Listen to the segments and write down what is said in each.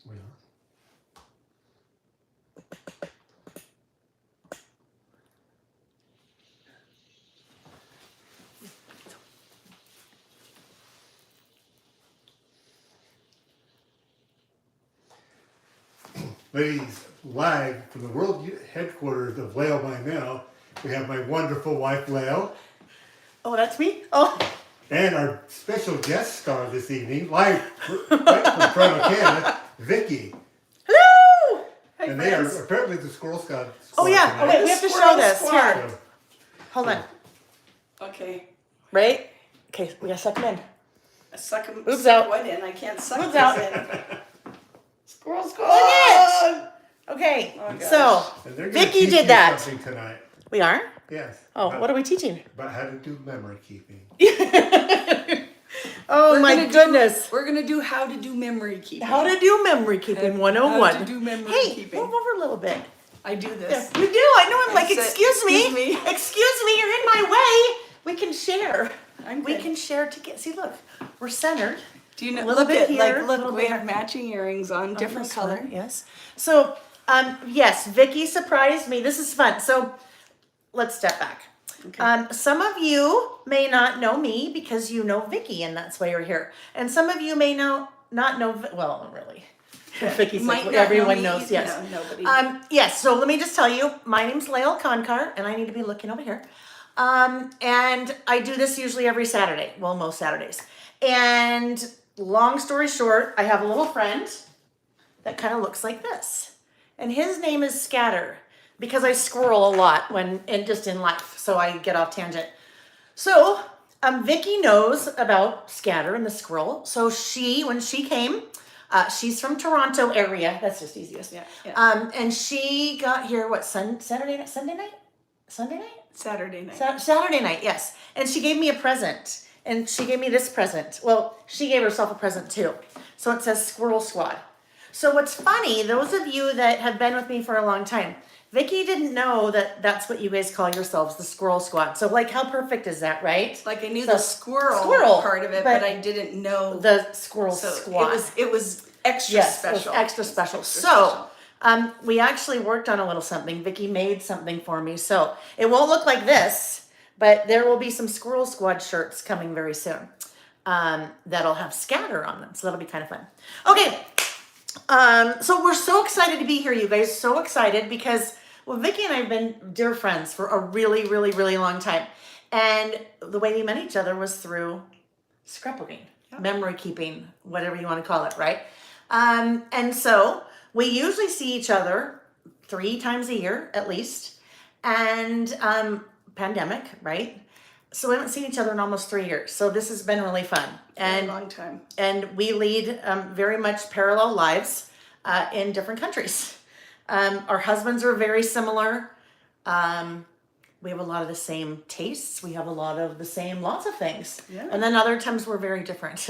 Yeah. Ladies, live from the world headquarters of Lael by Now, we have my wonderful wife, Lael. Oh, that's me? Oh. And our special guest star this evening, live right from Toronto, Canada, Vicki. Hello! Hi, And friends. they are apparently the Squirrel Squad. Oh, yeah. tonight. Okay, we have to show Squirrel this. Squad. Here. So, Hold on. Okay. Right? Okay, we gotta suck him in. Suck him. Boobs suck out. What in? I can't suck Boobs this out. in. Squirrel Look squad. at it! Okay, Oh, gosh. so and they're gonna Vicki teach did you that. something tonight. We are? Yes. Oh, about, what are we teaching? about how to do memory keeping. Oh my goodness. We're gonna do how to do memory keeping. How to do memory keeping 101. How to do memory Hey, keeping. move over a little bit. I do Yeah, this. you do. I know. I'm like, I said, excuse me. "Excuse me." Excuse me, you're in my way. We can share. I'm We good. can share together. See, look, we're centered. Do you know? a little Look bit at here, like a look. little We bit have matching earrings on, different This one, color. yes. So, yes, Vicki surprised me. This is fun. So, let's step back. Okay. Some of you may not know me because you know Vicki, and that's why you're here. And some of you may not know. Well, really, Vicki's Might like not know everyone me. knows. Yes. No, nobody. Yes. So let me just tell you, my name's Lael Konkar, and I need to be looking over here. And I do this usually every Saturday. Well, most Saturdays. And long story short, I have a little friend that kind of looks like this, and his name is Scatter because I squirrel a lot and just in life, so I get off tangent. So Vicki knows about Scatter and the squirrel. So when she came, she's from Toronto area. That's just easiest. Yeah, yeah. And she got here Saturday night? Saturday night. Saturday night, yes. And she gave me a present. And she gave me this present. Well, she gave herself a present too. So it says Squirrel Squad. So what's funny, those of you that have been with me for a long time, Vicki didn't know that that's what you guys call yourselves, the Squirrel Squad. So like, how perfect is that, right? Like I knew So, the squirrel part of it, but but I didn't know The Squirrel so Squad. It was extra Yes, special. it was extra special. Extra So, special. we actually worked on a little something. Vicki made something for me. So it won't look like this, but there will be some Squirrel Squad shirts coming very soon. That'll have Scatter on them. So that'll be kind of fun. Okay. So we're so excited to be here, you guys. So excited because, well, Vicki and I have been dear friends for a really, really, really long time. And the way we met each other was through scrapbooking, memory keeping, whatever you want to call it, right? And so we usually see each other 3 times a year at least. And pandemic, right? So we haven't seen each other in almost 3 years. So this has been really fun. A long time. And we lead very much parallel lives in different countries. Our husbands are very similar. We have a lot of the same tastes. We have a lot of the same lots of things. Yeah. And then other times we're very different.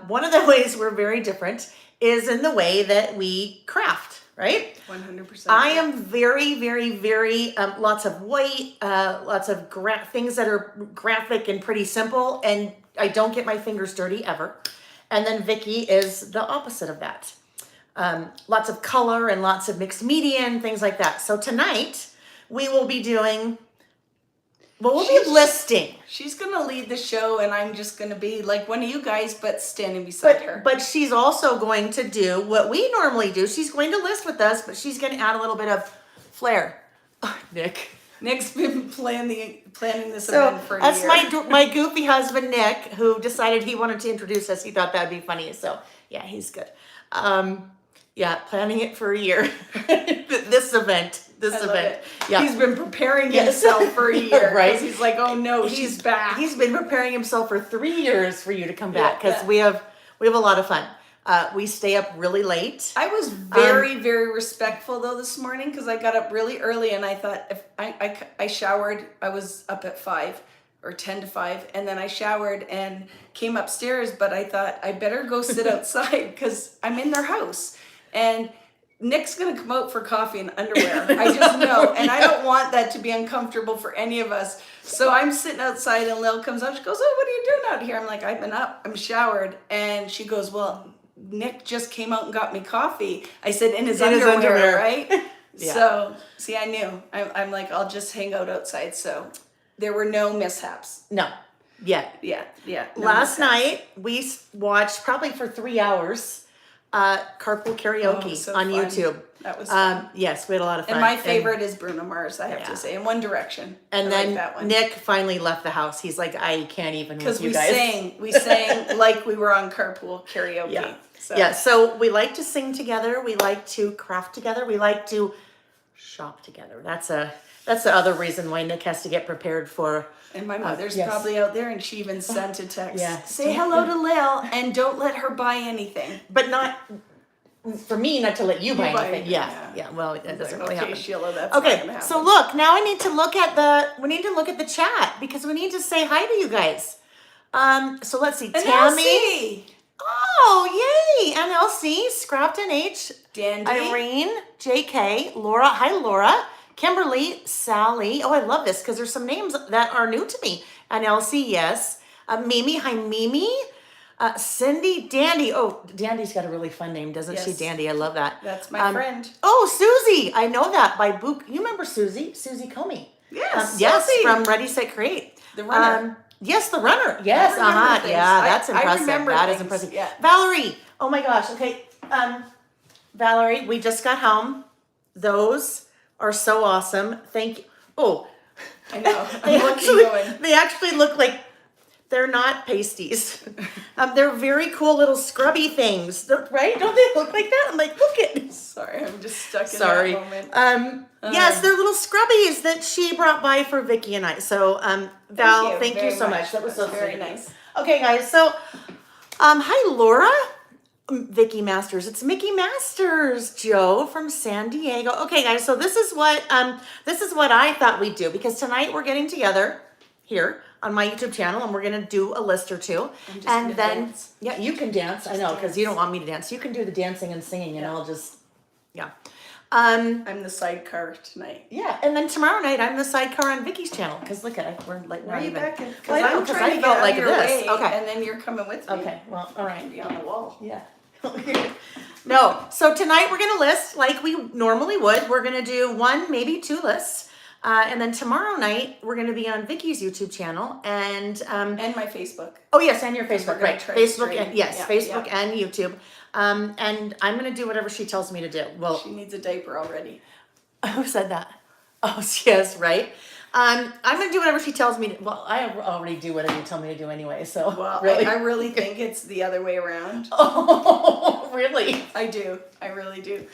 One of the ways we're very different is in the way that we craft, right? 100%. I am very, very, very, lots of white, lots of things that are graphic and pretty simple, and I don't get my fingers dirty ever. And then Vicki is the opposite of that. Lots of color and lots of mixed media and things like that. So tonight we will be doing, well, we'll be listing. She's gonna lead the show, and I'm just gonna be like one of you guys, but standing beside her. But she's also going to do what we normally do. She's going to list with us, but she's going to add a little bit of flair. Nick. Nick's been planning this So event for a that's year. my goofy husband, Nick, who decided he wanted to introduce us. He thought that'd be funny. So yeah, he's good. Yeah, planning it for a year. This event. I love it. Yeah. He's been preparing Yes. himself for a year, Right. 'cause he's like, oh no, she's back. He's been preparing himself for 3 years for you to come back because Yeah. we have a lot of fun. We stay up really late. I was very, very respectful though this morning because I got up really early and I thought if I showered, I was up at 5 or 10 to 5, and then I showered and came upstairs, but I thought I better go sit outside because I'm in their house. And Nick's gonna come out for coffee in underwear. I just know, and I don't want that to be uncomfortable for any of us. So I'm sitting outside, and Lil comes up. She goes, "Oh, what are you doing out here?" I'm like, "I've been up. I'm showered." And she goes, "Well, Nick just came out and got me coffee. I said, in his In his underwear, underwear. right? Yeah. So, see, I knew. I'm like, I'll just hang out outside. So there were no mishaps. No, yet. Yeah. No Last mishaps. night we watched probably for 3 hours carpool karaoke so on fun. YouTube. That was fun. Yes, we had a lot of fun. And my favorite is Bruno Mars, I have Yeah. to say, in One Direction. And I then like that one. Nick finally left the house. He's like, I can't even with Because you we guys. we sang like we were on carpool karaoke. Yeah. So. Yeah, so we like to sing together. We like to craft together. We like to shop together. That's the other reason why Nick has to get prepared for. And my mother's yes. probably out there, and she even sent a text. Yeah. Say hello to Lil, and don't let her buy anything. But not for me, not to let you buy buy anything. anything, Yeah. yeah. Well, that doesn't really Okay, happen. Sheila, that's not Okay, gonna happen. so look, now I need to look at the chat because we need to say hi to you guys. So let's see, And Tammy. Elsie, Oh, yay! NLC, Scrapton H, Dandy, Irene, JK, Laura. Hi, Laura. Kimberly, Sally. Oh, I love this because there's some names that are new to me. NLC, yes. Mimi. Hi, Mimi. Cindy, Dandy. Oh, Dandy's got a really fun name, doesn't she? Yes. Dandy, I love that. That's my friend. Oh, Susie. I know that by Book. You remember Susie? Susie Comey. Yes, Yes, Susie. from Ready, Set, Create. The runner. Yes, the runner. Yes, remember things. yeah, that's I impressive. remember That is things, impressive. yeah. Valerie. Oh my gosh. Okay. Valerie, we just got home. Those are so awesome. Thank you. Oh, I know. they I'm looking going. they actually look like they're not pasties. They're very cool little scrubby things, right? Don't they look like that? I'm like, look at. Sorry, I'm just stuck in Sorry. that moment. Yes, they're little scrubbies that she brought by for Vicki and I. So, Val, thank you very so much. That was so That's very sweet. nice. Okay, guys. So, hi, Laura. Vicki Masters. It's Mickey Masters, Joe from San Diego. Okay, guys. So this is what I thought we'd do because tonight we're getting together here on my YouTube channel and we're gonna do a list or two. just And gonna then dance. yeah, you can dance. I know because you don't want me to dance. You can do the dancing and singing, and I'll just I'm the sidecar tonight. Yeah, and then tomorrow night I'm the sidecar on Vicky's channel because look at it, we're like Why are not you even. back in? Well, Because I know, I'm 'cause trying I to felt get like out of your this. way, Okay. and then you're coming with me. Okay, well, all right. Be on the wall. Yeah. No, so tonight we're gonna list like we normally would. We're gonna do one, maybe two lists, and then tomorrow night we're gonna be on Vicky's YouTube channel and And my Facebook. oh yes, and your We're Facebook, gonna right? try Facebook straight. and yes, Yeah, Facebook yeah. and YouTube. And I'm gonna do whatever she tells me to do. Well, She needs a diaper already. who said that? Oh, yes, right. I'm gonna do whatever she tells me to. Well, I already do whatever you tell me to do anyway. So Well, really, I really think it's the other way around. oh, really? I do. I really do.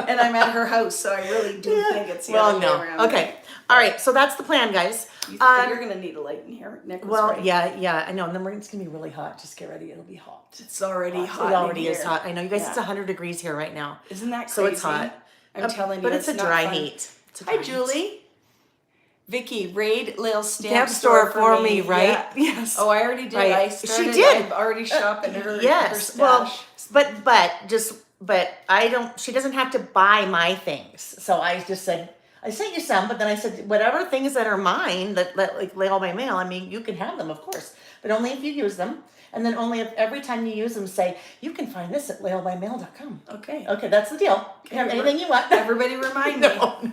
And I'm at her house, so I really do think it's the other way around. Okay. All right. So that's the plan, guys. You're going to need a light in here. Nick was Well, right. yeah, I know. And then it's gonna be really hot. Just get ready. It'll be hot. It's already hot. It already in is here. hot. I know, you guys. Yeah. It's 100 degrees here right now. Isn't that crazy? So it's hot. I'm telling you, but it's a not dry fun. heat. It's a Hi, dry heat. Julie. Vicky, raid Lil Stamp stamp store for me, right? Yeah. Yes. Oh, I already did. Right. I She started. did. I'm already shopping her. Yes. Her Well, stash. but I don't. She doesn't have to buy my things. So I just said, I sent you some, but then I said, whatever things that are mine that like lay all by mail. I mean, you can have them, of course, but only if you use them. And then only if every time you use them, say, you can find this at layallbymail.com. Okay. Okay, that's the deal. You can have anything you want. Everybody remind me. No.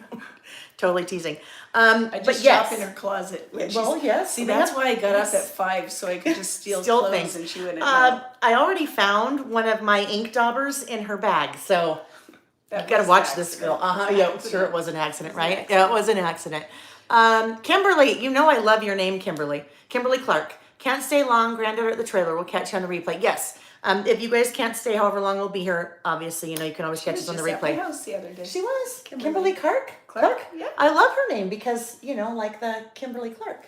Totally teasing. I But just yes. shop in her closet. when Well, she's- yes. See, they that's have- why I got yes. up at 5 so I could just steal Steal clothes things. and she wouldn't know. I already found one of my ink daubers in her bag, so That you gotta was watch an this accident. girl. It was an Yeah, accident. sure it was an accident, It was an right? Yeah, it was an accident. Kimberly, you know I love your name, Kimberly. Kimberly Clark. Can't stay long, granddaughter at the trailer. We'll catch you on the replay. Yes. If you guys can't stay however long we'll be here, obviously, you know, you can always She catch was us on the just at my replay. house the other day. She was. Kimberly. Kimberly Clark? Clark, yeah. I love her name because, you know, like the Kimberly Clark.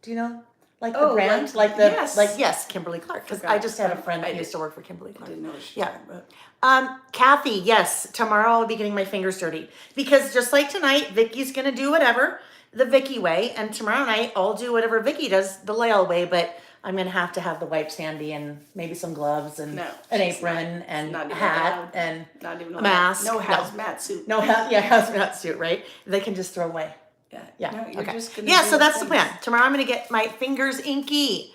Do you know? Like the Oh, brand? like- Like the, yes. like, yes, Kimberly Clark. Because I Forgot. just had a friend I that did- used to work for Kimberly Clark. Didn't know what she Yeah. was talking about. Kathy, yes, tomorrow I'll be getting my fingers dirty because just like tonight, Vicky's gonna do whatever the Vicky way, and tomorrow night I'll do whatever Vicky does the Lael way. But I'm gonna have to have the wipes handy and maybe some gloves and No, an she's apron not. and Not a even hat allowed. and Not even a mask. No hazmat suit. no hazmat suit, right? They can just throw away. Yeah. Yeah. No, you're okay. just gonna Yeah. do So that's the things. plan. Tomorrow I'm gonna get my fingers inky.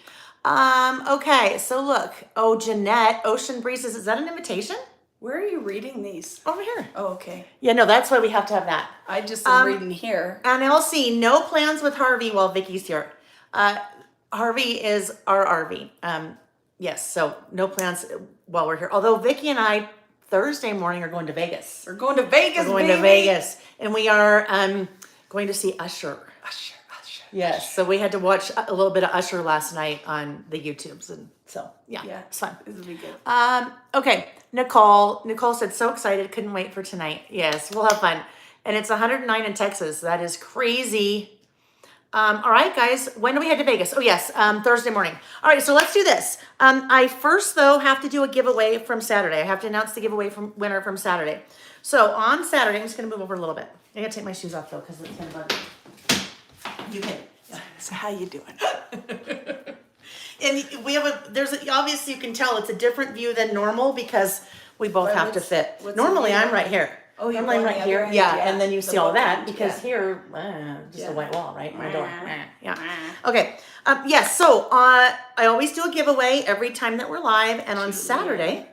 Okay, so look. Oh, Jeanette, Ocean Breezes. Is that an invitation? Where are you reading these? Over here. Oh, okay. Yeah, no, that's why we have to have that. I just am reading here. And Elsie, no plans with Harvey while Vicky's here. Harvey is our RV. Yes, so no plans while we're here. Although Vicky and I Thursday morning are going to Vegas. We're going to Vegas, We're going baby. to Vegas, and we are going to see Usher. Usher. Yes, so we had to watch a little bit of Usher last night on the YouTubes, and so yeah, it's fun. This will be good. Okay, Nicole said so excited, couldn't wait for tonight. Yes, we'll have fun, and it's 109 in Texas. That is crazy. All right, guys, when do we head to Vegas? Oh yes, Thursday morning. All right, so let's do this. I first though have to do a giveaway from Saturday. I have to announce the giveaway winner from Saturday. So on Saturday, I'm just gonna move over a little bit. I gotta take my shoes off though, because it's gonna bug me. You can. So how you doing? And we have obviously you can tell it's a different view than normal because we both have to fit. what's Normally the view? I'm right here. Oh, you're Normally I'm going right the here. other end, Yeah, yeah. and then you The see all that bookend, because yeah. here, just Yeah. a white wall, right? My door. Yeah. Okay. Yes. So I always do a giveaway every time that we're live, and on Saturday.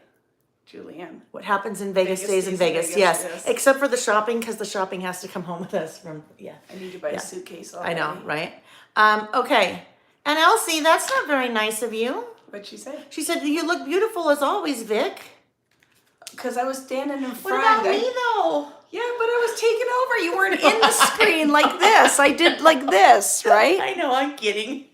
Julianne. What happens in Vegas stays in Vegas. Yes. Except for the shopping, because the shopping has to come home with us from, I need to buy a suitcase I already. know, right? Okay. And Elsie, that's not very nice of you. What'd she say? She said, you look beautiful as always, Vic. Because I was standing in front. What about me, though? Yeah, but I was taking over. You weren't in the screen like this. I did like this, right? I know, I'm kidding.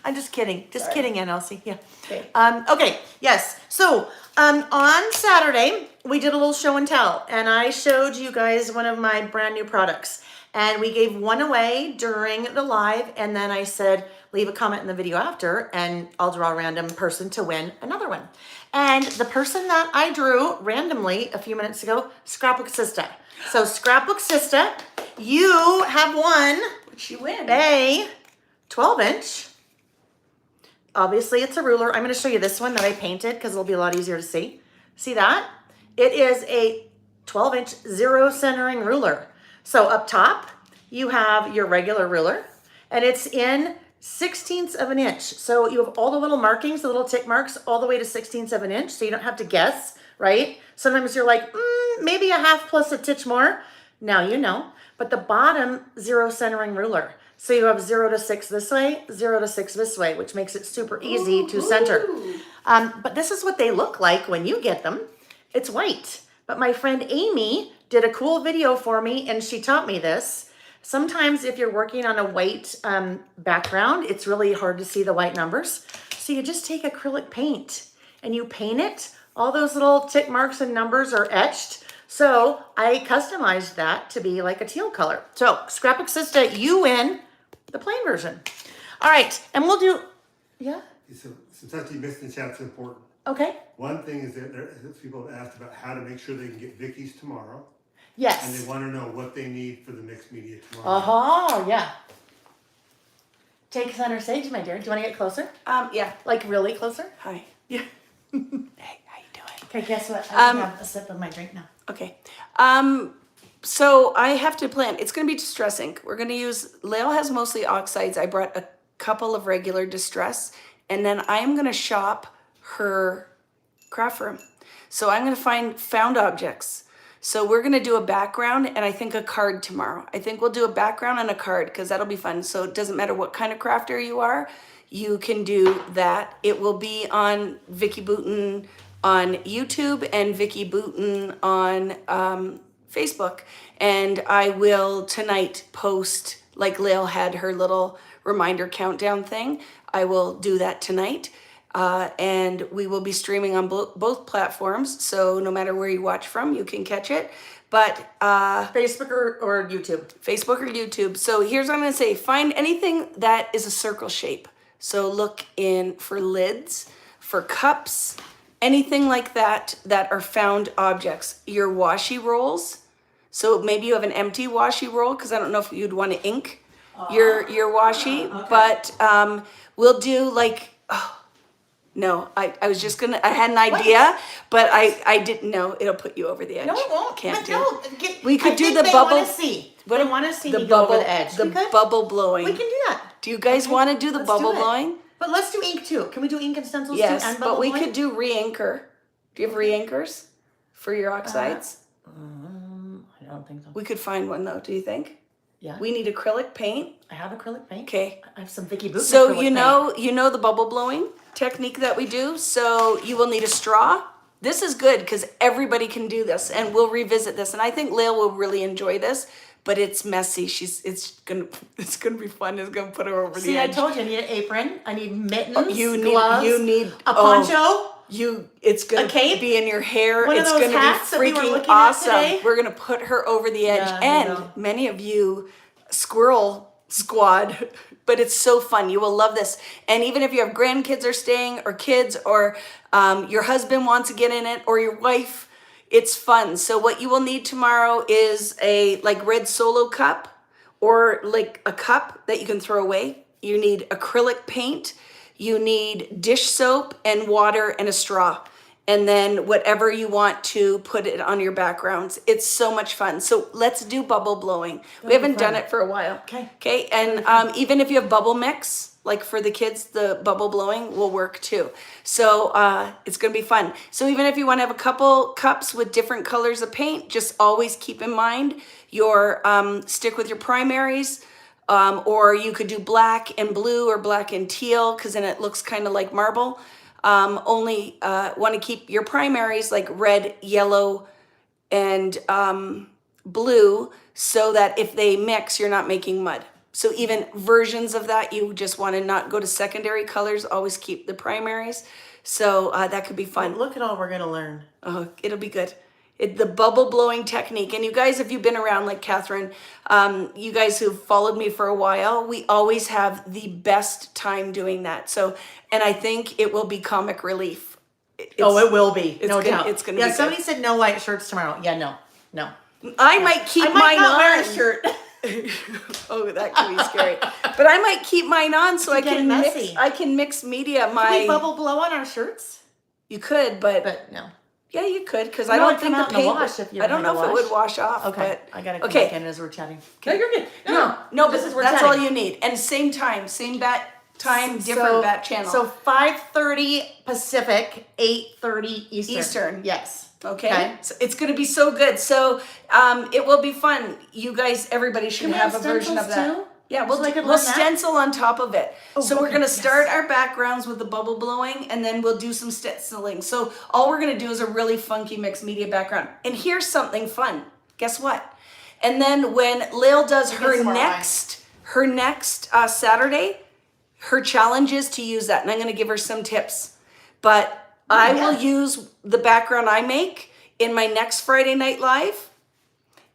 I'm just kidding. Just kidding, Aunt Elsie. Yeah. Okay. Okay, yes. So, on Saturday, we did a little show and tell, and I showed you guys one of my brand new products. And we gave one away during the live, and then I said, leave a comment in the video after, and I'll draw a random person to win another one. And the person that I drew randomly a few minutes ago, Scrapbook Sista. So Scrapbook Sista, you have won What'd she win? a 12-inch. Obviously, it's a ruler. I'm going to show you this one that I painted because it'll be a lot easier to see. See that? It is a 12-inch zero centering ruler. So up top, you have your regular ruler, and it's in 1/16 of an inch. So you have all the little markings, the little tick marks, all the way to 1/16 of an inch, so you don't have to guess, right? Sometimes you're like, maybe a half plus a titch more. Now you know. But the bottom, zero centering ruler. So you have 0 to 6 this way, 0 to 6 this way, which makes it super easy to center. But this is what they look like when you get them. It's white. But my friend Amy did a cool video for me, and she taught me this. Sometimes if you're working on a white background, it's really hard to see the white numbers. So you just take acrylic paint and you paint it. All those little tick marks and numbers are etched. So I customized that to be like a teal color. So Scrapbook Sista, you win the plain version. All right, and we'll do, yeah? So, sometimes you missed in the chat's important. Okay. One thing is that people have asked about how to make sure they can get Vicky's tomorrow. And Yes. they want to know what they need for the mixed media tomorrow. Uh-huh, yeah. Take center stage, my dear. Do you want to get closer? Yeah. Like really closer? Hi. Yeah. Hey, how you doing? Okay, guess what? I have a sip of my drink now. Okay. So I have to plan. It's going to be Distress ink. We're going to use, Lael has mostly oxides. I brought a couple of regular Distress, and then I am going to shop her craft room. So I'm going to find found objects. So we're going to do a background and I think a card tomorrow. I think we'll do a background and a card because that'll be fun. So it doesn't matter what kind of crafter you are, you can do that. It will be on Vicki Boutin on YouTube and Vicki Boutin on Facebook. And I will tonight post, like Lael had her little reminder countdown thing. I will do that tonight. And we will be streaming on both platforms. So no matter where you watch from, you can catch it. But Facebook or YouTube? Facebook or YouTube. So here's what I'm going to say. Find anything that is a circle shape. So look in for lids, for cups, anything like that are found objects. Your washi rolls. So maybe you have an empty washi roll because I don't know if you'd want to ink your washi. Okay. But we'll do like... No, I was just gonna, I had an idea, but I didn't know it'll put you over the edge. No, it won't. Can't do No, it. We could do the they bubble. Want to see. What They want to see the me bubble, go over the edge. the We could. bubble blowing. We can do that. Do you guys want to do the Let's bubble do it. blowing? But let's do ink too. Can we do ink and stencils too? Yes, And but bubble we blowing? could do re-anchor. Do you have re-anchors for your oxides? I don't think so. We could find one though, do you think? Yeah. We need acrylic paint. I have acrylic paint. Okay. I have some Vicki Boutin So acrylic paint. you know the bubble blowing technique that we do. So you will need a straw. This is good because everybody can do this, and we'll revisit this. And I think Lael will really enjoy this, but it's messy. It's gonna be fun. It's gonna put her over See, the I edge. told you I need an apron. I need mittens, you need a poncho. It's gonna A cape? be in your hair. One of It's those gonna hats be that we were freaking looking at awesome. today? We're gonna put her over the edge. Yeah, I And know. many of you squirrel squad, but it's so fun. You will love this. And even if you have grandkids are staying, or kids, or your husband wants to get in it, or your wife, it's fun. So what you will need tomorrow is a like red Solo cup, or like a cup that you can throw away. You need acrylic paint. You need dish soap and water and a straw. And then whatever you want to put it on your backgrounds. It's so much fun. So let's do bubble blowing. We haven't done it for a while. Okay. Okay. And even if you have bubble mix, like for the kids, the bubble blowing will work too. So it's going to be fun. So even if you want to have a couple cups with different colors of paint, just always keep in mind your stick with your primaries. Or you could do black and blue or black and teal, because then it looks kind of like marble. Only want to keep your primaries like red, yellow, and blue, so that if they mix, you're not making mud. So even versions of that, you just want to not go to secondary colors, always keep the primaries. So that could be fun. Look at all we're going to learn. Oh, it'll be good. The bubble blowing technique. And you guys, if you've been around like Catherine, you guys who've followed me for a while, we always have the best time doing that. So, and I think it will be comic relief. It will be. No doubt. It's going to be somebody said no white shirts tomorrow. Yeah, no. I might keep I might mine not on. wear a shirt. Oh, that could be scary. But I might keep mine on so I getting can messy. mix. I can mix media. Can we bubble blow on our shirts? You could, but no. yeah, you could, because I No, don't it'd think come the out in the paint. wash if you I don't had know a if it wash. would wash off. Okay, but, I gotta come okay. back in as we're chatting. No, you're good. No, this is we're that's chatting. all you need. And same time, same bat time, different bat channel. So 5:30 Pacific, 8:30 Eastern. Eastern. Yes. Okay. So it's going to be so good. So it will be fun. You guys, everybody should Can we have have a version of stencils that. too? Yeah, So I could we'll learn that? stencil on top of it. So we're okay, going to yes. start our backgrounds with the bubble blowing, and then we'll do some stenciling. So all we're going to do is a really funky mixed media background. And here's something fun. Guess what? And then when Lael does her next Saturday, her challenge is to use that. And I'm going to give her some tips. But I will use the background I make in my next Friday Night Live.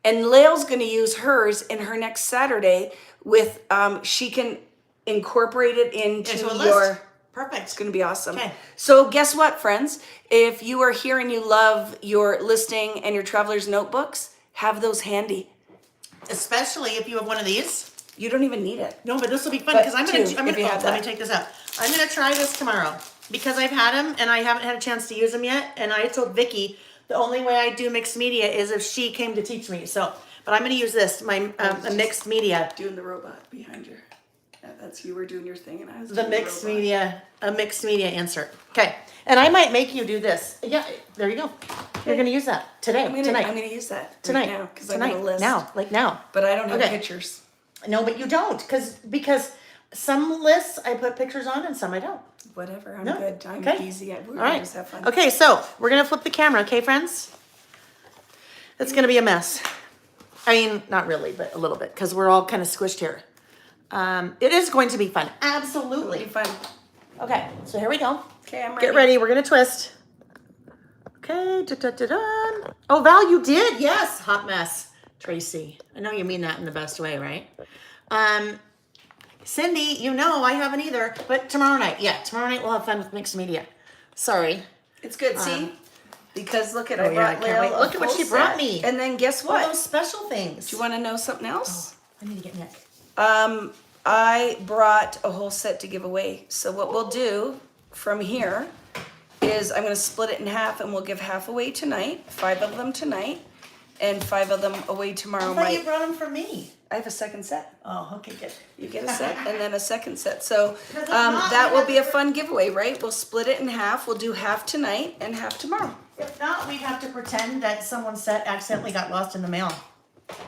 And Lael's going to use hers in her next Saturday with, she can incorporate it into a your... list. Perfect. It's going to be awesome. Okay. So guess what, friends? If you are here and you love your listing and your traveler's notebooks, have those handy. Especially if you have one of these. You don't even need it. No, but this will be fun But because I'm two, gonna if you have let that. me take this out. I'm gonna try this tomorrow because I've had them and I haven't had a chance to use them yet. And I told Vicki the only way I do mixed media is if she came to teach me. So, but I'm gonna use this, my a mixed media, Doing the robot behind you. Yeah, that's you were doing your thing and I was the doing mixed robot. media, a mixed media insert. Okay, and I might make you do this. Yeah, there you go. You're gonna use that today, I'm tonight, gonna use that tonight, right now because I tonight, have a list. now, like now. But I don't have Okay. pictures. No, but you don't, because some lists I put pictures on and some I don't. Whatever, I'm No? good. I'm Okay. easy. We're All gonna right. just have fun. Okay, so we're gonna flip the camera, okay, friends? It's gonna be a mess. I mean, not really, but a little bit, because we're all kind of squished here. It is going to be fun. It'll be Absolutely. fun. Okay, so here we go. Okay, I'm ready. Get ready. We're gonna twist. Okay. Da-da-da-da. Oh, Val, you did. Yes. Hot mess. Tracy. I know you mean that in the best way, right? Cindy, you know I haven't either. But tomorrow night, tomorrow night we'll have fun with mixed media. Sorry. It's good. See, because look at oh, I yeah, I brought can't wait. Lael a Look at what full she brought set. me. And then guess All what? those special things. Do you want to know something else? I need to get Nick. I brought a whole set to give away. So what we'll do from here is I'm going to split it in half, and we'll give half away tonight, 5 of them tonight, and 5 of them away tomorrow I thought you night. brought them for me. I have a second set. Oh, okay, good. You get a set and then a second set. So Because if not, that we will have be a to- fun giveaway, right? We'll split it in half. We'll do half tonight and half tomorrow. If not, we'd have to pretend that someone's set accidentally got lost in the mail.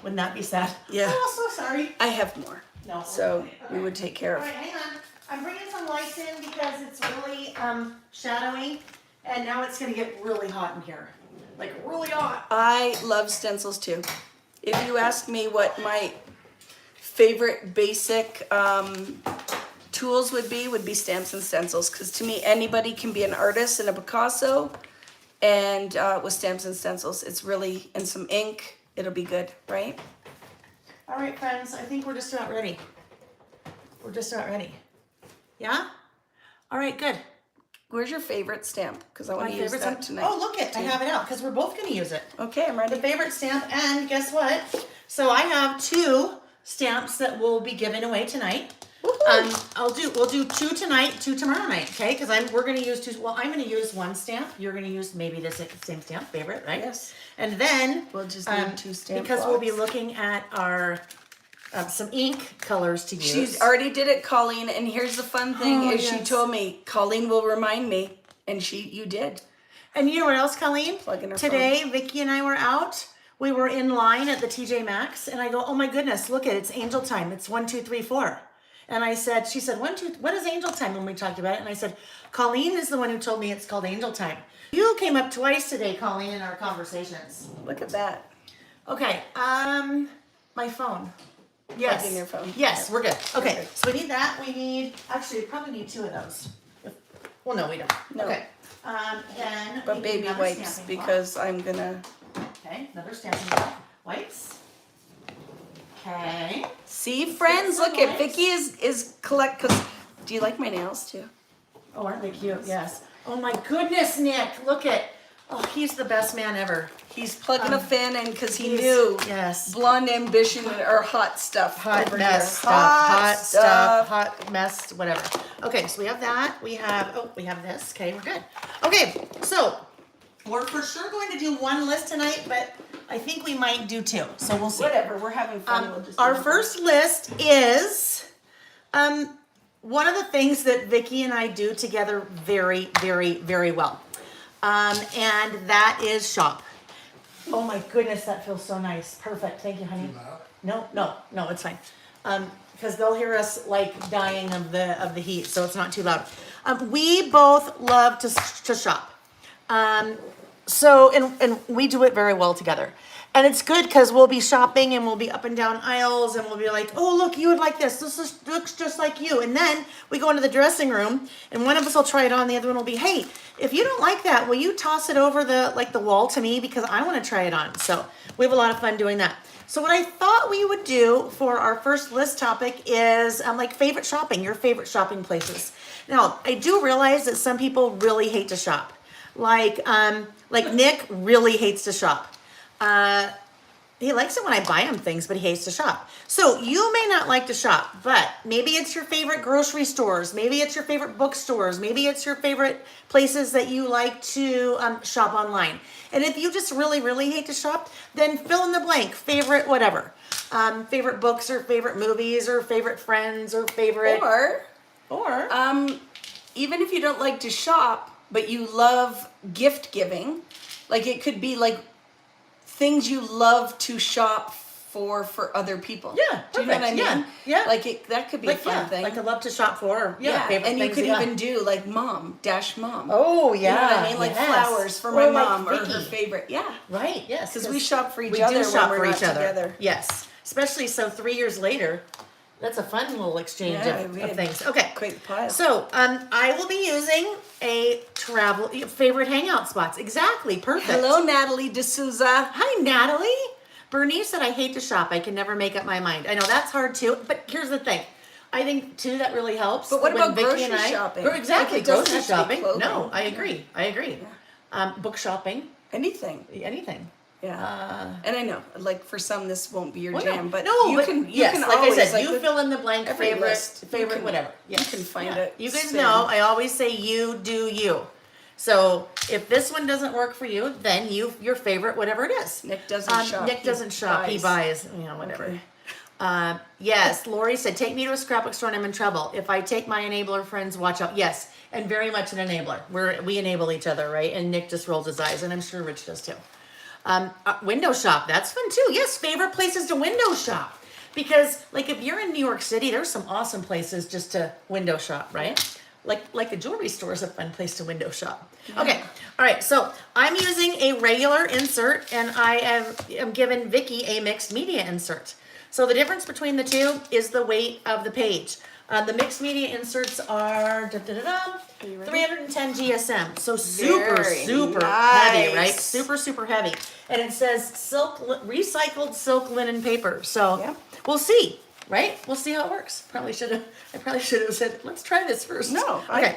Wouldn't that be sad? Yeah. Oh, so sorry. I have more. No. So okay. we would take care All of. right, hang on. I'm bringing some lights in because it's really shadowy, and now it's gonna get really hot in here, like really hot. I love stencils too. If you ask me what my favorite basic tools would be stamps and stencils. Because to me, anybody can be an artist and a Picasso, and with stamps and stencils, it's really, and some ink, it'll be good, right? All right, friends, I think we're just about ready. We're just about ready. Yeah? All right, good. Where's your favorite stamp? Because I want My to use favorite that stamp. tonight. Oh, look it! I have it out because we're both going to use it. Okay, I'm The ready. favorite stamp, and guess what? So I have 2 stamps that will be given away tonight. Woohoo! We'll do 2 tonight, 2 tomorrow night, okay? Because we're gonna use 2. Well, I'm gonna use 1 stamp. You're gonna use maybe the same stamp, favorite, right? Yes. And then We'll just need 2 stamp because we'll be blocks. looking at our some ink colors to use. She already did it, Colleen, and here's the fun thing Oh, is she yes. told me, Colleen will remind me, and you did. And you know what else, Colleen? Plug in her Today, Vicki and I were out. We were in line at the TJ Maxx, and I go, "Oh my goodness, look it's Angel Time. It's 1, 2, 3, 4." And she said, 1, 2, what is Angel Time when we talked about it? And I said, Colleen is the one who told me it's called Angel Time. You came up twice today, Colleen, in our conversations. Look at that. Okay, my phone. Yes. Plug in your phone. Yes, we're good. Okay, Okay. so we need that. Actually, we probably need 2 of those. Well, no, we don't. No. Okay. Then But we need baby another wipes, stamping block. because I'm gonna Okay, another stamping block. Wipes. Okay. see friends. Look at wipes. Vicki is collect. Cause do you like my nails too? Oh, aren't they cute? Yes. Oh my goodness, Nick, look at. Oh, he's the best man ever. He's plugging a fan in because he He's- knew Yes. blonde ambition or hot stuff. Hot over mess here. stuff. Hot stuff. Hot mess. Whatever. Okay, so we have that. We have this. Okay, we're good. Okay, so we're for sure going to do 1 list tonight, but I think we might do 2. So we'll see. Whatever. We're having fun. We'll just Our do it. first list is one of the things that Vicki and I do together very, very, very well. And that is shop. Oh my goodness, that feels so nice. Perfect. Thank you, honey. No, it's fine. Because they'll hear us like dying of the heat, so it's not too loud. We both love to shop. So and we do it very well together. And it's good because we'll be shopping and we'll be up and down aisles and we'll be like, oh, look, you would like this. Looks just like you. And then we go into the dressing room and one of us will try it on. The other one will be, hey, if you don't like that, will you toss it over the wall to me? Because I want to try it on. So we have a lot of fun doing that. So what I thought we would do for our first list topic is like favorite shopping, your favorite shopping places. Now, I do realize that some people really hate to shop. Like Nick really hates to shop. He likes it when I buy him things, but he hates to shop. So you may not like to shop, but maybe it's your favorite grocery stores. Maybe it's your favorite bookstores. Maybe it's your favorite places that you like to shop online. And if you just really, really hate to shop, then fill in the blank. Favorite whatever. Favorite books or favorite movies or favorite friends or favorite... Or even if you don't like to shop, but you love gift giving, like it could be like things you love to shop for other people. Yeah, do you know what I perfect. mean? Yeah. Like that could be a fun thing. Like I love to shop for. Or, yeah, favorite and you things, could yeah. even do like mom. Oh yeah, You know what I mean? Like yes. flowers for Or my like mom or her Vicki. favorite. Yeah, Right. Yes. because we shop for each we other do shop when for we're each not other. together. Yes. Especially so 3 years later. That's a fun little exchange Yeah, of we had things. Okay. quite the pile. So I will be using a travel favorite hangout spots. Exactly. Perfect. Hello, Natalie D'Souza. Hi, Natalie. Bernice said, I hate to shop. I can never make up my mind. I know that's hard too, but here's the thing. I think too that really helps. But what when about Vicki and grocery shopping? Exactly, Like, it doesn't grocery have to be shopping. clothing. No, I agree. Book shopping, Anything. anything. Yeah. And I know, like for some, this won't be your Well, jam, but no, you but can. yes, You can like always, I said, like, you with fill in the blank. every Favorite, list, you favorite, can- whatever. you can find Yeah. it. You guys Spin. know I always say you do you. So if this one doesn't work for you, then your favorite, whatever it is. Nick doesn't shop. Nick He doesn't shop. He buys. buys. You know, whatever. Okay. Yes, Lori said, take me to a scrapbook store and I'm in trouble. If I take my enabler friends, watch out. Yes, and very much an enabler. We enable each other, right? And Nick just rolls his eyes, and I'm sure Rich does too. Window shop, that's fun too. Yes, favorite places to window shop. Because like if you're in New York City, there's some awesome places just to window shop, right? Like a jewelry store is a fun place to window shop. Yeah. Okay, all right, so I'm using a regular insert and I am given Vicki a mixed media insert. So the difference between the two is the weight of the page. The mixed media inserts are 310 GSM, so super heavy, right? Super heavy, and it says recycled silk linen paper. So we'll see, right? We'll see how it works. I probably should have said, let's try this first. No, okay.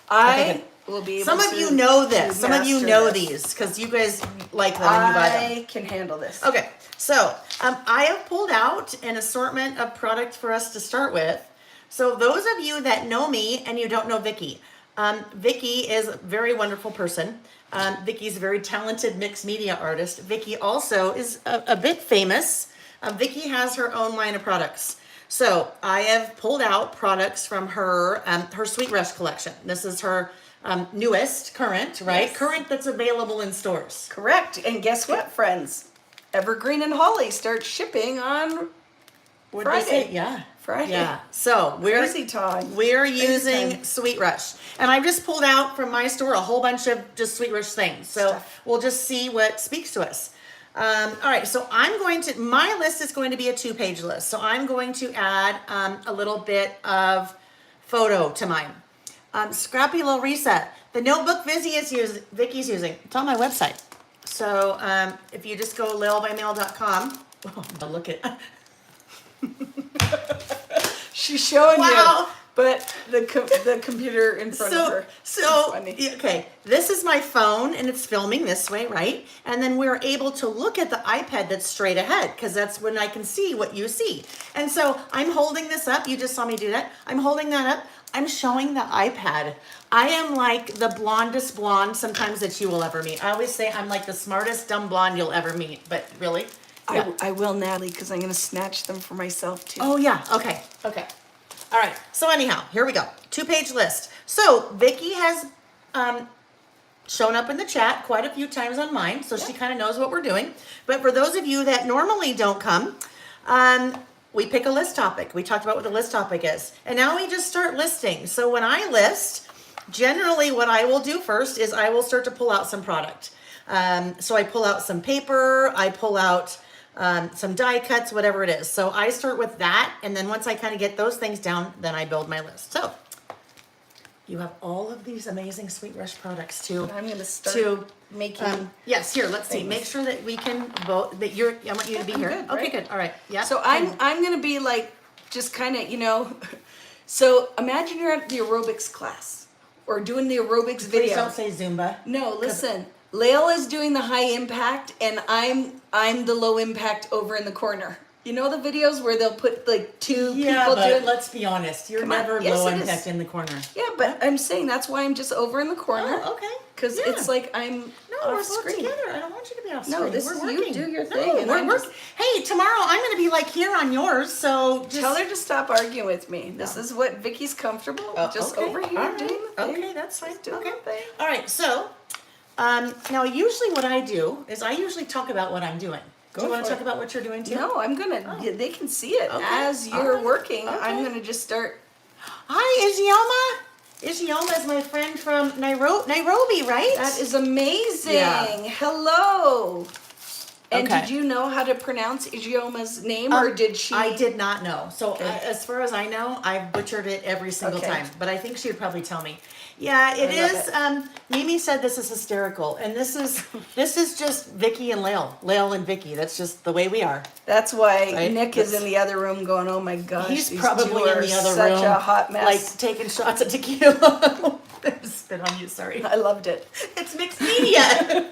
I will be able Some to. of you know this. Some of you master know this. these because you guys like them and you buy them. I can handle this. Okay, so I have pulled out an assortment of product for us to start with. So those of you that know me and you don't know Vicki, Vicki is a very wonderful person. Vicki's a very talented mixed media artist. Vicki also is a bit famous. Vicki has her own line of products. So I have pulled out products from her Sweet Rush collection. This is her newest, current, right? Yes. Current that's available in stores. Correct. And guess what, friends? Evergreen and Holly start shipping on What Friday. did they say? Yeah. Friday. Yeah. So Crazy time. we're Crazy using time. Sweet Rush. And I've just pulled out from my store a whole bunch of just Sweet Rush things. So Stuff. we'll just see what speaks to us. All right, so my list is going to be a 2-page list. So I'm going to add a little bit of photo to mine. Scrappy Little Reset. The notebook Vicky's using, it's on my website. So if you just go lailbymail.com, oh, look at She's showing Wow. you, but the computer in front of her. So, Funny. okay, this is my phone and it's filming this way, right? And then we're able to look at the iPad that's straight ahead because that's when I can see what you see. And so I'm holding this up. You just saw me do that. I'm holding that up. I'm showing the iPad. I am like the blondest blonde sometimes that you will ever meet. I always say I'm like the smartest dumb blonde you'll ever meet, but really? Yeah. I will, Natalie, because I'm going to snatch them for myself too. Oh yeah, okay. All right, so anyhow, here we go. 2-page list. So Vicki has shown up in the chat quite a few times on mine, so she kind of knows what we're doing. But for those of you that normally don't come, we pick a list topic. We talked about what the list topic is. And now we just start listing. So when I list, generally what I will do first is I will start to pull out some product. So I pull out some paper, I pull out some die cuts, whatever it is. So I start with that, and then once I kind of get those things down, then I build my list. So you have all of these amazing Sweet Rush products too. I'm going to start making. Yes, here, let's see. Make sure that we can vote. That I want you to be here. good, Okay, right? good. All right. Yeah. So I'm going to be like, just kind of, so imagine you're at the aerobics class or doing the aerobics Please video. don't say Zumba. No, listen. Lael is doing the high impact, and I'm the low impact over in the corner. You know the videos where they'll put like two Yeah, people but doing. let's be honest. You're Come on. never Yes, low it is. impact in the corner. Yeah, but I'm saying that's why I'm just over in the corner. Oh, okay. Because Yeah. it's like I'm No, off we're both screen. together. I don't want you to be off No, screen. this We're is you working. do your No, thing, and we're I'm working. Hey, tomorrow I'm going to be like here on yours. So just Tell her to stop arguing with me. This is what Vicky's comfortable. Just okay. over here All right. doing the thing. Okay, that's fine. Just doing Okay. the thing. All right. So now usually what I do is I usually talk about what I'm doing. Do you Go want to for talk it. about what you're doing too? No, I'm gonna. They can see it Okay. as All you're right. working. Okay. I'm gonna just start. Hi, Ishioma. Ishioma is my friend from Nairobi, right? That is amazing. Yeah. Hello. And Okay. did you know how to pronounce Ijioma's name, or did she? I did not know. So Okay. as far as I know, I've butchered it every single Okay. time. But I think she would probably tell me. Yeah, it I love is. Mimi said this is hysterical, and this is just Vicki and Lael and Vicki. That's just the way we are. That's why Right? Nick is in the other room going, "Oh my gosh, He's these probably two in are the other such room, a hot mess." like taking shots of tequila. Spit on you, sorry. I loved it. It's mixed media.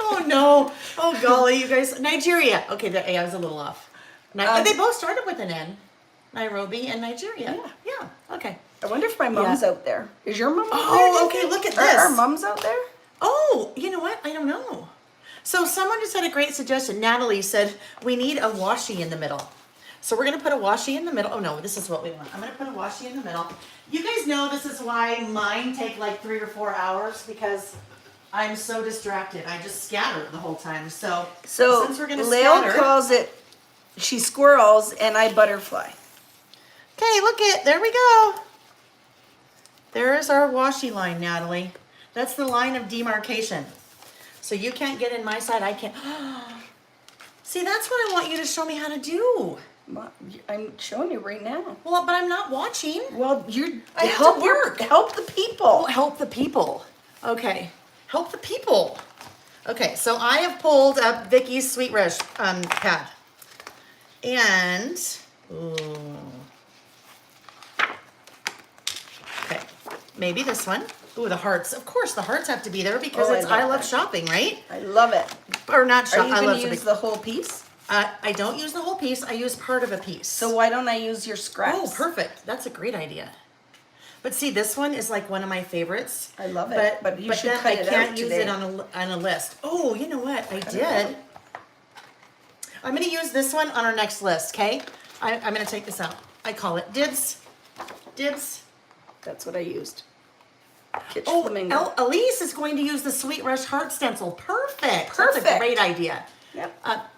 Oh no! Oh golly, you guys! Nigeria. Okay, I was a little off. They both started with an N. Nairobi and Nigeria. Yeah. Okay. I wonder if my mom's out there. Is your mom out there? Oh, do you okay. think? Look at Are this. our moms out there? Oh, you know what? I don't know. So someone just had a great suggestion. Natalie said we need a washi in the middle. So we're gonna put a washi in the middle. Oh no, this is what we want. I'm gonna put a washi in the middle. You guys know this is why mine take like 3 or 4 hours, because I'm so distracted. I just scatter the whole time. So since we're gonna Leo scatter, calls it, she squirrels and I butterfly. okay, look it, there we go. There's our washi line, Natalie. That's the line of demarcation. So you can't get in my side, I can't. See, that's what I want you to show me how to do. I'm showing you right now. Well, but I'm not watching. Well, I have to work. Help the people. Oh, help the people. Okay, help the people. Okay, so I have pulled up Vicky's Sweet Rush pad. And, ooh. Okay, maybe this one. Ooh, the hearts. Of course, the hearts have to be there because Oh, it's I I love love that. shopping, right? I love it. Or not Are shop. you I going love to shopping. use the whole piece? I don't use the whole piece. I use part of a piece. So why don't I use your scraps? Oh, perfect. That's a great idea. But see, this one is like one of my favorites. I love it. But you should then cut I it can't out use today. it on a list. Oh, you know what? I it did. I'm going to use this one on our next list, okay? I'm going to take this out. I call it dibs. Dibs. That's what I used. Kitsch Oh, flamingo. Elise is going to use the Sweet Rush heart stencil. Perfect. That's Perfect. a great idea. Yep.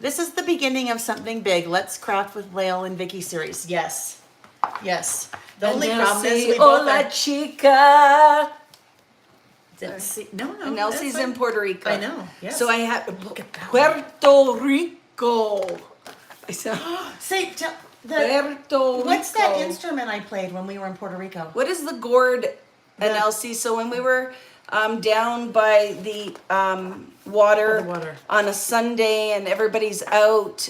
This is the beginning of something big. Let's craft with Lael and Vicky series. Yes. Yes. The only problem is we both Hola, are... chica. No, no. And Elsie's that's in fine. Puerto Rico. I know, yes. So I have at that Puerto Rico. I said Say, Puerto Rico. what's that instrument I played when we were in Puerto Rico? What is the gourd and The- Elsie? So when we were down by the water, Oh, the water. on a Sunday and everybody's out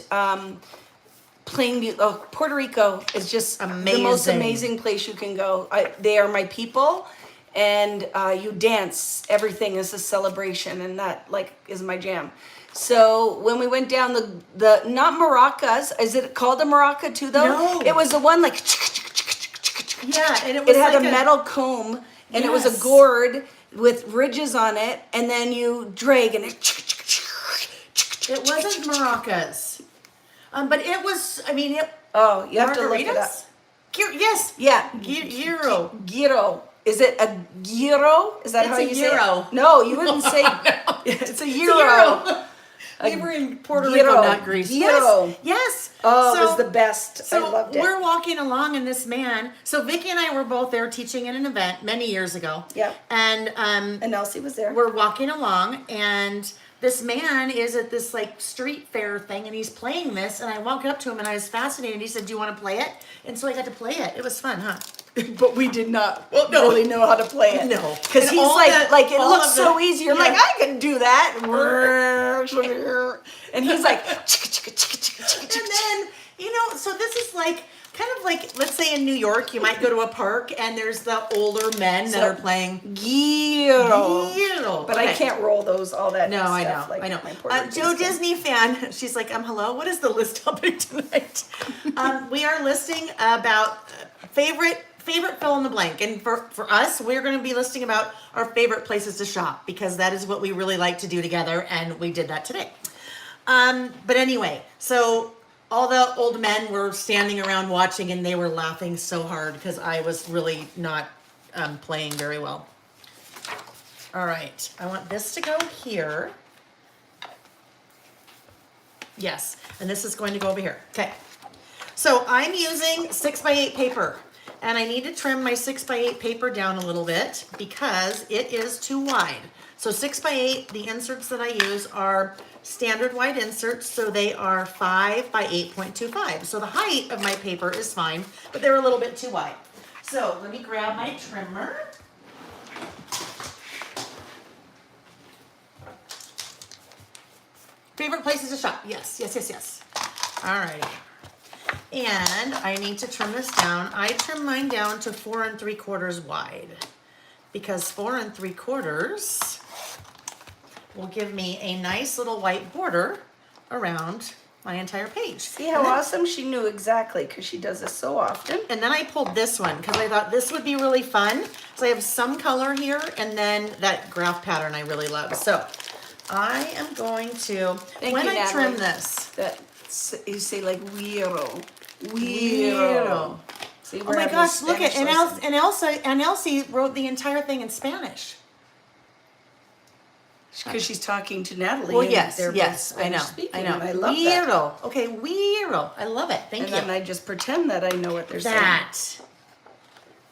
playing Puerto Rico is just the most Amazing. amazing place you can go. They are my people, and you dance. Everything is a celebration, and that like is my jam. So when we went down the not maracas, is it called a maraca too though? No. It was the one like Yeah, and it was it had like a metal comb, and it was Yes. a gourd with ridges on it, and then you drag and it. It wasn't maracas. But it was, I mean, it... Oh, you have to look it up. Margaritas? Yes. Yeah, Gyro. gyro. Is it a gyro? Is that It's how a you gyro. say it? No, you wouldn't say. It's a gyro. Gyro. We were in Puerto Rico, gyro. not Greece. Gyro. Yes. Yes. Oh, So- it was the best. So I loved it. we're walking along, and this man. So Vicki and I were both there teaching at an event many years ago. Yeah. And And Elsie was there. we're walking along, and this man is at this like street fair thing, and he's playing this. And I walked up to him, and I was fascinated. He said, "Do you want to play it?" And so I got to play it. It was fun, huh? But we did not Well, no. really know how to play it. No. Because And he's all like, that- like it all looks of the- so easy. You're yeah. like, I can do that. And he's like, And then, you know, so this is like, kind of like, let's say in New York, you might go to a park and there's the older men that So- are playing gyro. gyro. But I Okay. can't roll those, all that No, I stuff. know, Like I know. my Puerto Rican Joe stuff. Disney fan, she's like, hello, what is the list topic tonight? We are listing about favorite fill in the blank. And for us, we're going to be listing about our favorite places to shop because that is what we really like to do together. And we did that today. But anyway, so all the old men were standing around watching and they were laughing so hard because I was really not playing very well. All right, I want this to go here. Yes, and this is going to go over here. Okay, so I'm using 6x8 paper, and I need to trim my 6x8 paper down a little bit because it is too wide. So 6x8, the inserts that I use are standard wide inserts, so they are 5 by 8.25. So the height of my paper is fine, but they're a little bit too wide. So let me grab my trimmer. Favorite places to shop? Yes, yes, yes, yes. All right. And I need to trim this down. I trim mine down to 4 3/4 wide because 4 3/4 will give me a nice little white border around my entire page. See how awesome? She knew exactly because she does this so often. And then I pulled this one because I thought this would be really fun. So I have some color here and then that graph pattern I really love. So I am going to, Thank when you, I trim Natalie. this, That you say like weirdo. Weirdo. See, oh my gosh, look at, and Elsie wrote the entire thing in Spanish. because she's talking to Natalie. Well, and yes, they're both yes, I know, Spanish speaking, I know. and I love that. Weirdo. Okay, weirdo. I love it. Thank And you. then I just pretend that I know what they're That.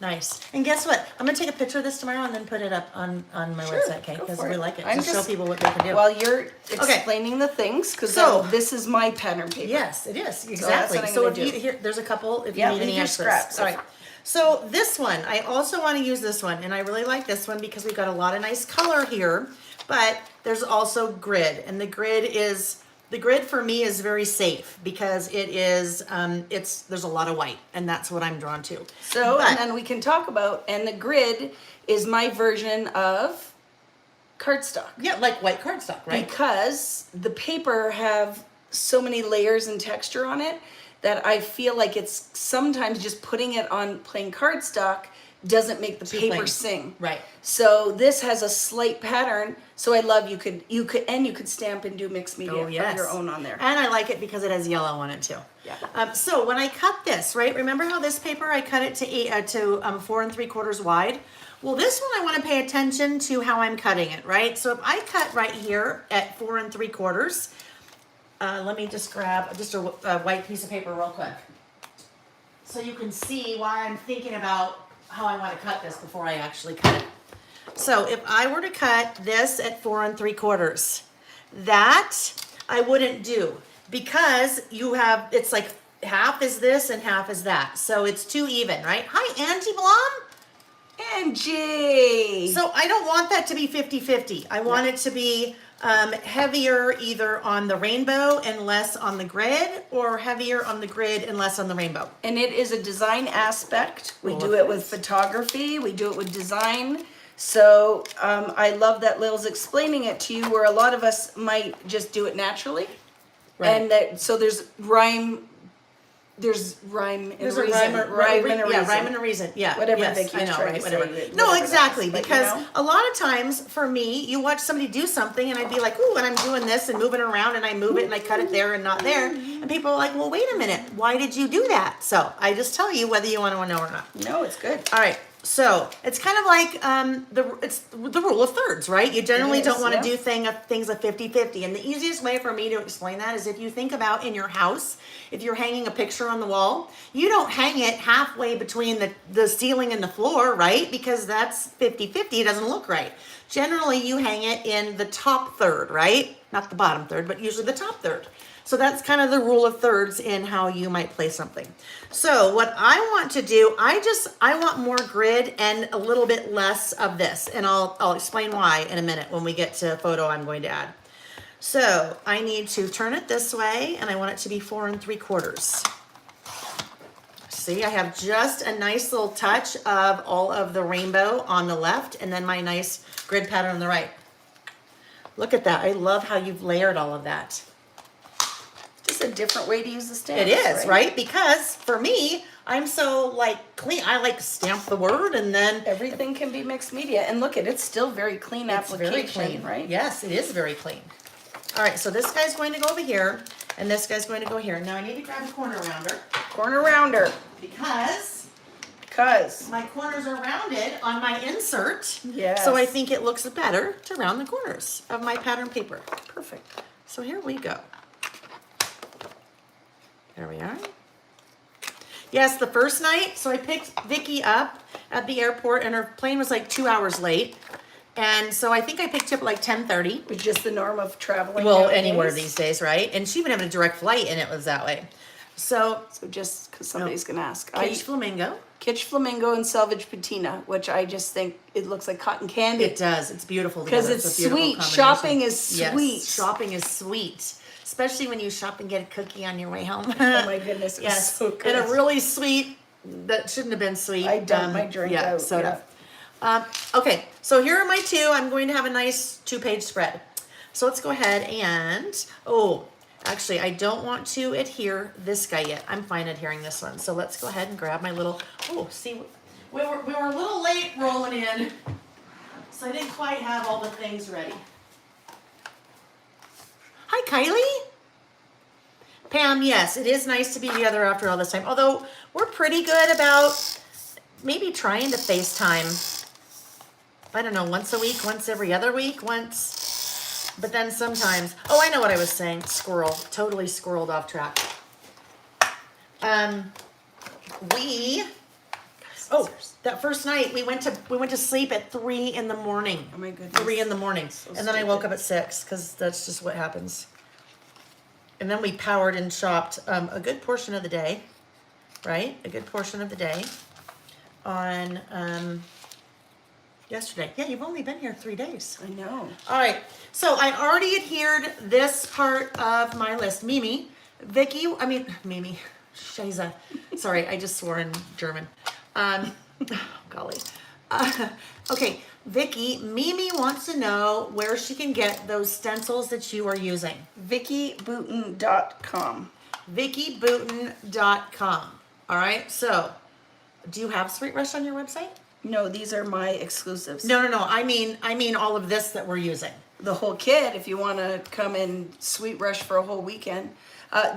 Nice. And guess what? I'm gonna take a picture of this tomorrow and then put it up on my Sure, website, okay? go Because for we it. like it. I'm Just show just- people what they can do. saying. While you're explaining the things, because So- this is my pattern paper. Yes, it is that's exactly. what I'm So gonna if you do. here, there's a couple. If Yeah, you need leave any your extras. scraps. All right. So this one, I also want to use this one, and I really like this one because we've got a lot of nice color here. But there's also grid, and the grid for me is very safe because it is there's a lot of white, and that's what I'm drawn to. So, But- and then we can talk about, and the grid is my version of cardstock. Yeah, like white cardstock, right? Because the paper have so many layers and texture on it that I feel like it's sometimes just putting it on plain cardstock doesn't make the paper plain. sing. Right. So this has a slight pattern. So I love you could stamp and do mixed media Oh, yes. of your own on there. And I like it because it has yellow on it too. Yeah. So when I cut this, right? Remember how this paper I cut it to 4 3/4 wide. Well, this one I want to pay attention to how I'm cutting it, right? So if I cut right here at 4 3/4, let me just grab just a white piece of paper real quick, so you can see why I'm thinking about how I want to cut this before I actually cut it. So if I were to cut this at 4 3/4, that I wouldn't do because it's like half is this and half is that. So it's too even, right? Hi, Auntie Blom. Angie! So I don't want that to be 50-50. I want it to be heavier either on the rainbow and less on the grid, or heavier on the grid and less on the rainbow. And it is a design aspect. We do it with photography. We do it with design. So I love that Lil's explaining it to you, where a lot of us might just do it naturally. Right. And that, so there's rhyme. There's rhyme and There's reason. a rhyme and a reason. reason. Rhyme and a reason. Yeah. Whatever yes, Vicki's I know, trying right? to Whatever. say, No, whatever exactly. that is, but, Because you know. a lot of times for me, you watch somebody do something and I'd be like, ooh, and I'm doing this and moving around and I move it and I cut it there and not there. And people are like, well, wait a minute. Why did you do that? So I just tell you whether you want to know or not. No, it's good. All right. So it's kind of like it's the rule of thirds, right? You generally It is, don't want to yeah. do things a 50-50. And the easiest way for me to explain that is if you think about in your house, if you're hanging a picture on the wall, you don't hang it halfway between the ceiling and the floor, right? Because that's 50-50. It doesn't look right. Generally, you hang it in the top third, right? Not the bottom third, but usually the top third. So that's kind of the rule of thirds in how you might place something. So what I want to do, I want more grid and a little bit less of this. And I'll explain why in a minute when we get to a photo I'm going to add. So I need to turn it this way and I want it to be 4 3/4. See, I have just a nice little touch of all of the rainbow on the left and then my nice grid pattern on the right. Look at that. I love how you've layered all of that. Just a different way to use the stamp. It is, right? Because for me, I'm so like clean. I like stamp the word and then Everything can be mixed media. And look, it's still very clean it's application, very clean, right? Yes, it is very clean. All right, so this guy's going to go over here and this guy's going to go here. Now I need to grab a corner rounder Corner rounder. because Because. my corners are rounded on my insert. Yes. So I think it looks better to round the corners of my pattern paper. Perfect. So here we go. There we are. Yes, the first night, so I picked Vicki up at the airport and her plane was like 2 hours late. And so I think I picked her up like 10:30. Which is the norm of traveling. Well, nowadays. anywhere these days, right? And she even had a direct flight and it was that way. So, So just because somebody's going to ask. Kitsch Flamingo. Kitsch Flamingo and Selvage Patina, which I just think it looks like cotton candy. It does. It's beautiful. Because together. it's a beautiful sweet. combination. Shopping is sweet. Yes, shopping is sweet. Especially when you shop and get a cookie on your way home. Oh my goodness, it was Yes, so good. and a really sweet, that shouldn't have been sweet. I dumped my drink out, soda. Okay, so here are my two. I'm going to have a nice 2-page spread. So let's go ahead and, actually, I don't want to adhere this guy yet. I'm fine adhering this one. So let's go ahead and grab my little, see, we were a little late rolling in. So I didn't quite have all the things ready. Hi, Kylie. Pam, yes, it is nice to be together after all this time. Although we're pretty good about maybe trying to FaceTime. I don't know, once a week, once every other week, once. But then sometimes, oh, I know what I was saying. Squirrel, totally squirreled off track. That first night we went to sleep at 3 in the morning. Oh my goodness. 3 in the morning, So and then I woke stupid. up at 6 because that's just what happens. And then we powered and shopped a good portion of the day, right? A good portion of the day on yesterday. Yeah, you've only been here 3 days. I know. All right, so I already adhered this part of my list. Mimi, Shiza. Sorry, I just swore in German. Golly. Okay, Vicki, Mimi wants to know where she can get those stencils that you are using. VickiBoutin.com. VickiBoutin.com. All right, so do you have Sweet Rush on your website? No, these are my exclusives. No. I mean all of this that we're using. The whole kit, if you want to come and Sweet Rush for a whole weekend.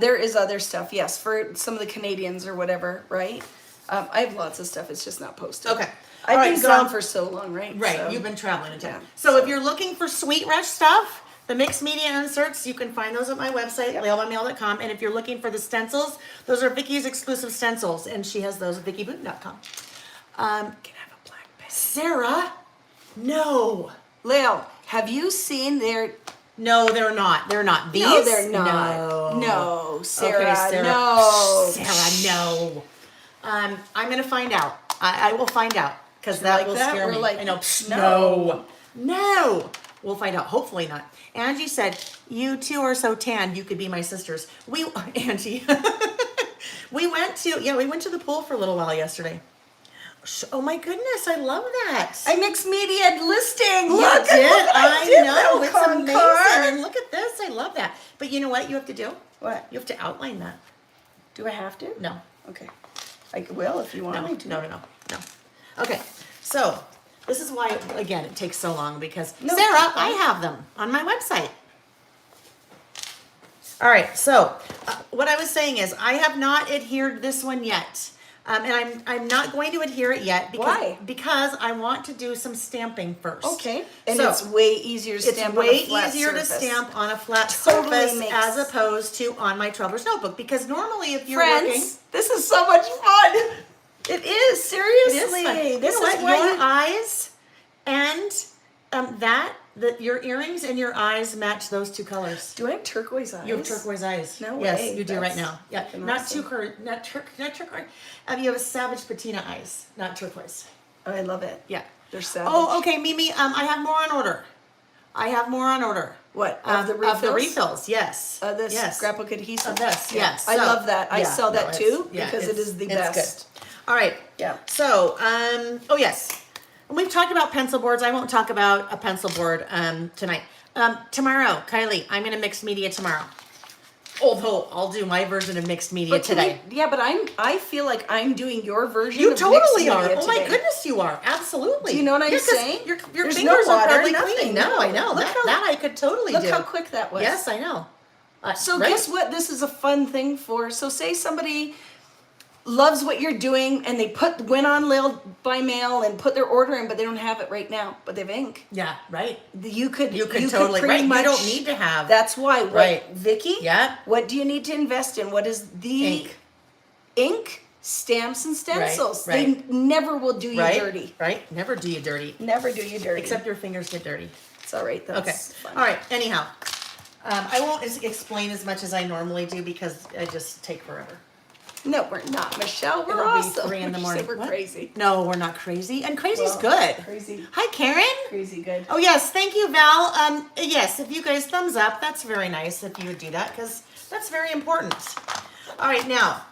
There is other stuff, yes, for some of the Canadians or whatever, right? I have lots of stuff. It's just not posted. Okay. I've All right, been so- gone for so long, right? Right, So- you've been traveling in town. Yeah. So if you're looking for Sweet Rush stuff, the mixed media inserts, you can find those at my website, lailbymail.com. And if you're looking for the stencils, those are Vicki's exclusive stencils, and she has those at VickiBoutin.com. Can I have a black pen? Sarah, no. Lael, have you seen their... No, they're not. They're not. These? No, they're not. No. No, Sarah, Okay, Sarah. no. Sarah, no. I'm going to find out. I will find out, because that like will that? scare We're me. like, I know. no. No. We'll find out. Hopefully not. Angie said, you two are so tanned, you could be my sisters. Angie, we went to the pool for a little while yesterday. Oh my goodness, I love that. I mixed media listing. You Look did. at what I did, know. little It's con amazing. card. And look at this. I love that. But you know what you have to do? What? You have to outline that. Do I have to? No. Okay. I will if you want No. me to. No. Okay. So this is why, again, it takes so long because No, Sarah, it's fine. I have them on my website. All right. So what I was saying is I have not adhered this one yet. And I'm not going to adhere it yet because, Why? Because I want to do some stamping first. Okay. And So, it's way easier to it's stamp way on a flat easier surface. to stamp on a flat Totally surface makes- as opposed to on my Traveler's Notebook. Because normally if you're Friends, this is so much fun. It is, seriously. working, it is fun. This You know is what? why Your you... eyes and your earrings and your eyes match those two colors. Do I have turquoise eyes? You have turquoise eyes. No Yes, way. you do right That's now. Yeah, fucking not awesome. not turquoise. You have a savage patina eyes, not turquoise. Oh, I love it. Yeah. They're savage. Oh, okay, Mimi. I have more on order. What? Of the refills? Of the refills, yes. This yes. scrapbook adhesive? Of this, Yeah. yes. I So- love that. I yeah, sell no, that it's- too yeah, because it is the it's best. Good. All right. Yeah. So, oh yes. We've talked about pencil boards. I won't talk about a pencil board tonight. Tomorrow, Kylie, I'm going to mix media tomorrow. Although I'll do my version of mixed media But today. I feel like I'm doing your version You of totally mixed are. media Oh my today. goodness, you are. Absolutely. Do you know what I'm 'cause saying? Your There's fingers no are water, hardly nothing. clean. No, I know. Look That, how- that I could totally Look do. how quick that was. Yes, I know. So right? guess what? This is a fun thing for. So say somebody loves what you're doing and they went on Lail by mail and put their order in, but they don't have it right now, but they have ink. Yeah, right. You could totally pretty right. much. You don't need to have. That's why. What, Right. Vicki? Yeah. What do you need to invest in? What is the Ink. ink, stamps, and stencils? right. They never will do you right, dirty. Right. Never do you dirty. Never do you dirty. Except your fingers get dirty. it's all right. Okay. That's fun. All right. Anyhow, I won't explain as much as I normally do because I just take forever. No, we're not, Michelle. We're It'll awesome. be 3 in the She morning. said we're What? crazy. No, we're not crazy. And crazy's Well, good. Crazy. Hi, Karen. Crazy good. Oh yes, thank you, Val. Yes, if you guys thumbs up, that's very nice if you would do that because that's very important. All right, now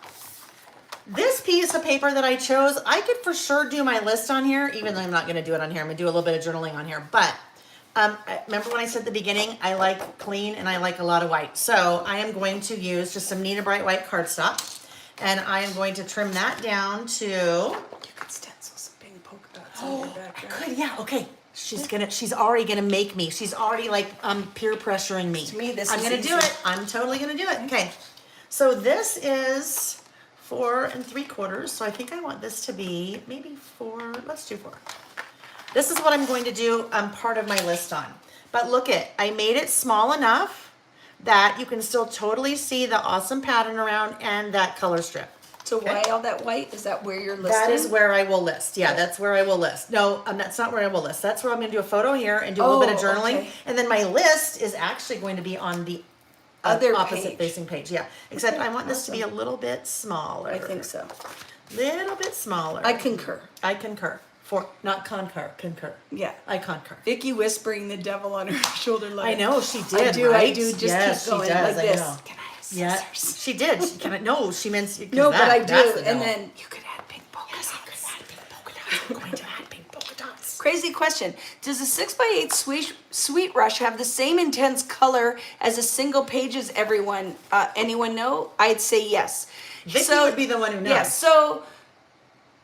this piece of paper that I chose, I could for sure do my list on here, even though I'm not going to do it on here. I'm going to do a little bit of journaling on here, but remember when I said at the beginning, I like clean and I like a lot of white. So I am going to use just some Nina Bright White cardstock, and I am going to trim that down to. You could stencil some big poke dots on your background. Good, yeah, okay. She's already gonna make me. She's already like peer pressuring me. To me, this I'm is gonna do easy. it. I'm totally gonna do it. Okay. So this is 4 3/4. So I think I want this to be maybe 4. Let's do 4. This is what I'm going to do part of my list on. But look I made it small enough that you can still totally see the awesome pattern around and that color strip. So why all that white? Is that where you're listing? That is where I will list. Yeah, that's where I will list. No, that's not where I will list. That's where I'm going to do a photo here and do a little bit of journaling. Okay. And then my list is actually going to be on the Other opposite page. facing page. Yeah, except Okay, I want this to be a little bit smaller. I think so. Little bit smaller. I concur. I concur. Not concur. Concur. Yeah. I concur. Vicky whispering the devil on her shoulder like, I know she did. I do, right? I do. Just yes, keep going she does, like I this. know. Can I have Yeah, scissors? she did. She kind of no. She meant No, but I do. that's the And no. then you could add pink polka dots. I'm going to add pink polka dots. Crazy question. Does a 6x8 Sweet Rush have the same intense color as a single page as everyone? Anyone know? I'd say yes. Vicky would be the one who knows. Yes. So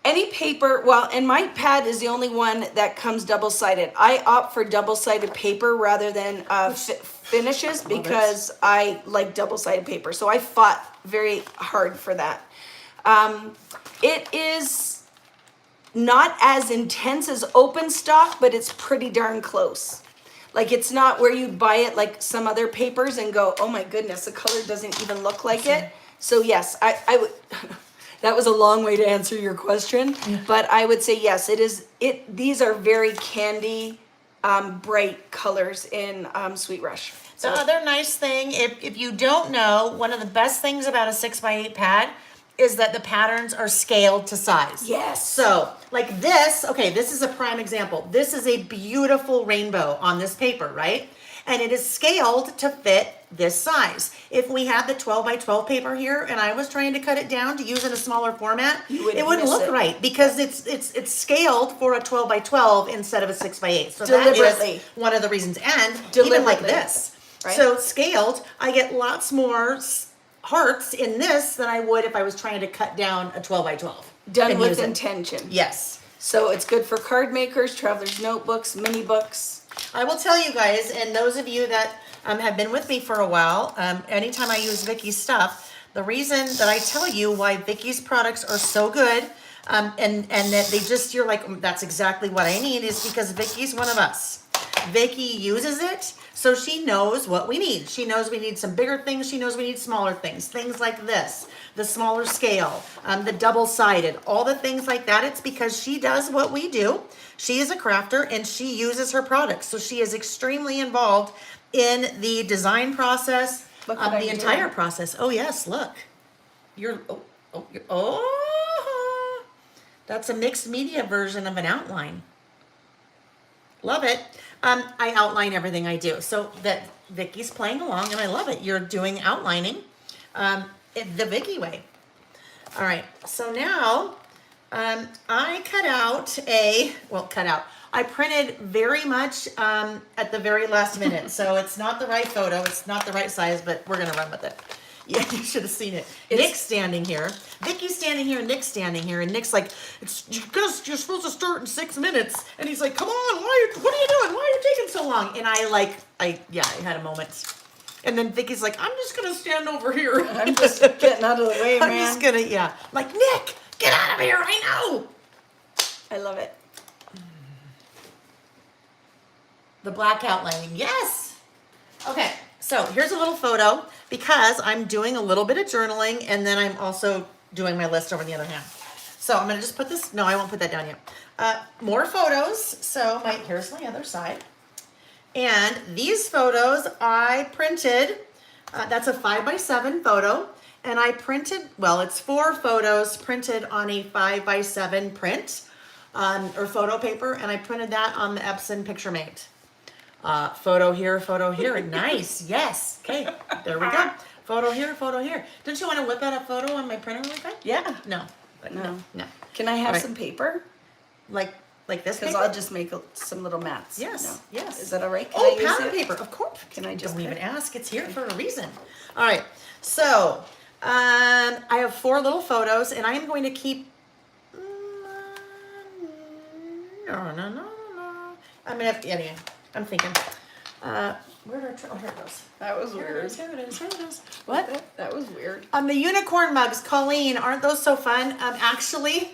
any paper, well, and my pad is the only one that comes double-sided. I opt for double-sided paper rather than finishes because I like double-sided paper. So I fought very hard for that. It is not as intense as open stock, but it's pretty darn close. Like it's not where you buy it like some other papers and go, oh my goodness, the color doesn't even look like it. So yes, I would, that was a long way to answer your question, but I would say yes, it is, these are very candy, bright colors in Sweet Rush. The other nice thing, if you don't know, one of the best things about a 6x8 pad is that the patterns are scaled to size. Yes. So, like this, okay, this is a prime example. This is a beautiful rainbow on this paper, right? And it is scaled to fit this size. If we had the 12x12 paper here and I was trying to cut it down to use in a smaller format, it wouldn't look right because it's scaled for a 12x12 instead of a 6x8. So that is one of the reasons. And even like this. Right? So scaled, I get lots more hearts in this than I would if I was trying to cut down a 12x12. Done with intention. Yes. So it's good for card makers, traveler's notebooks, mini books. I will tell you guys, and those of you that have been with me for a while, anytime I use Vicky's stuff, the reason that I tell you why Vicky's products are so good, and that they just, you're like, that's exactly what I need, is because Vicky's one of us. Vicky uses it, so she knows what we need. She knows we need some bigger things. She knows we need smaller things. Things like this, the smaller scale, the double-sided, all the things like that. It's because she does what we do. She is a crafter and she uses her products. So she is extremely involved in the design process, the entire process. Oh yes, look. That's a mixed media version of an outline. Love it. I outline everything I do. So that Vicky's playing along and I love it. You're doing outlining the Vicky way. All right. So now I I printed very much at the very last minute. So it's not the right photo. It's not the right size, but we're going to run with it. Yeah, you should have seen it. Nick's standing here. Vicky's standing here. Nick's standing here. And Nick's like, you're supposed to start in 6 minutes. And he's like, come on, what are you doing? Why are you taking so long? And I had a moment. And then Vicky's like, I'm just going to stand over here. I'm just getting out of the way, man. I'm just going to, I'm like, Nick, get out of here. I know. I love it. The black outlining. Yes. Okay. So here's a little photo because I'm doing a little bit of journaling and then I'm also doing my list over the other hand. So I'm going to just put this, no, I won't put that down yet. More photos. So here's my other side. And these photos I printed, that's a 5x7 photo. And I printed, it's 4 photos printed on a 5x7 print or photo paper. And I printed that on the Epson Picture Mate. Photo here. Nice. Yes. Okay. There we go. Photo here. Don't you want to whip out a photo on my printer really quick? Yeah. No. Can I have some paper? Like this Because paper? I'll just make some little mats. Yes. No. Yes. Is that all right? Can I use pattern it? paper. Of course. Can I just Don't even ask. It's here for a reason. All right. So I have 4 little photos, and I am going to keep I mean, anyway, I'm thinking. Where did oh, here it goes. That was Here it weird. is, here it is, here it is. What? That was weird. The unicorn mugs, Colleen, aren't those so fun? Actually,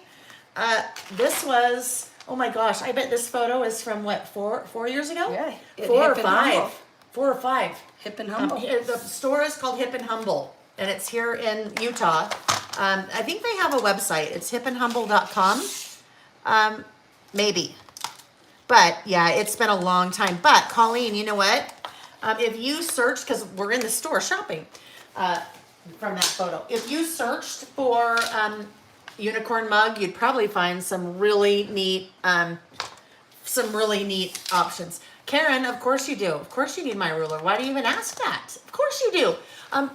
this was, oh my gosh, I bet this photo is from what, 4 years ago? Yeah. Four or Hip and Humble. five. 4 or 5. Hip and Humble. The store is called Hip and Humble, and it's here in Utah. I think they have a website. It's hipandhumble.com. Maybe. But yeah, it's been a long time. But Colleen, you know what? If you search, because we're in the store shopping from that photo. If you searched for unicorn mug, you'd probably find some really neat options. Karen, of course you do. Of course you need my ruler. Why do you even ask that? Of course you do.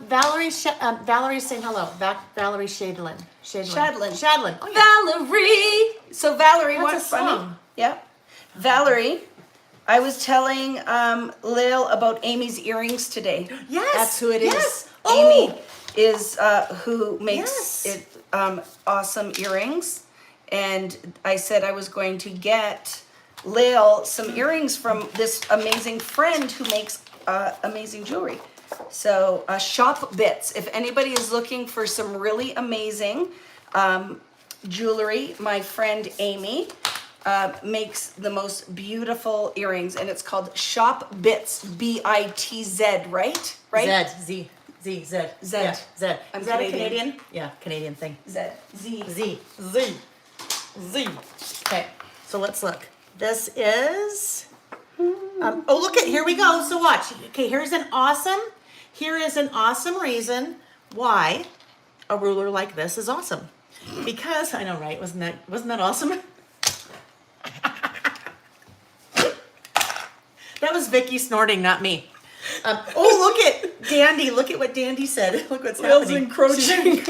Valerie's saying hello. Valerie Shadlin. Shadlin. Oh, yeah. Valerie. So Valerie, That's what's a funny? song. Yeah. Valerie, I was telling Lil about Amy's earrings today. Yes. That's who it is. Yes. Amy Oh. is who makes Yes. it awesome earrings. And I said I was going to get Lil some earrings from this amazing friend who makes amazing jewelry. So Shop Bits. If anybody is looking for some really amazing jewelry, my friend Amy makes the most beautiful earrings, and it's called Shop Bits, B-I-T-Z, right? Right? Z. Z. Yeah, Z. I'm Is that a Canadian. Canadian? Yeah, Canadian thing. Z. Z. Okay, so let's look. This is. Oh, look at here we go. So watch. Okay, here is an awesome reason why a ruler like this is awesome. Because I know, right? Wasn't that awesome? That was Vicki snorting, not me. Oh, look at Dandy. Look at what Dandy said. Look what's Lil's happening. encroaching.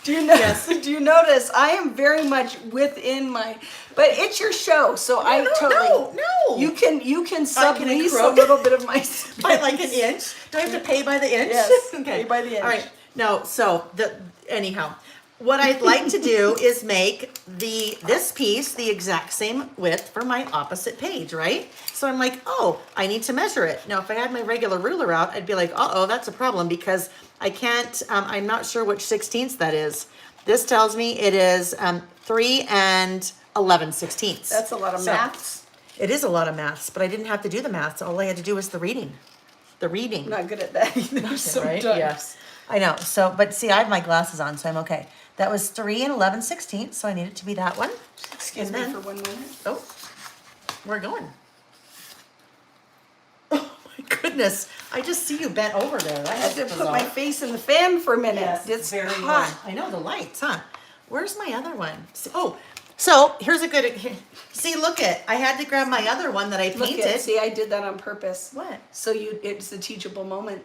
Do you notice? Do you notice? I am very much within my. But it's your show, so I totally. No. You can sublease a encroach. little bit of my space. By like an inch? Do I have to pay by the inch? Yes. Okay. Pay by the inch. All right. No. So anyhow, what I'd like to do is make this piece the exact same width for my opposite page, right? So I'm like, oh, I need to measure it. Now, if I had my regular ruler out, I'd be like, uh-oh, that's a problem because I can't. I'm not sure which 16ths that is. This tells me it is 3 and 11/16. That's a lot of maths. It is a lot of maths, but I didn't have to do the maths. All I had to do was the reading. I'm not good at that either. So Right? done. Yes. I know. So, but see, I have my glasses on, so I'm okay. That was 3 and 11/16, so I need it to be that one. Excuse And me then- for 1 minute. Oh, we're going. Oh my goodness. I just see you bent over there. I had to put my face in the fan for a minute. Yes, It's very hot. warm. I know the lights, huh? Where's my other one? Oh, so here's a good. See, look it. I had to grab my other one that I Look painted. at, see, I did that on purpose. What? So it's a teachable moment.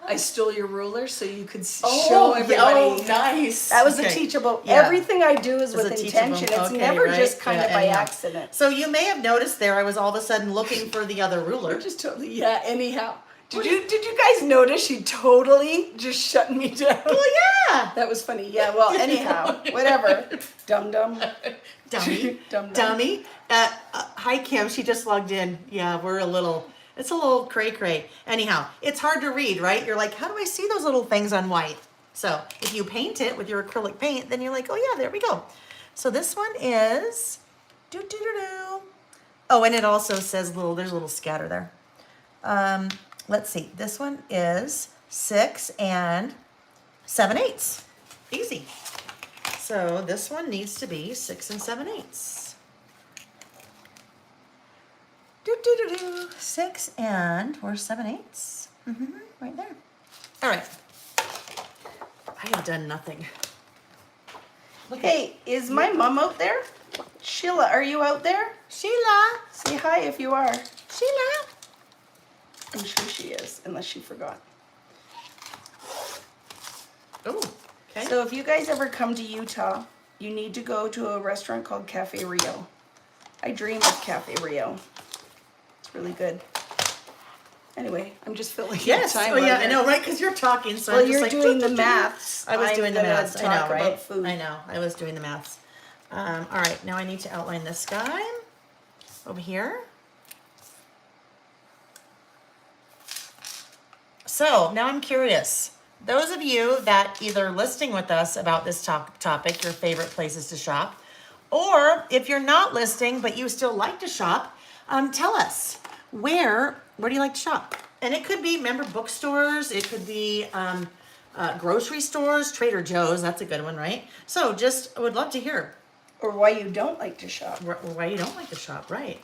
I stole your ruler so you could Oh, show everybody. Oh, nice. That was Okay. a teachable. Yeah. Everything I do is It's with a teachable- intention. It's okay, never right? just kind Yeah, of by anyhow. accident. So you may have noticed there, I was all of a sudden looking for the other ruler. Just totally. Yeah. Anyhow, did you guys notice she totally just shut me down? Well, yeah. That was funny. Yeah. Well, anyhow, whatever. Dum dum. Dummy. Dum-dum. Dummy. Hi, Kim. She just logged in. Yeah, it's a little cray-cray. Anyhow, it's hard to read, right? You're like, how do I see those little things on white? So if you paint it with your acrylic paint, then you're like, oh yeah, there we go. So this one is, oh, and it also says there's a little scatter there. Let's see, this one is 6 and 7/8. Easy. So this one needs to be 6 and 7/8. 6 and or 7/8. Right there. All right. I have done nothing. Look Hey, is my mom out there? Sheila, are you out there? Sheila. Say hi if you are. Sheila. I'm sure she is, unless she forgot. Oh, okay. So if you guys ever come to Utah, you need to go to a restaurant called Cafe Rio. I dream of Cafe Rio. It's really good. Anyway, I'm just filling yes. time. Oh yeah, on I it. know, right? Because you're talking, so Well, I'm just you're like doing the doo-doo-doo. maths. I was I'm doing the gonna maths. I talk know, right? about food. I know. I was doing the maths. All right. Now I need to outline this guy. over here. So now I'm curious. Those of you that either listing with us about this topic, your favorite places to shop, or if you're not listing but you still like to shop, tell us where do you like to shop? And it could be, remember, bookstores. It could be grocery stores, Trader Joe's. That's a good one, right? So just I would love to hear. Or why you don't like to shop. Why you don't like to shop, right?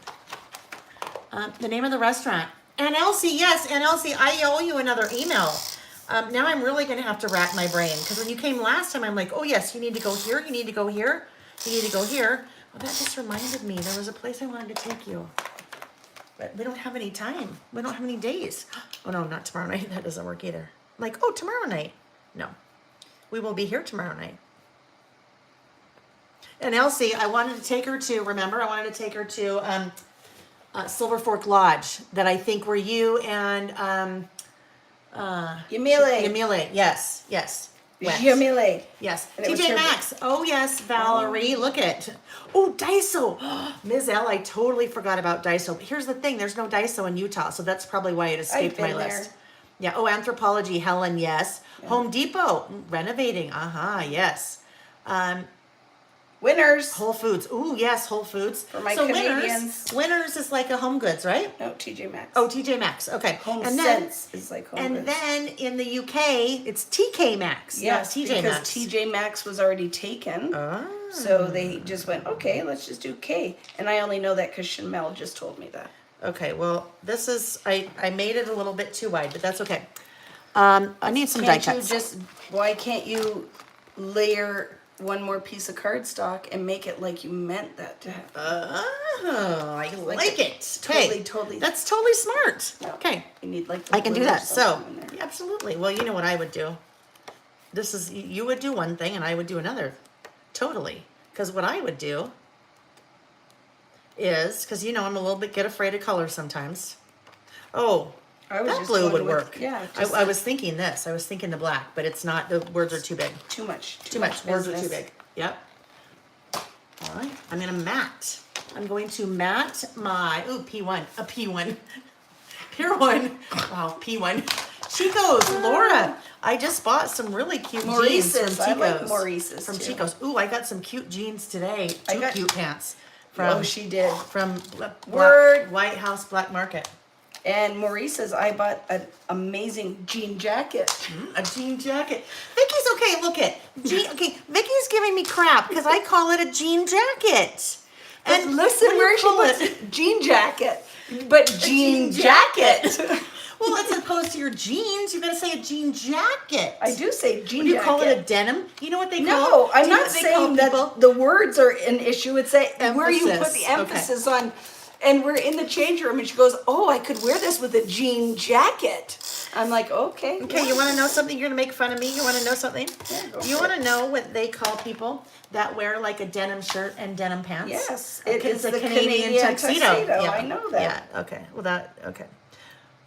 The name of the restaurant. And Elsie, yes, and Elsie, I owe you another email. Now I'm really going to have to rack my brain because when you came last time, I'm like, oh yes, you need to go here, you need to go here, you need to go here. Well, that just reminded me there was a place I wanted to take you. But we don't have any time. We don't have any days. Oh no, not tomorrow night. That doesn't work either. I'm like, oh, tomorrow night. No, we will be here tomorrow night. And Elsie, I wanted to take her to, remember, I wanted to take her to Silver Fork Lodge that I think were you and Yamile. Yes, yes. went. Yamile. Yes. And it was TJ her- Maxx. Oh, yes, Valerie. Look at. Oh, Daiso. Ms. L, I totally forgot about Daiso. But here's the thing. There's no Daiso in Utah, so that's probably why it escaped my been there. list. Yeah. Oh, Anthropology, Helen, yes. Home Depot, renovating. Yes. Winners. Whole Foods. Ooh, yes, Whole Foods. For my so Canadians. Winners is like a Home Goods, right? No, TJ Maxx. Oh, TJ Maxx. Okay. Home and then, Sense is like Home and Goods. then in the UK, it's TK Maxx. Yes, TJ because Maxx. TJ Maxx was already taken. So they just went, okay, let's just do K. And I only know that because Chanel just told me that. Okay, well, this is, I made it a little bit too wide, but that's okay. I need some die Can't you cuts. just, why can't you layer one more piece of cardstock and make it like you meant that to happen? Oh, I like it. Okay, Totally. that's totally smart. Yeah. Okay, You need like I can do glue or that. So, something in there. yeah, absolutely. Well, you know what I would do. This is, you would do one thing and I would do another. Totally. Because what I would do is, because you know I'm a little bit get afraid of color sometimes. Oh, I was that just blue going would with- work. yeah, I just was thinking this. I was thinking the black, but it's not. The words are too big. Too much. Too much. Words are too business. big. Yep. All right. I'm gonna matte. I'm going to matte my P1. A P1. Pier 1. Wow, P1. Chico's, Laura. I just bought some really cute jeans Maurice's. from I Chico's. like Maurice's From too. Chico's. Ooh, I got some cute jeans today. I Two got- cute pants. From, Oh, she did. From Word. White House Black Market. And Maurice's, I bought an amazing jean jacket. A jean jacket. Vicky's okay. Look it. Okay, Vicky's giving me crap because I call it a jean jacket. And listen what do you where she call puts jean jacket. But jean jacket. Well, as opposed to your jeans, you gotta say a jean jacket. I do say jean Do you jacket. call it a denim? You know what they call? No, I'm do you know not what they call saying that people? the words are an issue. It's where you put Emphasis. the emphasis on. And we're in the change room, and she goes, "Oh, I could wear this with a jean jacket." I'm like, "Okay." Okay, you want to know something? You're gonna make fun of me. You want to know something? Yeah, go You for want to it. know what they call people that wear like a denim shirt and denim pants? Yes, Okay, it is it's a the Canadian tuxedo. Yeah. I know that Yeah. Okay. Well, that. Okay.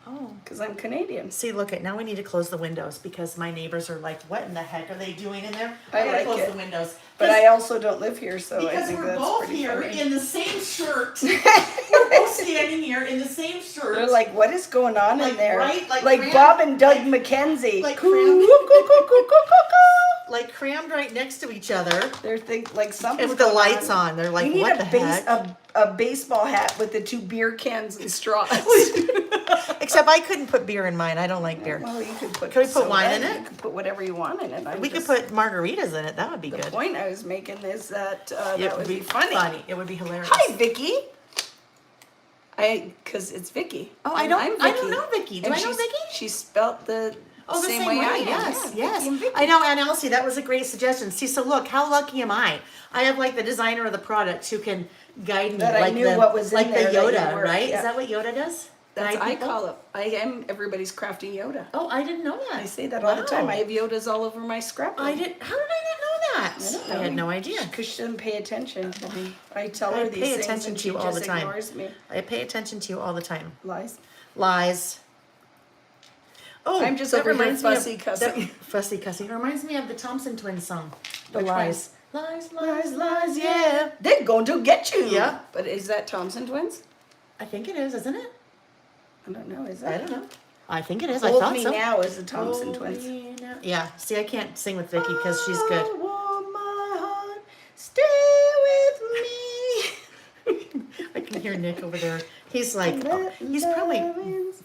Oh. because I'm Canadian. See, look at now. We need to close the windows because my neighbors are like, "What in the heck are they doing in there?" I gotta like close it. the windows. But I also don't live here, so I Because think we're that's both pretty here funny. in the same shirt. We're both standing here in the same shirt. They're like, "What is going on Like, in there?" right? Like crammed- Bob and Doug McKenzie. like Coo, crammed- coo, coo, coo, coo, coo, coo. like crammed right next to each other. They're like something And with the lights on, they're like, we need "What a the heck?" a baseball hat with the 2 beer cans and straws. Except I couldn't put beer in mine. I don't like beer. Well, you could put. Can we put soda, wine in it? You could put whatever you want in it. We could put margaritas in it. That would be The good. point I was making is that It that would be funny. It would be hilarious. Hi, Vicky. Because it's Vicky. Oh, I And don't- I'm I Vicky. don't know Vicky. Do And I know she's- Vicky? She spelt the Oh, the same way I am. Yes, Yeah, yes. Vicky and Vicky. I know, and Elsie, that was a great suggestion. See, so look, how lucky am I? I have like the designer of the product who can guide me, That I like knew the what was in like there the that you Yoda, were- right? yeah. Is that what Yoda does? That's Guide I people? call it. I am everybody's crafty Yoda. Oh, I didn't know that. I say that all the time. Wow. I have Yodas all over my scrapbook. I did. How did I not know that? don't I know. had no idea. Because she doesn't pay attention to me. I tell I her pay these things attention and to she you all the just time. ignores me. I pay attention to you all the time. Lies. Lies. Oh, I'm just that over here reminds me of- fussy cussing. Fussy cussing. It reminds me of the Thompson Twins song, "The Which one? Lies." Lies, Lies, lies, yeah. They're going to get you. Yeah. But is that Thompson twins? I think it is, isn't it? I don't know. Is I that? don't know. I think it is. Hold I thought Me so. Now is the Thompson Hold twins. Me Now. Yeah. See, I can't sing with Vicki because she's good. I want my heart, stay with me. I can hear Nick over there. He's like, oh, he's probably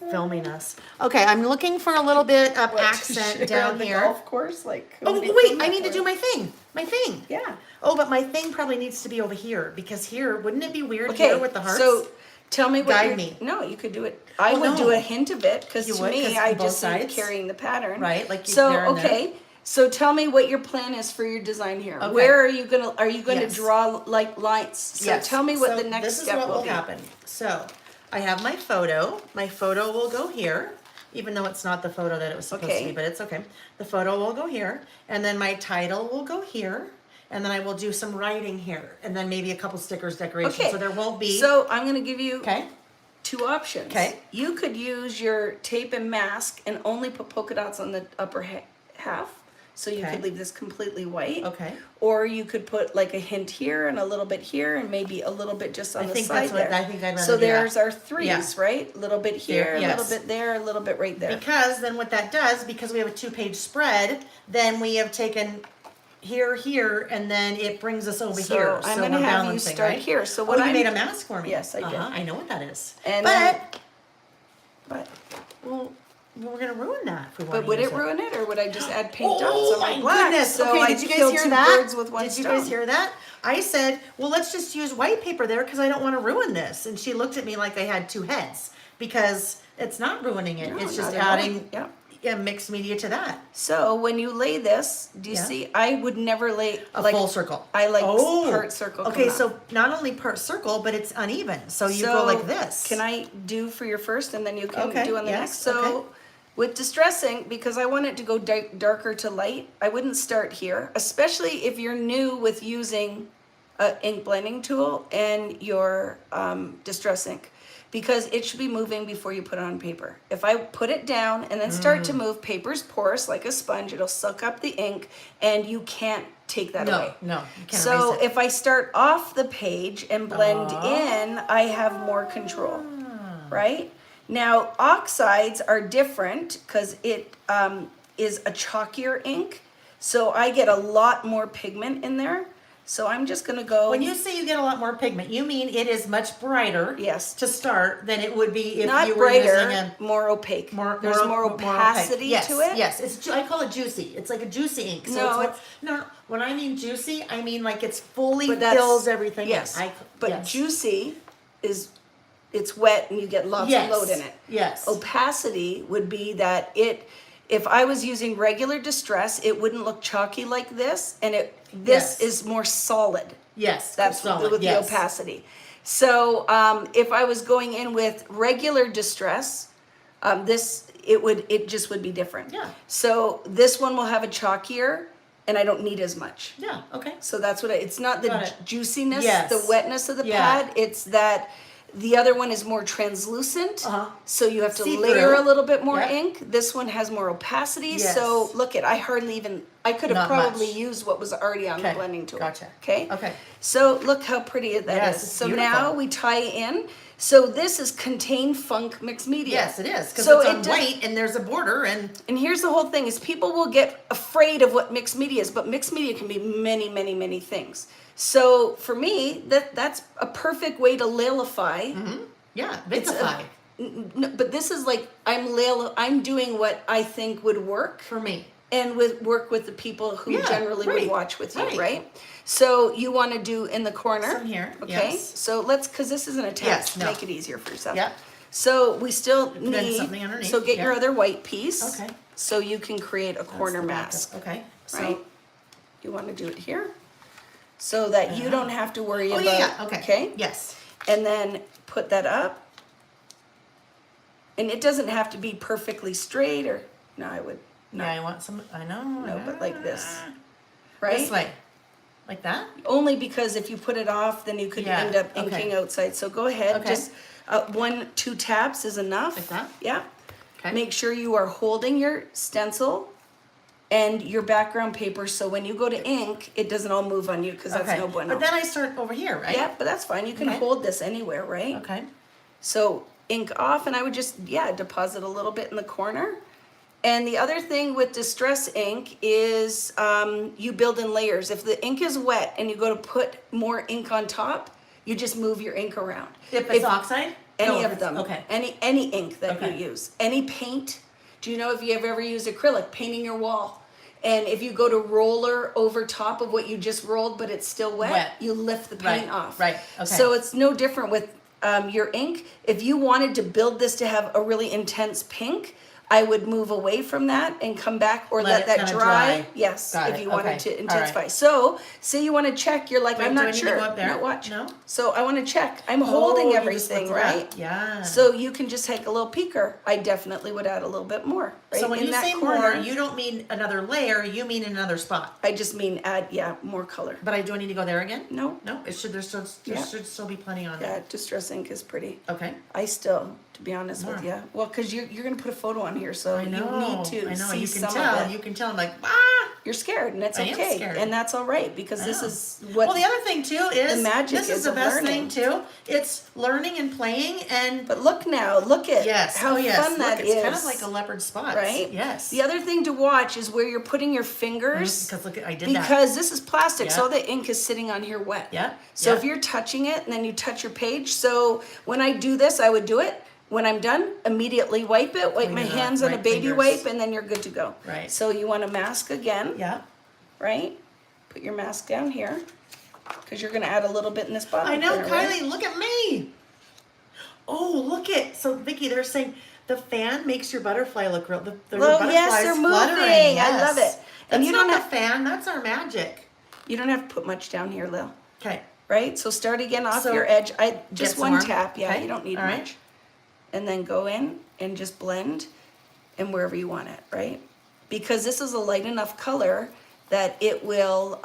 filming us. Okay, I'm looking for a little bit of What, to accent share down on the here. golf course, like. who Oh, would you wait, film I that need to for? do my thing. My thing. Yeah. Oh, but my thing probably needs to be over here because here, wouldn't it be weird Okay. here with the hearts? So tell me what. Guide you're- me. No, you could do it. I Oh, would no. do a hint of it because You to would, me, 'cause I both just am sides? carrying the pattern. Right, like you So there and there. okay. So tell me what your plan is for your design here. Okay. Where are you gonna? Are you going Yes. to draw like lines? So Yes. tell me what So the next this step is what will be. happen. So I have my photo. My photo will go here, even though it's not the photo that it was supposed to Okay. be, but it's okay. The photo will go here, and then my title will go here, and then I will do some writing here, and then maybe a couple stickers, decorations. Okay. So there won't be. So I'm going to give you Okay. two options. Okay. You could use your tape and mask and only put polka dots on the upper half. So you Okay. could leave this completely white. Okay. Or you could put like a hint here and a little bit here and maybe a little bit just on I the think side that's what there. I think I'd rather So do that. there's our threes, Yeah. right? A little bit here, There, a yes. little bit there, a little bit right there. Because then what that does, because we have a 2-page spread, then we have taken here, and then it brings us over So here. I'm so gonna we're have you balancing, start right? here. So what you I'm- made a mask for me. Yes, I did. I know what that is. And But well, we're gonna ruin that if we want but to would use it ruin it or would I just add paint Oh dots on my my black? goodness! So Okay, I did you guys killed hear two that? birds with one Did you stone. guys hear that? I said, well, let's just use white paper there because I don't want to ruin this. And she looked at me like I had two heads because it's not ruining it. No, it's just not at all. adding Yeah. mixed media to that. So when you lay this, do you Yeah. see? I would never lay A like full circle. I like Oh, part circle. Okay, come out. so not only part circle, but it's uneven. So you go like this. Can I do for your first, and then you can Okay, do on the yes, next? So okay. with distressing, because I want it to go darker to light, I wouldn't start here, especially if you're new with using a ink blending tool and your distress ink, because it should be moving before you put it on paper. If I put it down and then start to move, paper's porous like a sponge. It'll suck up the ink, and you can't take that away. No, you can't So erase it. if I start off the page and blend in, I have more control, right? Now, oxides are different because it is a chalkier ink. So I get a lot more pigment in there. So I'm just gonna go. When you say you get a lot more pigment, you mean it is much brighter Yes. to start than it would be if not you were brighter, using a more opaque. more There's more opacity yes, to it. Yes, it's I call it juicy. It's like a juicy ink. So No, it's no. When I mean juicy, I mean like it's fully But that's- fills everything. Yes, in. but yes. juicy is it's wet and you get lots Yes. of load in it. Yes. Opacity would be that if I was using regular distress, it wouldn't look chalky like this, and this Yes. is more solid. Yes, That's solid, with yes. the opacity. So if I was going in with regular distress, it just would be different. Yeah. So this one will have a chalkier, and I don't need as much. Yeah. Okay. So that's what it's not the Got it. juiciness, Yes. the wetness of the Yeah. pad. It's that the other one is more translucent. Uh-huh. So you have to See-through. layer a little bit more Yep. ink. This one has more opacity. Yes. So look I hardly even, I could have Not probably much. used what was already on the Okay. blending tool. Gotcha. Okay. Okay. So look how pretty that Yes, is. it's So beautiful. now we tie in. So this is contained funk mixed media. Yes, it is because So it's on it does- white and there's a border and And here's the whole thing is people will get afraid of what mixed media is, but mixed media can be many, many, many things. So for me, that's a perfect way to layify. yeah, It's a- vitify No, but this is like I'm doing what I think would work for me. and work with the people who Yeah, generally right, would watch with you, right. right? So you want to do in the corner. Some here, Okay. yes. So because this isn't attached, Yes, no. make it easier for yourself. Yep. So we still Then need something underneath, So get your yeah. other white piece. Okay. So you can create a corner That's the back mask. of- Okay. So Right? You want to do it here, so that you don't have to worry Oh about. yeah. Okay. Okay. Yes. And then put that up. And it doesn't have to be perfectly straight, or no, I would No, I want some. I know. no, but like this, right? This way, like that. Only because if you put it off, then you could Yeah, end up okay. inking outside. So go ahead, Okay. just 1-2 taps is enough. Like that? Yeah. Okay. Make sure you are holding your stencil and your background paper, so when you go to ink, it doesn't all move on you, because that's Okay. no bueno. But then I start over here, right? Yeah, but that's fine. You can Okay. hold this anywhere, right? Okay. So ink off, and I would just, deposit a little bit in the corner. And the other thing with distress ink is you build in layers. If the ink is wet and you go to put more ink on top, you just move your ink around. If it's oxide? Any No, if of it's- them. Okay. Any ink that Okay. you use. Any paint. Do you know if you have ever used acrylic, painting your wall? And if you go to roller over top of what you just rolled, but it's still wet. you lift the paint Right, off. right, okay. So it's no different with your ink. If you wanted to build this to have a really intense pink, I would move away from that and come back, or Let let it that kinda dry. dry. Yes, Got if it. you wanted Okay. to All intensify. right. So, say you want to check, you're like, Wait, I'm do I not need to sure. go up there? No, watch. No? So I want to check. I'm Oh, holding you just everything, look that. right? Yeah. So you can just take a little peeker. I definitely would add a little bit more. Right? So when In you that say corner, more, you don't mean another layer, you mean another spot. I just mean add, more color. But I do need to go there again? No, No, there Yeah. should still be plenty on yeah, there. distress ink is pretty. Okay. I still, to be honest with More. you, well, because you're gonna put a photo on here, so I know. you need to I know. see You can some tell. of it. You can tell. I'm like, You're scared, and it's I am okay, scared. and that's all right, because this know. is what. Well, the other thing too is the magic this is is the of best learning. thing too. It's learning and playing and But look now, look at yes, how oh yes, fun look, that it's is. kind of like a leopard spot, right? Yes. The other thing to watch is where you're putting your fingers. Because look, I did that. Because this is plastic, so Yeah. all the ink is sitting on here wet. Yeah, So yeah. if you're touching it and then you touch your page, so when I do this, I would do it. When I'm done, immediately wipe it, wipe Clean my it up, hands on a right baby fingers. wipe, and then you're good to go. Right. So you want to mask again, Yeah. right? Put your mask down here, because you're going to add a little bit in this bottom I know, corner, right? Kylie. Look at me. Oh, look it. So Vicki, they're saying the fan makes your butterfly look real. The Oh, butterflies yes, they're moving. fluttering. I love Yes. it. And That's you not don't the have- fan. That's our magic. You don't have to put much down here, Lil. Okay. Right? So start again off So, your edge. Just some one more. tap. Yeah, Okay. you don't need All right. much. And then go in and just blend and wherever you want it, right? Because this is a light enough color that it will,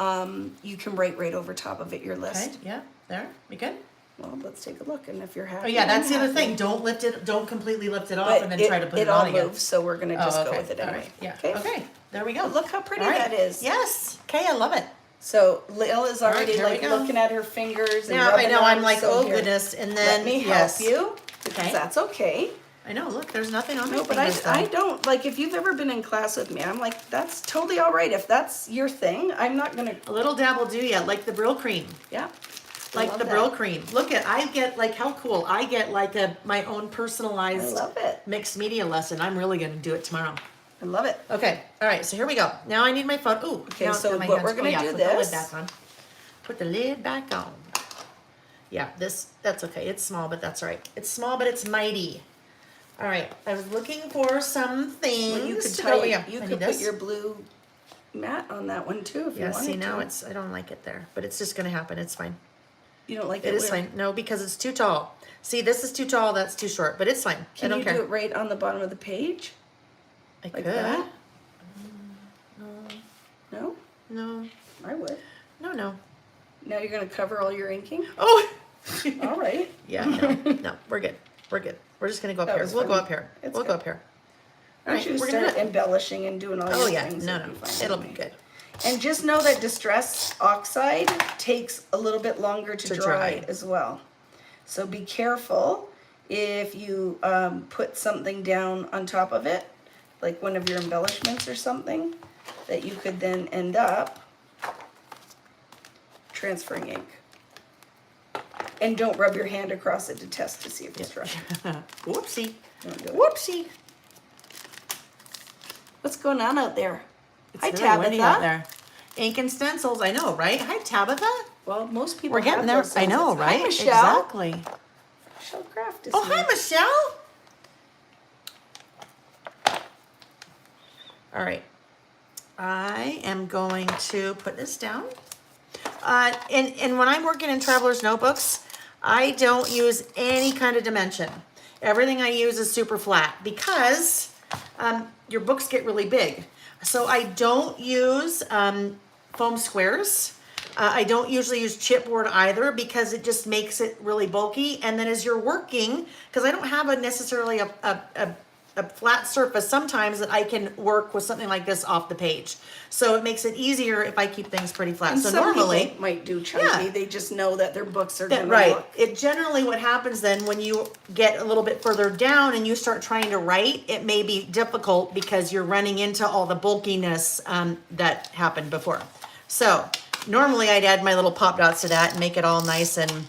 you can write right over top of it, your list. Okay. Yeah. There. We good? Well, let's take a look, and if you're happy. Oh yeah, that's I'm the other happy. thing. Don't lift it. Don't completely lift it off But and then try to put it all on again. moves, so we're gonna just Oh, go okay. with it All anyway. right. Yeah. Okay. There we go. But look how pretty All right. that is. Yes. Okay. I love it. So Lil is right, already here we like go. looking at her fingers and Yeah, I rubbing know. on I'm them, like, so oh here, goodness, and then let me yes. help you, because Okay. that's okay. I know. Look, there's nothing on my No, but fingers, I though. don't, like, if you've ever been in class with me, I'm like, that's totally all right. If that's your thing, I'm not gonna, A little dab will do ya, like the Brill cream. yeah. I Like love the that. Brill cream. Look at, I get like, how cool. I get like my own I personalized love it. mixed media lesson. I'm really going to do it tomorrow. I love it. Okay. All right. So here we go. Now I need my phone. Ooh. Okay, now so my what hands- we're gonna do put the lid this- back on. Put the lid back on. Yeah, that's okay. It's small, but that's all right. It's small, but it's mighty. All right. I was looking for some things Well, you could to tie, go. Yeah, you I could need put this. your blue mat on that one too, if you Yeah, wanted see now to. I don't like it there, but it's just gonna happen. It's fine. You don't like It is where- fine. No, because it's too tall. See, this is too tall, that's too short, but it's fine. Can I don't you care. do it right on the bottom of the page? I Like could. that? No? No, I would. no, no. Now you're gonna cover all your inking? Oh! All right. Yeah, no, no, we're good. We're good. We're just gonna go up That here. was We'll go funny. up here. It's We'll good. go up here. All Once right, you we're gonna start do it. embellishing and doing all Oh your yeah, things, no, it'll no, be fine it'll be anyway. good. And just know that Distress Oxide takes a little bit longer to dry dry. as well. So be careful if you put something down on top of it, like one of your embellishments or something, that you could then end up transferring ink. And don't rub your hand across it to test to see if it's dry. Whoopsie. Don't do it. Whoopsie. What's going on out there? It's Hi, very windy out Tabitha. there. Ink and stencils, I know, right? Hi, Tabitha. Well, most people We're getting have there. those I know, stencils. right? Hi, Michelle. Exactly. Michelle Kraft is Oh, here. hi, Michelle. All right. I am going to put this down. And when I'm working in Traveler's Notebooks, I don't use any kind of dimension. Everything I use is super flat because your books get really big. So I don't use foam squares. I don't usually use chipboard either because it just makes it really bulky. And then as you're working, because I don't have necessarily a a flat surface sometimes that I can work with something like this off the page. So it makes it easier if I keep things pretty flat. And So some normally, people might do chunky. Yeah. They just know that their books are going to right. look. It generally what happens then when you get a little bit further down and you start trying to write, it may be difficult because you're running into all the bulkiness that happened before. So normally I'd add my little pop dots to that and make it all nice and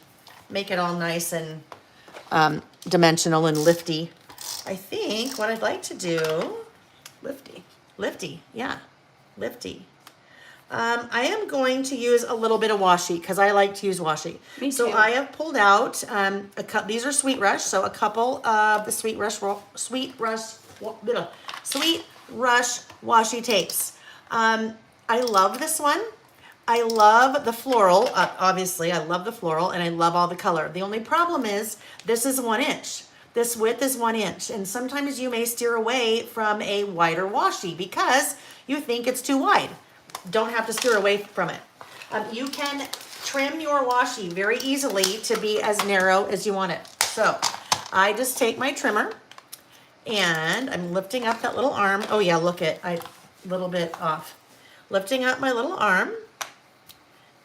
dimensional and lifty. I think what I'd like to do, lifty, yeah, lifty. I am going to use a little bit of washi because I like to use washi. Me So too. I have pulled out a cup. These are Sweet Rush, so a couple of the Sweet Rush washi tapes. I love this one. I love the floral. Obviously, I love the floral and I love all the color. The only problem is this is 1 inch. This width is 1 inch, and sometimes you may steer away from a wider washi because you think it's too wide. Don't have to steer away from it. You can trim your washi very easily to be as narrow as you want it. So I just take my trimmer and I'm lifting up that little arm. Oh yeah, look it, a little bit off. Lifting up my little arm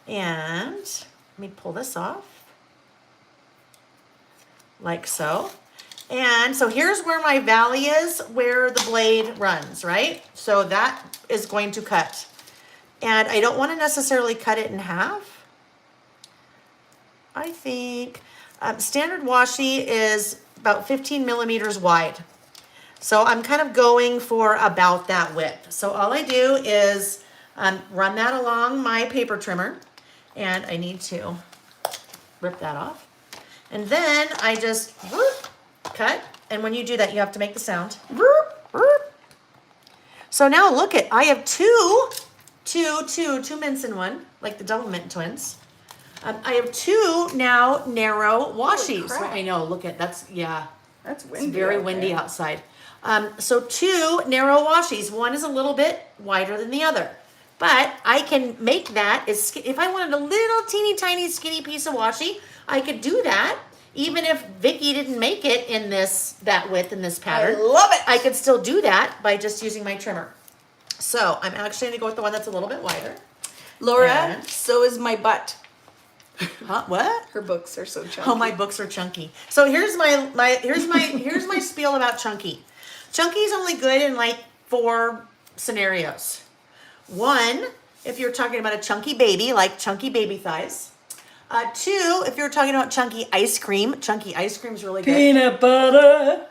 and let me pull this off like so. And so here's where my valley is, where the blade runs, right? So that is going to cut. And I don't want to necessarily cut it in half. I think standard washi is about 15 millimeters wide. So I'm kind of going for about that width. So all I do is run that along my paper trimmer. And I need to rip that off. And then I just whoop, cut. And when you do that, you have to make the sound. Whoop, whoop. So now look at, I have two mints in one, like the double mint twins. I have two now narrow washis. crap. I know, look at, that's windy. it's very out windy there. outside. So two narrow washis. One is a little bit wider than the other. But I can make that, if I wanted a little teeny tiny skinny piece of washi, I could do that. Even if Vicki didn't make it in that width in this pattern. I love it. I could still do that by just using my trimmer. So I'm actually gonna go with the one that's a little bit wider. Laura, And- so is my butt. Huh? What? Her books are so chunky. Oh, my books are chunky. So here's my spiel about chunky. Chunky is only good in like 4 scenarios. 1, if you're talking about a chunky baby, like chunky baby thighs. 2, if you're talking about chunky ice cream is really good. Peanut butter.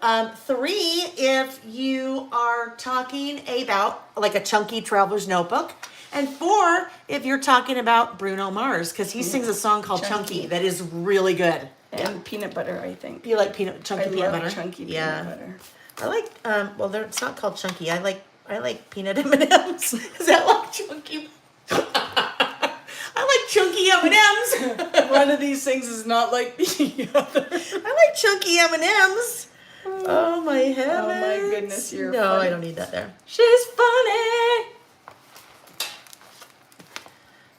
3, if you are talking about like a chunky traveler's notebook. And 4, if you're talking about Bruno Mars, because he sings a song called Chunky that is really good. And peanut butter, I think. You like chunky I peanut love butter? chunky Yeah. peanut butter. I like well, it's not called chunky. I like peanut M&Ms. Is that like chunky? I like chunky M&Ms. One of these things is not like the other. I like chunky M&Ms. Oh my heavens! Oh my goodness, you're no, funny. I don't need that there. She's funny.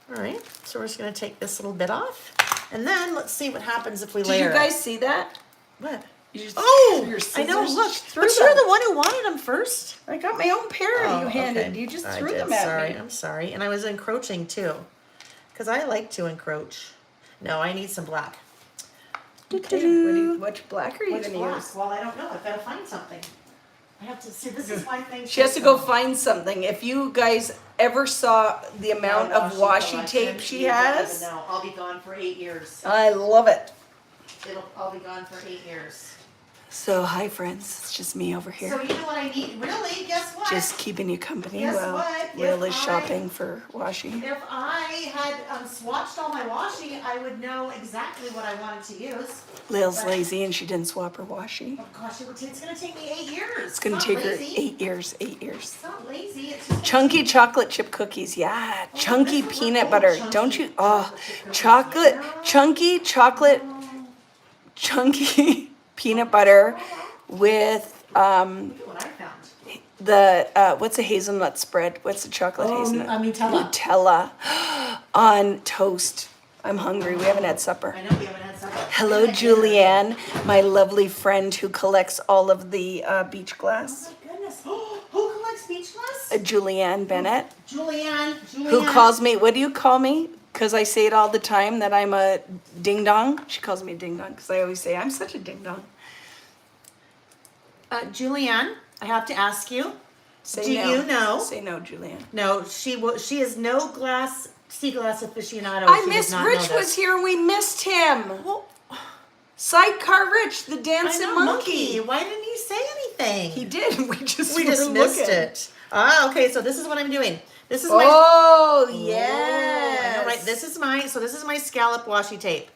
All right, so we're just gonna take this little bit off, and then let's see what happens if we Did layer. you guys see that? What? You just Oh, threw your I know. scissors Look, through but you're them. the one who wanted them first. I got my own pair you handed. okay. You just I threw did. them at Sorry, me. I'm sorry, and I was encroaching too, because I like to encroach. No, I need some black. Okay, which black are you Which going to black? use? Well, I don't know. I've got to find something. I have to see. This is my thing. She has to go find something. If you guys ever saw the amount of washi tape she has, No, I'll be gone for 8 years. I love it. I'll be gone for 8 years. So, hi friends, it's just me over here. So you know what I need? Really? Guess what? Just keeping you company Guess while what? Will If is I- shopping for washi. If I had swatched all my washi, I would know exactly what I wanted to use. Lil's But- lazy and she didn't swap her washi. Oh gosh, it's gonna take me 8 years. It's gonna not take her lazy. 8 years, 8 years. It's not lazy. It's just Chunky chocolate chip cookies, yeah. Chunky that's what peanut we're butter. called, Don't chunky you? Oh, chocolate chip cookies. chunky chocolate, chunky peanut butter with Look at what I found. the what's a hazelnut spread? What's the chocolate hazelnut? Nutella. Nutella on toast. I'm hungry. We haven't had supper. I know we haven't had supper. Hello, Julianne, my lovely friend who collects all of the beach glass. Oh my goodness. Who collects beach glass? Julianne Bennett, Julianne. who calls me, what do you call me? Because I say it all the time that I'm a ding dong. She calls me a ding dong because I always say I'm such a ding dong. Julianne, I have to ask you. Say Do no. you know? Say no, Julianne. No, she is no sea glass aficionado. I She missed does not know Rich this. was here and we missed him. Well, Sidecar Rich, the I dancing know, monkey. Why didn't he say anything? He did. We just missed looking. it. Ah, okay. So this is what I'm doing. This is my. Oh, I yes. know, right. This is my scallop washi tape.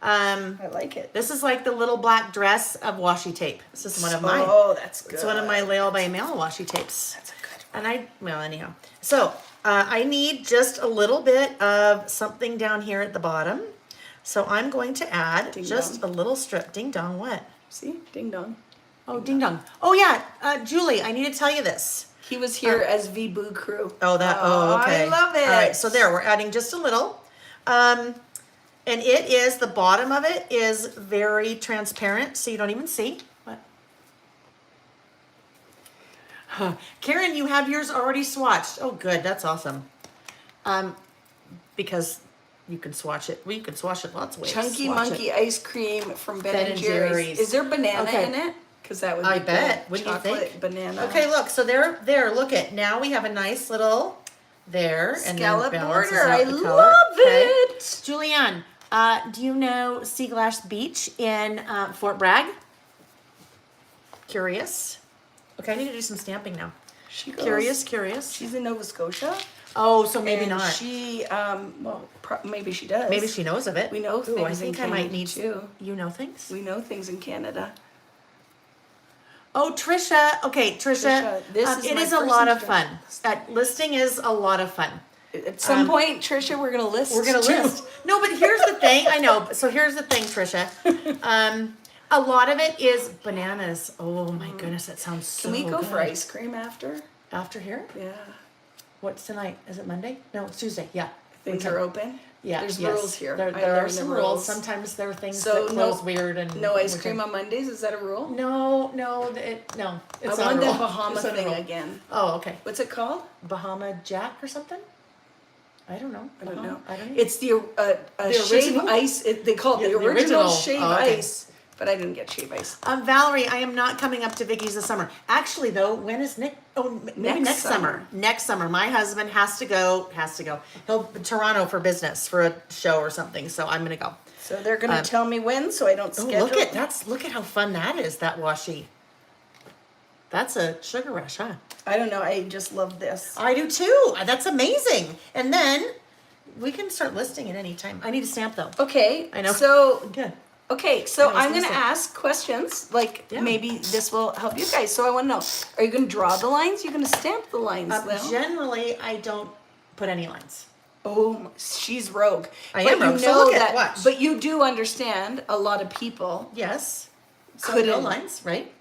I like it. This is like the little black dress of washi tape. This is one of mine. Oh, that's good. It's one of my Lail by Mail washi tapes. That's a good one. And anyhow. So I need just a little bit of something down here at the bottom. So I'm going to add Ding just dong. a little strip. Ding dong, what? See? Ding dong. Oh, ding dong. Oh, yeah. Julie, I need to tell you this. He was here as V-Boo crew. Oh, okay. I love it. All right, so there, we're adding just a little. And it is, the bottom of it is very transparent, so you don't even see. What? Karen, you have yours already swatched. Oh, good. That's awesome. Because you can swatch it. Well, you can swatch it lots of ways. Chunky Swatch Monkey it. ice cream from Ben, Ben and and Jerry's. Jerry's. Is there banana Okay. in it? Because that would be I good. bet. What do you Chocolate, think? banana. Okay, look. So there. Look at now we have a nice little there and Scallop then balances border. out I the color. love Okay. it. Julianne, do you know Sea Glass Beach in Fort Bragg? Curious. Okay, I need to do some stamping now. She goes, Curious. She's in Nova Scotia. Oh, so maybe and not. She, maybe she does. Maybe she knows of it. We know Ooh, things I think in I might Canada, need too. You know things? We know things in Canada. Oh, Trisha. Okay, Trisha. this is it my is a first lot of fun. introduction. Listing is a lot of fun. At some point, Trisha, we're gonna list. We're gonna too. list. No, but here's the thing. I know. So here's the thing, Trisha. A lot of it is bananas. Oh my goodness, that sounds so Can we go good. for ice cream after? After here? Yeah. What's tonight? Is it Monday? No, it's Tuesday. Yeah. Things What are time? open. Yeah. There's yes. rules here. There I are learned the some rules. Sometimes there are things So that no- close weird and No ice we cream can- on Mondays. Is that a rule? No. It's I not want a that rule. Bahama It's not a thing rule. again. Oh, okay. What's it called? Bahama Jack or something? I don't know. I don't Bahama- know. I don't know. It's the shave original? ice. They call it Yeah, the original shave Oh, okay. ice. But I didn't get shave ice. Valerie, I am not coming up to Vicky's this summer. Actually, though, when is Nick? Oh, maybe Next next summer. summer. Next summer, my husband has to go. He'll Toronto for business for a show or something. So I'm gonna go. So they're gonna tell me when, so I don't Oh, schedule. look at how fun that is. That washi. That's a sugar rush, huh? I don't know. I just love this. I do too. That's amazing. And then we can start listing at any time. I need a stamp though. Okay. I know. So Good. okay, so I was I'm gonna gonna say. ask questions. Like Yeah. maybe this will help you guys. So I want to know: are you gonna draw the lines? You're gonna stamp the lines, Lil? Generally, I don't put any lines. Oh, she's rogue. I But am you rogue, so know look at- that, watch. But you do understand a lot of people Yes. So Couldn't- no lines, right?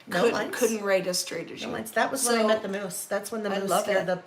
No lines. couldn't write as straight as you. No lines. That was when I So- met the moose. That's when the I moose love scared it. the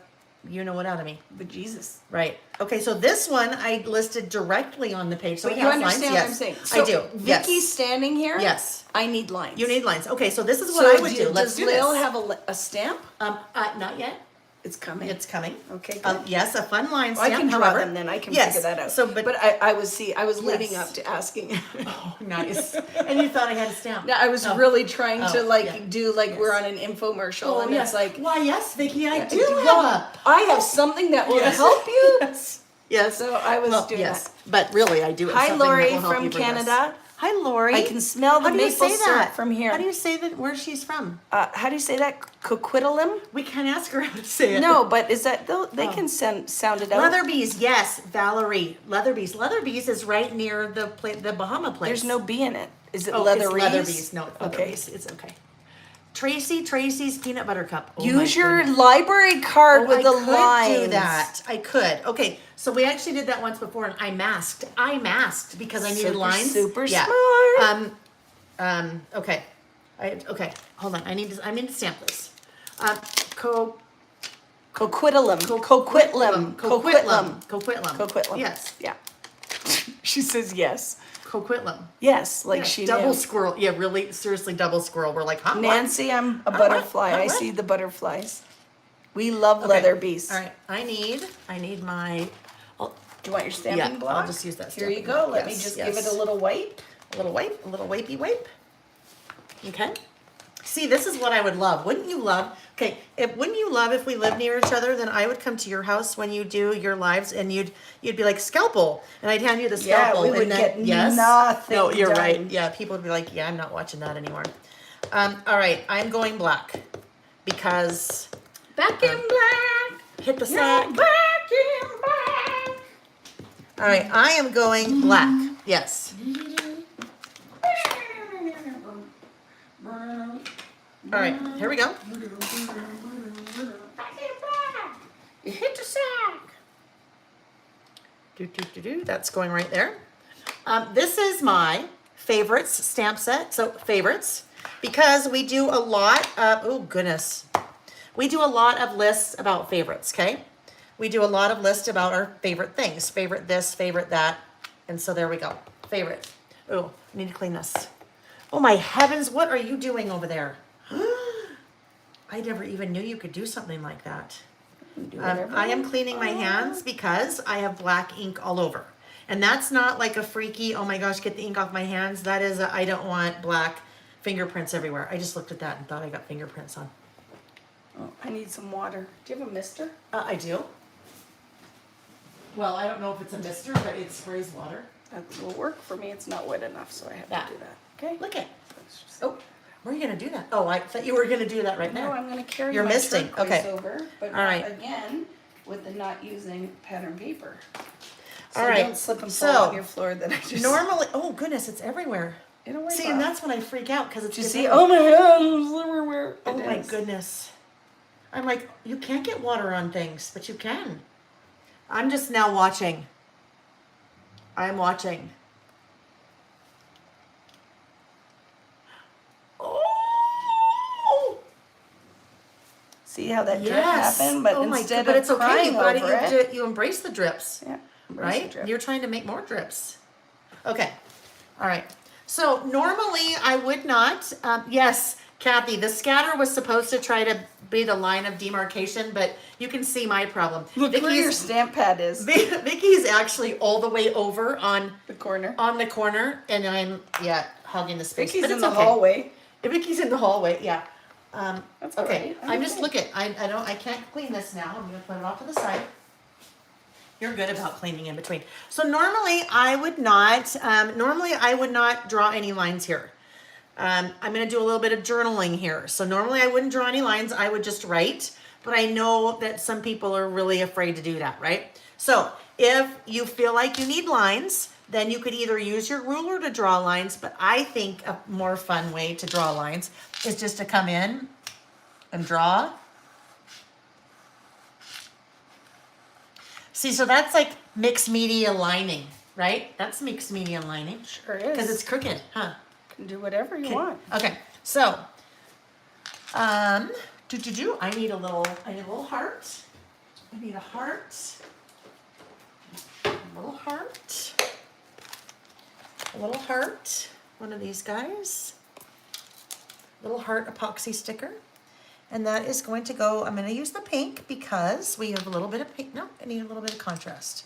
you know what out of me. But Jesus. Right. Okay, so this one I listed directly on the page. So But it you has understand lines. what I'm Yes, saying. So I do. Yes. Vicky's standing here. Yes. I need lines. You need lines. Okay, so this is what So I would do. Let's does do Lil this. have a stamp? Not yet. It's coming. It's coming. Okay, good. Yes, a fun line I stamp. can draw however. them then. I can Yes, figure that out. So, but I was leading Yes. up to asking. oh, nice. And you thought I had a stamp. No, I was Oh. really trying to Oh, like yeah. do like Yes. we're on an infomercial Oh, and yes. it's like Why, yes, Vicki, I do well, have a. I have something that will Yes. help you. Yes. Yes. So I was doing yes. that. But really, I do have Hi, something that Lori will help from you for this. Canada. Hi, Lori. I can smell the How do you maple say syrup that from here. How do you say that? Where she's from? How do you say that? Coquitlam? We can't ask her how to say it. No, but is that they Oh. can sound it out. Leatherbees, yes, Valerie. Leatherbees. Leatherbees is right near the Bahama place. There's no B in it. Is it Oh, Leatherbees? it's Leatherbees. No, it's Okay. Leatherbees. It's okay. Tracy's peanut butter cup. Oh my Use your goodness. library card Oh, with I the could lines. do that. I could. Okay, so we actually did that once before, and I masked because I needed Super, lines. super yeah. smart. Okay. Okay. Hold on. I need to stamp this. Coquitlam. Coquitlam. Coquitlam. Coquitlam. Coquitlam. Yes. Yeah. She says yes. Coquitlam. Yes, like Yes, she double knew. squirrel. Yeah, really, seriously, double squirrel. We're like, huh? Nancy, I'm a What? butterfly. What? I What? see the butterflies. We love Okay. leather beasts. All right, I need my. Oh, Do you want your stamping yeah, block? I'll just use that. Here you stamping go. block. Let me Yes, just yes. give it a little wipe. A little wipey wipe. Okay. See, this is what I would love. Wouldn't you love? Okay, wouldn't you love if we lived near each other? Then I would come to your house when you do your lives, and you'd be like scalpel, and I'd hand you the Yeah, scalpel. we would and then, get yes, nothing No, you're done. right. Yeah, people would be like, yeah, I'm not watching that anymore. All right, I'm going black because Back in black. hit the You're sack. back in black. All right, I am going black. Yes. All right, here we go. Back in black. You hit the sack. That's going right there. This is my favorites stamp set. So favorites, because we do a lot of, oh goodness. We do a lot of lists about favorites, okay? We do a lot of lists about our favorite things. Favorite this, favorite that. And so there we go. Favorite. Oh, I need to clean this. Oh my heavens, what are you doing over there? I never even knew you could do something like that. I am cleaning my hands because I have black ink all over. And that's not like a freaky, oh my gosh, get the ink off my hands. That is I don't want black fingerprints everywhere. I just looked at that and thought I got fingerprints on. Oh, I need some water. Do you have a mister? I do. Well, I don't know if it's a mister, but it sprays water. That will work for me. It's not wet enough, so I have That. to do that. Okay. Look at. Oh, where are you gonna do that? Oh, I thought you were gonna do that right No, there. I'm going to carry You're my misting. turquoise Okay. over, but All right. again with the not using pattern paper. So All right. don't slip and fall So, on your floor that I just Normally, oh goodness, it's everywhere. It'll wipe See, off. and that's when I freak out because it's You just see? everywhere. Oh my god, it's everywhere. Oh It my is. goodness. I'm like, you can't get water on things, but you can. I'm just now watching. I'm watching. Oh! See how that drip Yes. happened? But oh my instead God, but of it's okay. crying You got over it. You embrace the drips, yeah, embrace the right? drip. You're trying to make more drips. Okay. All right. So normally I would not. Yes, Kathy, the scatter was supposed to try to be the line of demarcation, but you can see my problem. Look where your stamp pad is. Vicky's actually all the way over on The corner. the corner, and I'm hogging the space. Vicky's but in it's the okay. hallway. Vicky's in the hallway. Yeah. That's Okay. all right. I'm just okay. looking. I can't clean this now. I'm gonna put it off to the side. You're good about cleaning in between. So normally I would not. Normally I would not draw any lines here. I'm gonna do a little bit of journaling here. So normally I wouldn't draw any lines. I would just write. But I know that some people are really afraid to do that, right? So if you feel like you need lines, then you could either use your ruler to draw lines. But I think a more fun way to draw lines is just to come in and draw. See, so that's like mixed media lining, right? That's mixed media lining. Sure is. Because it's crooked, huh? Can do whatever you want. Okay, so, I need a little heart. I need a heart. A little heart. A little heart. One of these guys. Little heart epoxy sticker. And that is going to go, I'm going to use the pink because we have a little bit of pink. No, I need a little bit of contrast.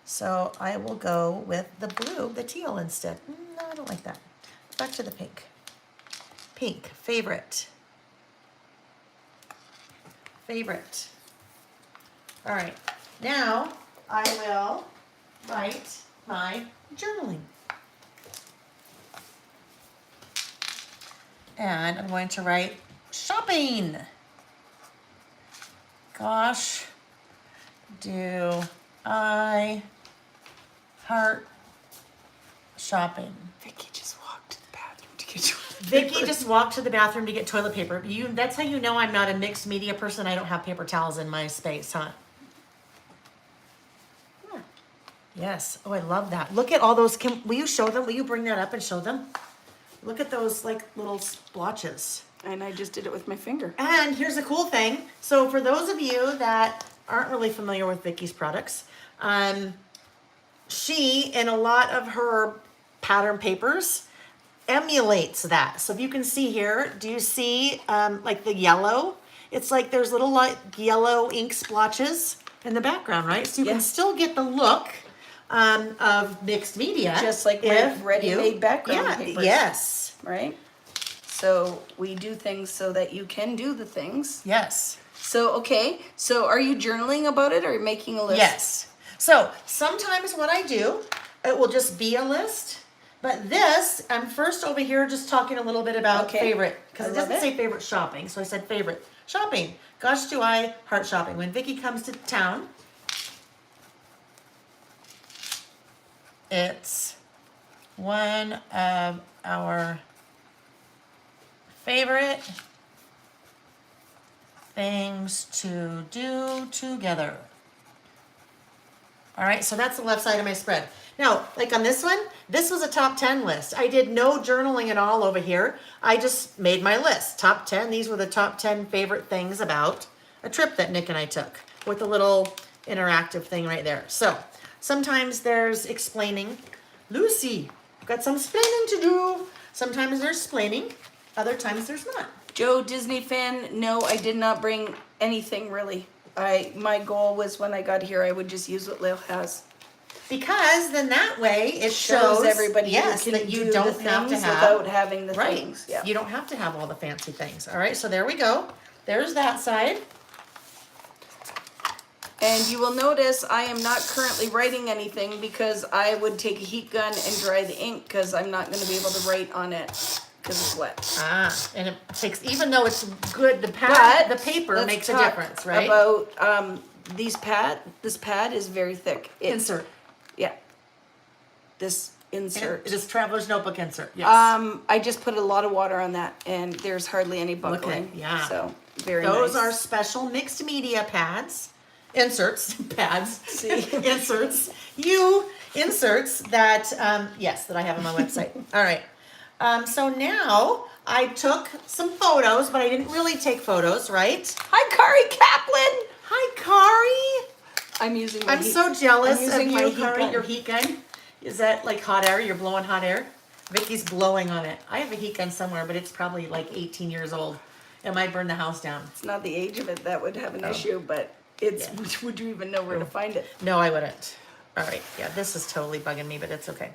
So I will go with the blue, the teal instead. No, I don't like that. Back to the pink. Pink, favorite. Favorite. All right, now I will write my journaling. And I'm going to write shopping. Gosh, do I heart shopping? Vicky just walked to the bathroom to get you. Vicky just walked to the bathroom to get toilet paper. That's how you know I'm not a mixed media person. I don't have paper towels in my space, huh? Yeah. Yes. Oh, I love that. Look at all those. Will you show them? Will you bring that up and show them? Look at those like little splotches. And I just did it with my finger. And here's a cool thing. So for those of you that aren't really familiar with Vicky's products, she, in a lot of her pattern papers emulates that. So if you can see here, do you see like the yellow? It's like there's little like yellow ink splotches in the background, right? So you Yeah. can still get the look of mixed media. Just like my if ready-made you- background yeah, papers. Yes. Right? So we do things so that you can do the things. Yes. So, okay. So are you journaling about it or making a list? Yes. So sometimes what I do, it will just be a list. But this, I'm first over here just talking a little bit about Okay. favorite, because I it love doesn't it. say favorite shopping. So I said favorite shopping. Gosh, do I heart shopping. When Vicki comes to town, it's one of our favorite things to do together. All right, so that's the left side of my spread. Now, like on this one, this was a top 10 list. I did no journaling at all over here. I just made my list. Top 10, these were the top 10 favorite things about a trip that Nick and I took with a little interactive thing right there. So sometimes there's explaining. Lucy, got some explaining to do. Sometimes there's explaining, other times there's not. Joe, Disney fan, no, I did not bring anything really. My goal was when I got here, I would just use what Lil has. Because then that way it Shows everybody yes, you can that you do don't the have to things have without having the right. things. Yeah. You don't have to have all the fancy things. All right, so there we go. There's that side. And you will notice I am not currently writing anything because I would take a heat gun and dry the ink because I'm not going to be able to write on it because it's wet. And it takes, even though it's good, the pad, But the paper let's makes a talk difference, right? About this pad is very thick. Insert. Yeah. This insert. It is Traveler's Notebook insert. Yes. I just put a lot of water on that and there's hardly any buckling. yeah. So very Those nice. are special mixed media pads. Inserts, pads, See? inserts, inserts that, yes, that I have on my website. All right. So now I took some photos, but I didn't really take photos, right? Hi, Kari Kaplan. Hi, Kari. I'm using my I'm heat. so jealous I'm of using my you, heat Kari, gun. your heat gun. Is that like hot air? You're blowing hot air? Vicky's blowing on it. I have a heat gun somewhere, but it's probably like 18 years old. It might burn the house down. It's not the age of it that would have an issue, but it's, would you even know where to find it? No, I wouldn't. All right. Yeah, this is totally bugging me, but it's okay.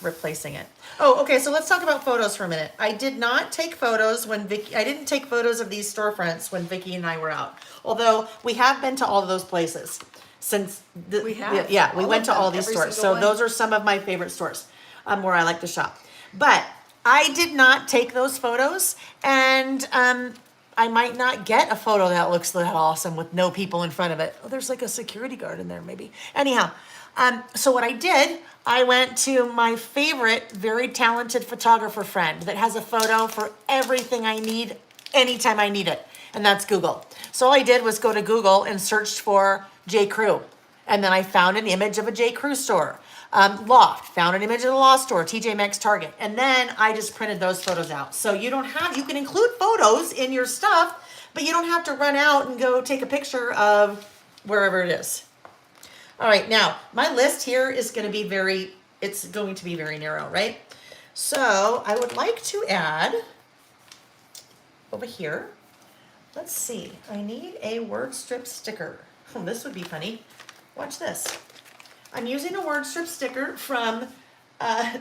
Replacing it. Oh, okay. So let's talk about photos for a minute. I did not take photos when I didn't take photos of these storefronts when Vicki and I were out. Although we have been to all of those places since We have. Yeah, we All went of to all them, these every stores. single So one. those are some of my favorite stores where I like to shop. But I did not take those photos, and I might not get a photo that looks that awesome with no people in front of it. Oh, there's like a security guard in there, maybe. Anyhow, so what I did, I went to my favorite, very talented photographer friend that has a photo for everything I need, anytime I need it, and that's Google. So all I did was go to Google and searched for J. Crew, and then I found an image of a J. Crew store. Loft, found an image of the Loft store, TJ Maxx, Target. And then I just printed those photos out. So you can include photos in your stuff, but you don't have to run out and go take a picture of wherever it is. All right, now my list here is going to be very narrow, right? So I would like to add over here, let's see, I need a word strip sticker. Oh, this would be funny. Watch this. I'm using a word strip sticker from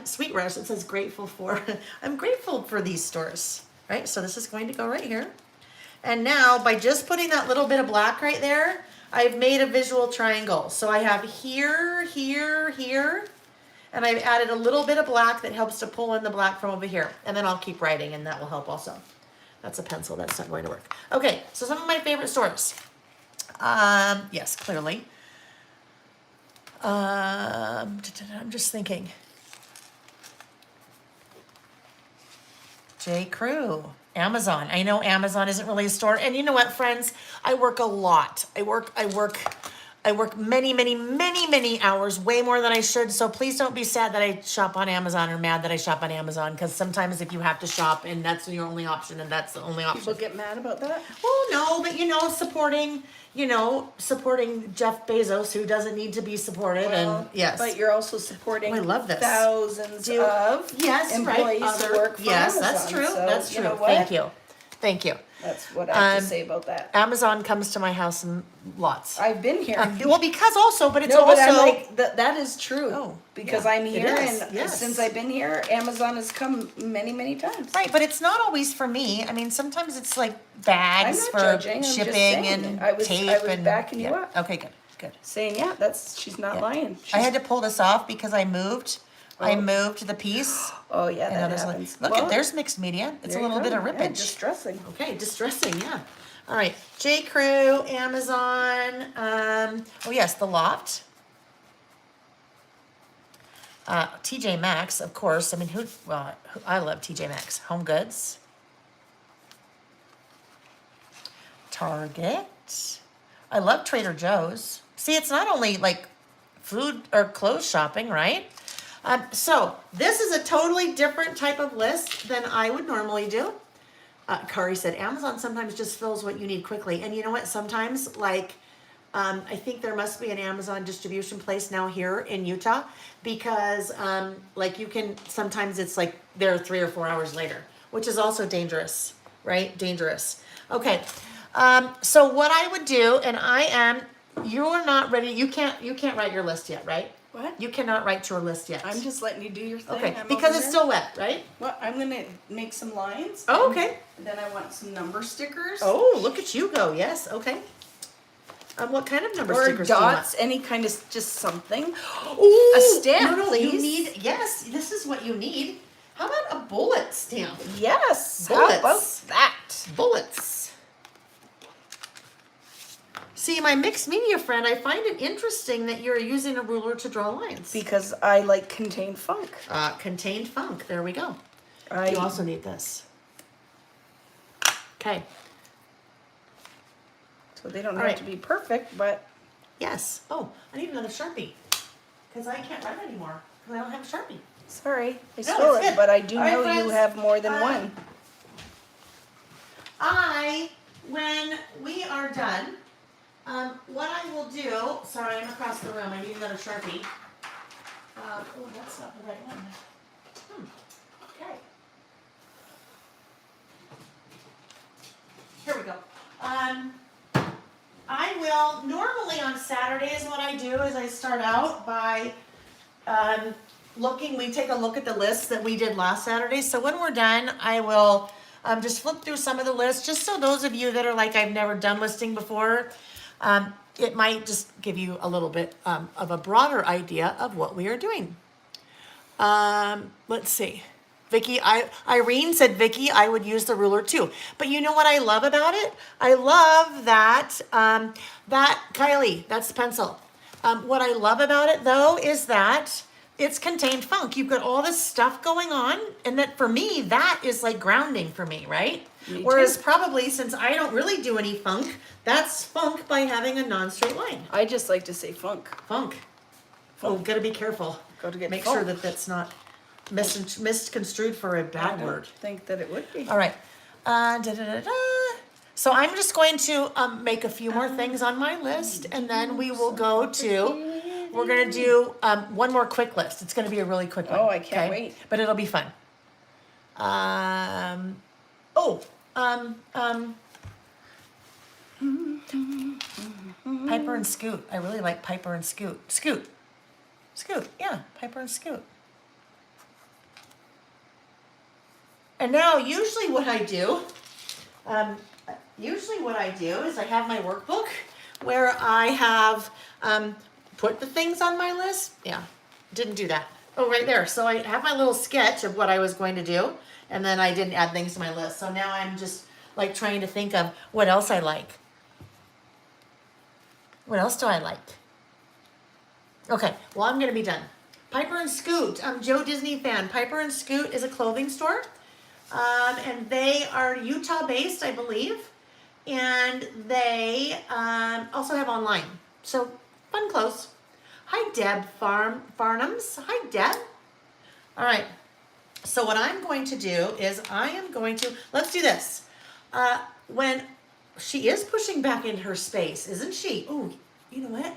Sweet Rush. It says grateful for. I'm grateful for these stores, right? So this is going to go right here. And now by just putting that little bit of black right there, I've made a visual triangle. So I have here, here, here, and I've added a little bit of black that helps to pull in the black from over here. And then I'll keep writing and that will help also. That's a pencil, that's not going to work. Okay, so some of my favorite stores. Yes, clearly. I'm just thinking. J. Crew, Amazon. I know Amazon isn't really a store. And you know what, friends? I work a lot. I work I work many, many, many, many hours, way more than I should. So please don't be sad that I shop on Amazon or mad that I shop on Amazon. Because sometimes if you have to shop and that's your only option and that's the only option. People get mad about that? Well, no, but supporting Jeff Bezos, who doesn't need to be supported. And yes. But you're also supporting I love this. thousands Do- of yes, employees right. who work for yes, Amazon. that's true. So, that's true. You know what? Thank you. Thank you. That's what I have to say about that. Amazon comes to my house in lots. I've been here. Well, because also, but it's no, also. but I'm like, that is true. Oh, because yeah, I'm it here, is, and yes. since I've been here, Amazon has come many, many times. Right, but it's not always for me. I mean, sometimes it's like bags I'm not for judging, I'm just shipping saying. and I was tape and backing you up. Okay, good, good. Saying, yeah, she's not lying. I had to pull this off because I moved. I moved the piece. Oh yeah, And that others like, happens. look Well, at there's mixed media. It's a there you little bit go. of Yeah, rippage. distressing. Okay, distressing, yeah. All right, J. Crew, Amazon. Oh yes, the Loft. TJ Maxx, of course. I mean, I love TJ Maxx. Home Goods. Target. I love Trader Joe's. See, it's not only like food or clothes shopping, right? So this is a totally different type of list than I would normally do. Kari said, Amazon sometimes just fills what you need quickly. And you know what? Sometimes, like, I think there must be an Amazon distribution place now here in Utah because, like, you can, sometimes it's like there 3 or 4 hours later, which is also dangerous, right? Dangerous. Okay. So what I would do, and you're not ready. You can't write your list yet, right? What? You cannot write your list yet. I'm just letting you do your thing. okay, I'm because over it's here. still wet, right? Well, I'm gonna make some lines. Oh, okay. And then I want some number stickers. Oh, look at you go. Yes, okay. What kind of number Or stickers do you want? dots, any kind of just something. Ooh, A stamp, no, please. You need, yes, this is what you need. How about a bullet stamp? Yes. Bullets. How about that? Bullets. See, my mixed media friend, I find it interesting that you're using a ruler to draw lines. Because I like contained funk. Contained funk. There we go. You also need this. Okay. So they don't All have right. to be perfect, but Yes. Oh, I need another Sharpie. Because I can't write anymore. Because I don't have a Sharpie. sorry, I No, stole it's it. good. But I do All right, know you friends. have more than one. When we are done, what I will do, sorry, I'm across the room, I need another Sharpie. Oh, that's not the right one. Okay. Here we go. I will, normally on Saturdays, what I do is I start out by we take a look at the lists that we did last Saturday. So when we're done, I will just flip through some of the lists, just so those of you that are like, I've never done listing before, it might just give you a little bit of a broader idea of what we are doing. Let's see. Irene said, Vicki, I would use the ruler too. But you know what I love about it? I love that, Kylie, that's the pencil. What I love about it though is that it's contained funk. You've got all this stuff going on, and that for me, that is like grounding for me, right? Me Whereas too. probably since I don't really do any funk, that's funk by having a non-straight line. I just like to say funk. Funk. Oh, gotta be careful. Gotta get Make funk. sure that that's not misconstrued for a I bad don't word. think that it would be. All right. So I'm just going to make a few more things on my list, and then we will go to. We're gonna do one more quick list. It's gonna be a really quick one. Oh, I can't wait. But it'll be fun. Piper and Scoot. I really like Piper and Scoot. Scoot. Yeah, Piper and Scoot. And now, usually what I do is I have my workbook where I have put the things on my list. Yeah, didn't do that. Oh, right there. So I have my little sketch of what I was going to do, and then I didn't add things to my list. So now I'm just like trying to think of what else I like. What else do I like? Okay, well, I'm going to be done. Piper and Scoot. I'm Joe Disney fan. Piper and Scoot is a clothing store. And they are Utah-based, I believe. And they also have online. So Fun clothes. Hi, Deb Farnhams. Hi, Deb. All right. So what I'm going to do is let's do this. When she is pushing back into her space, isn't she? Oh, you know what?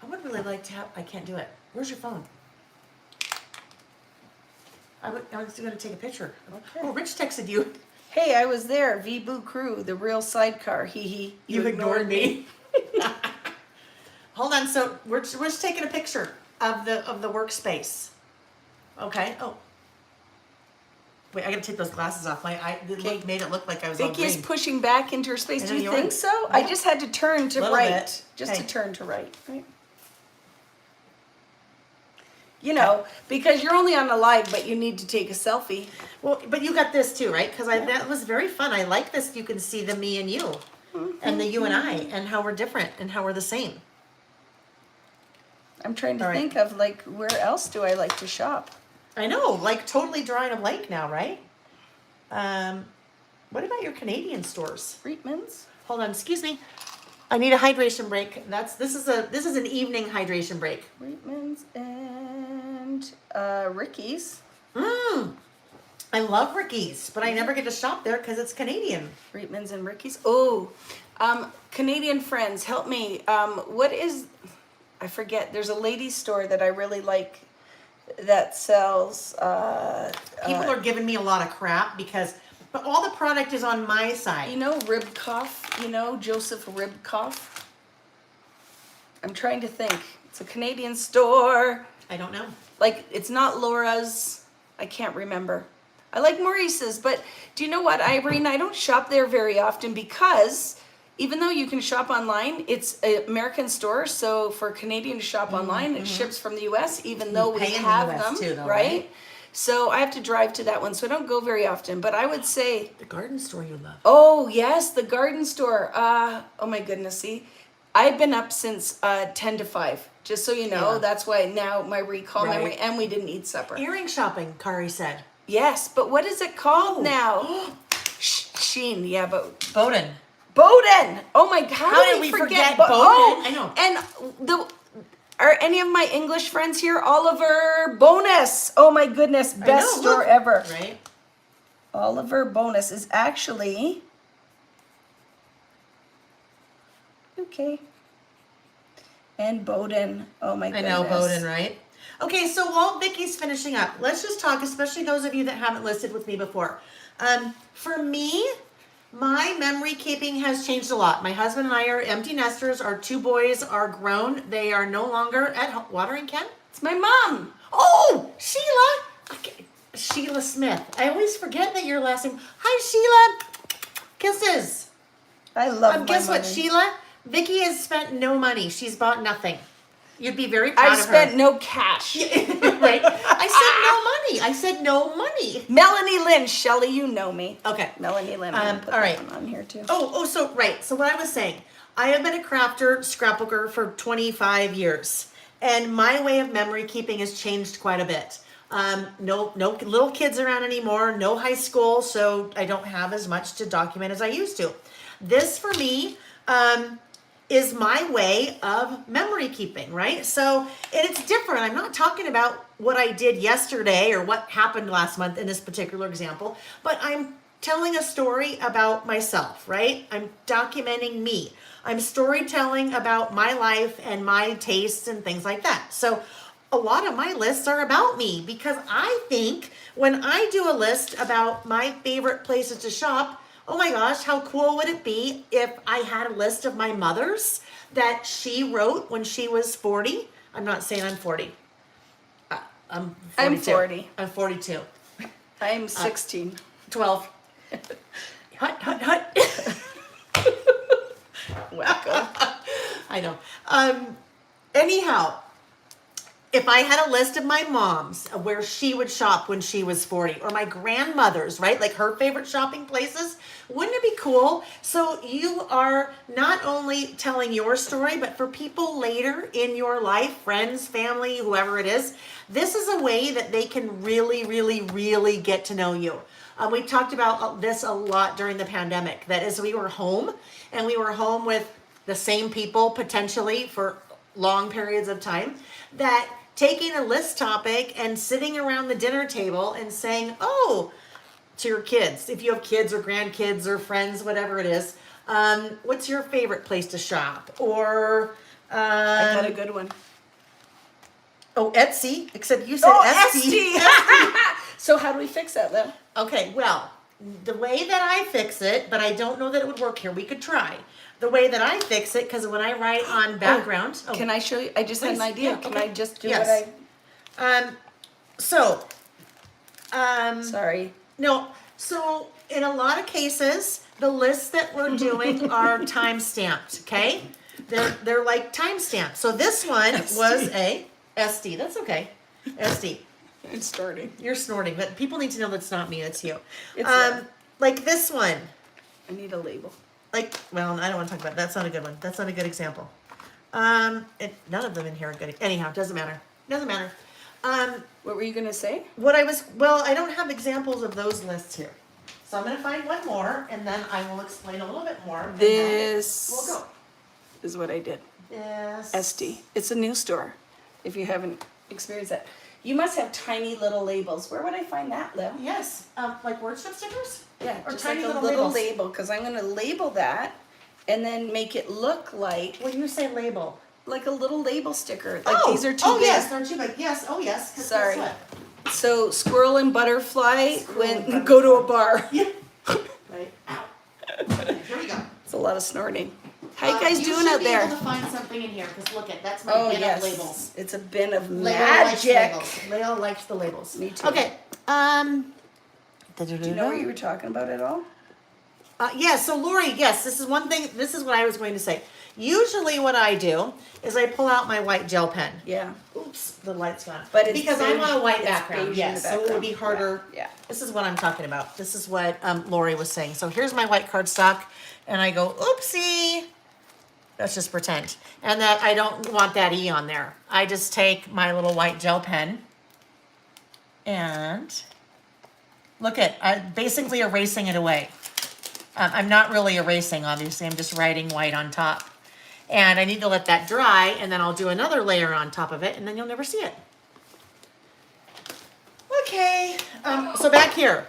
I would really like to I can't do it. Where's your phone? I was going to take a picture. Okay. Oh, Rich texted you. Hey, I was there. V-Boo Crew, the real sidecar. Hee hee. You ignored me. Hold on. So we're just taking a picture of the workspace. Okay. Oh. Wait, I gotta take those glasses off. My eye made it look like I was on Vicky is green. pushing back into her space. I Do know you you think are. so? I just had to turn to Little right. bit. Just Okay. to turn to right. You know, because you're only on a live, but you need to take a selfie. Well, but you got this too, right? Because that was very fun. I like this. You can see the me and you, and the you and I, and how we're different and how we're the same. I'm trying to All right. think of like where else do I like to shop? I know, like totally drawing a blank now, right? What about your Canadian stores? Friedman's. Hold on, excuse me. I need a hydration break. This is an evening hydration break. Friedman's and Ricky's. I love Ricky's, but I never get to shop there because it's Canadian. Friedman's and Ricky's. Oh, Canadian friends, help me. What is? I forget. There's a ladies' store that I really like that sells. People are giving me a lot of crap but all the product is on my side. You know Ribkoff? You know Joseph Ribkoff? I'm trying to think. It's a Canadian store. I don't know. Like, it's not Laura's. I can't remember. I like Maurice's, but do you know what, Irene? I don't shop there very often because even though you can shop online, it's an American store. So for a Canadian to shop online, it ships from the U.S. even though we pay in the have US them, too, though, right? right? So I have to drive to that one. So I don't go very often. But I would say, The garden store you love. oh yes, the garden store. Oh my goodness, see, I've been up since 10 to 5. Just so you know, Yeah. that's why now my recall Right. memory, and we didn't eat supper. Earring shopping, Kari said. Yes, but what is it called now? Sheen, yeah, but Bowden. Bowden. Oh my, how did did we forget forget Bowden? Bowden? I know. And are any of my English friends here? Oliver Bonus. Oh my goodness, best know, store look. ever. Right? Oliver Bonus is actually okay. And Bowden. Oh my I goodness. know, Bowden, right? Okay, so while Vicky's finishing up, let's just talk, especially those of you that haven't listed with me before. For me, my memory keeping has changed a lot. My husband and I are empty nesters. Our 2 boys are grown. They are no longer at home. Watering Ken? It's my mom. Oh, Sheila. Okay. Sheila Smith. I always forget that your last name. Hi, Sheila. Kisses. I love my Guess what, money. Sheila? Vicky has spent no money. She's bought nothing. You'd be very proud I of her. spent no cash. Right? I said no money. I said no money. Melanie Lynn, Shelley, you know me. Okay. Melanie Lynn. I'm gonna put all that right. one on here too. So right. So what I was saying, I have been a crafter, scrapbooker for 25 years, and my way of memory keeping has changed quite a bit. No little kids around anymore. No high school, so I don't have as much to document as I used to. This for me is my way of memory keeping, right? So, and it's different. I'm not talking about what I did yesterday or what happened last month in this particular example, but I'm telling a story about myself, right? I'm documenting me. I'm storytelling about my life and my tastes and things like that. So a lot of my lists are about me because I think when I do a list about my favorite places to shop, oh my gosh, how cool would it be if I had a list of my mother's that she wrote when she was 40? I'm not saying I'm 40. I'm 42. I'm 40. I'm 42. I'm 16. 12. Hut, hut, hut. Wacko. I know. Anyhow, if I had a list of my mom's where she would shop when she was 40, or my grandmother's, right? Like her favorite shopping places, wouldn't it be cool? So you are not only telling your story, but for people later in your life, friends, family, whoever it is, this is a way that they can really, really, really get to know you. We talked about this a lot during the pandemic, that as we were home, and we were home with the same people potentially for long periods of time, that taking a list topic and sitting around the dinner table and saying, oh, to your kids, if you have kids or grandkids or friends, whatever it is, what's your favorite place to shop? Or I got a good one. oh, Etsy, except you said Etsy. So how do we fix that, Lem? Okay, well, the way that I fix it, but I don't know that it would work here. We could try. The way that I fix it, because when I write on background, Can I show you? I just had an Please. idea. Yeah, Can okay. I just do Yes. what so, Sorry. no, so in a lot of cases, the lists that we're doing are time stamped. Okay, they're like time stamped. So this one was a SD. That's okay, SD. It's starting. You're snorting, but people need to know that's not me. It's you. It's them. Like this one. I need a label. Like, well, I don't want to talk about it. That's not a good one. That's not a good example. None of them in here are good. Anyhow, doesn't matter. Doesn't matter. What were you gonna say? I don't have examples of those lists here. So I'm going to find one more, and then I will explain a little bit more. and then This We'll go. is what I did. Yes. SD. It's a new store. If you haven't experienced that, you must have tiny little labels. Where would I find that, Lem? Yes. Like word strip stickers? Yeah, Or just tiny like a little labels. label, because I'm gonna label that, and then make it look like When you say label. a little label sticker. Like these are too big. yes, they're too big. Yes, oh yes. 'Cause Sorry. guess So squirrel and butterfly Squirrel and butterfly. go to a bar. what? Yeah. Right. Ow. Okay, here we go. It's a lot of snorting. How you guys doing out You should there? be able to find something in here, because look it, that's my Oh bin yes, of labels. it's a bin of Leo likes magic. labels. Leo likes the labels. Me too. Okay. Do you know what you were talking about at all? Yeah, so Lori, yes, this is one thing, this is what I was going to say. Usually what I do is I pull out my white gel pen. Yeah. Oops, the light's gone. But it's because I'm beige- on a white it's background, beige in yes, the so it would be background. harder. Yeah. This is what I'm talking about. This is what Lori was saying. So here's my white cardstock, and I go, oopsie. Let's just pretend. And that I don't want that E on there. I just take my little white gel pen and look at, I'm basically erasing it away. I'm not really erasing, obviously. I'm just writing white on top. And I need to let that dry, and then I'll do another layer on top of it, and then you'll never see it. Okay, so back here.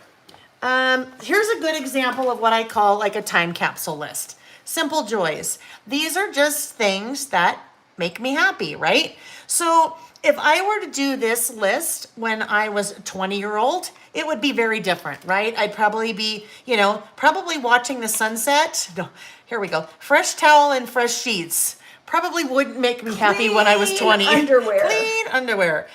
Here's a good example of what I call like a time capsule list. Simple joys. These are just things that make me happy, right? So if I were to do this list when I was a 20-year-old, it would be very different, right? I'd probably be, probably watching the sunset. No, here we go. Fresh towel and fresh sheets. Probably wouldn't make me happy when I was 20. Clean underwear. Clean underwear.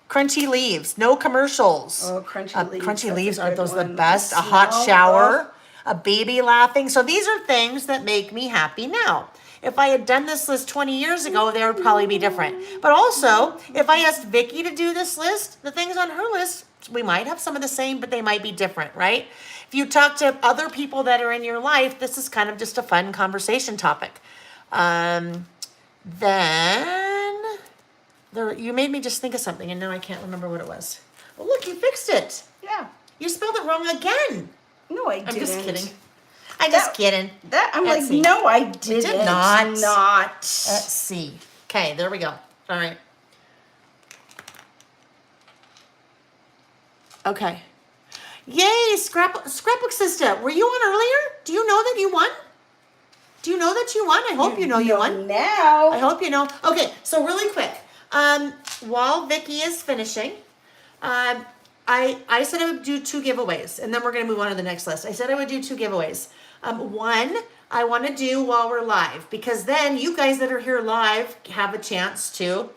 Crunchy leaves, no commercials. Oh, crunchy leaves. Crunchy That's leaves, a aren't good those the one. best? A The hot smell, shower, a baby laughing. So these are things that make me happy now. If I had done this list 20 years ago, they would probably be different. But also, if I asked Vicki to do this list, the things on her list, we might have some of the same, but they might be different, right? If you talk to other people that are in your life, this is kind of just a fun conversation topic. Then you made me just think of something, and now I can't remember what it was. Oh, look, you fixed it. Yeah. You spelled it wrong again. No, I didn't. I'm just kidding. I'm just kidding. I'm like, Etsy. no, I didn't. Did not. Not. Let's see. Okay, there we go. All right. Okay. Yay, Scrapbook Sister. Were you on earlier? Do you know that you won? Do you know that you won? I hope you know you won. Now. I hope you know. Okay, so really quick. While Vicki is finishing, I said I would do 2 giveaways, and then we're going to move on to the next list. I said I would do 2 giveaways. One, I want to do while we're live, because then you guys that are here live have a chance to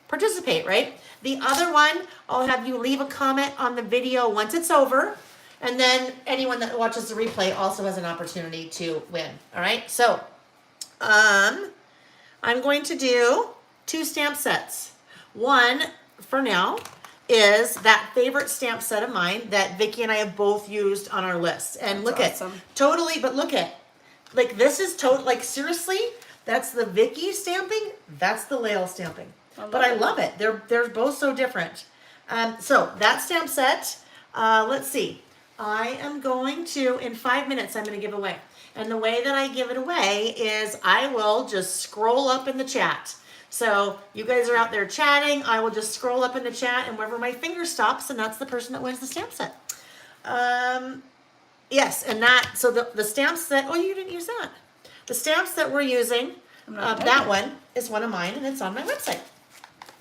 participate, right? The other one, I'll have you leave a comment on the video once it's over, and then anyone that watches the replay also has an opportunity to win, all right? So, I'm going to do 2 stamp sets. One, for now, is that favorite stamp set of mine that Vicki and I have both used on our list. And That's look awesome. at, totally, but look at, like this is like seriously, that's the Vicki stamping, that's the Lael stamping. But I love it. They're both so different. So that stamp set, let's see. I am going to, in 5 minutes, I'm going to give away. And the way that I give it away is I will just scroll up in the chat. So you guys are out there chatting. I will just scroll up in the chat, and wherever my finger stops, and that's the person that wins the stamp set. Yes, and that, so the stamps that, oh, you didn't use that. The stamps that we're using, that one is one of mine, and it's on my website.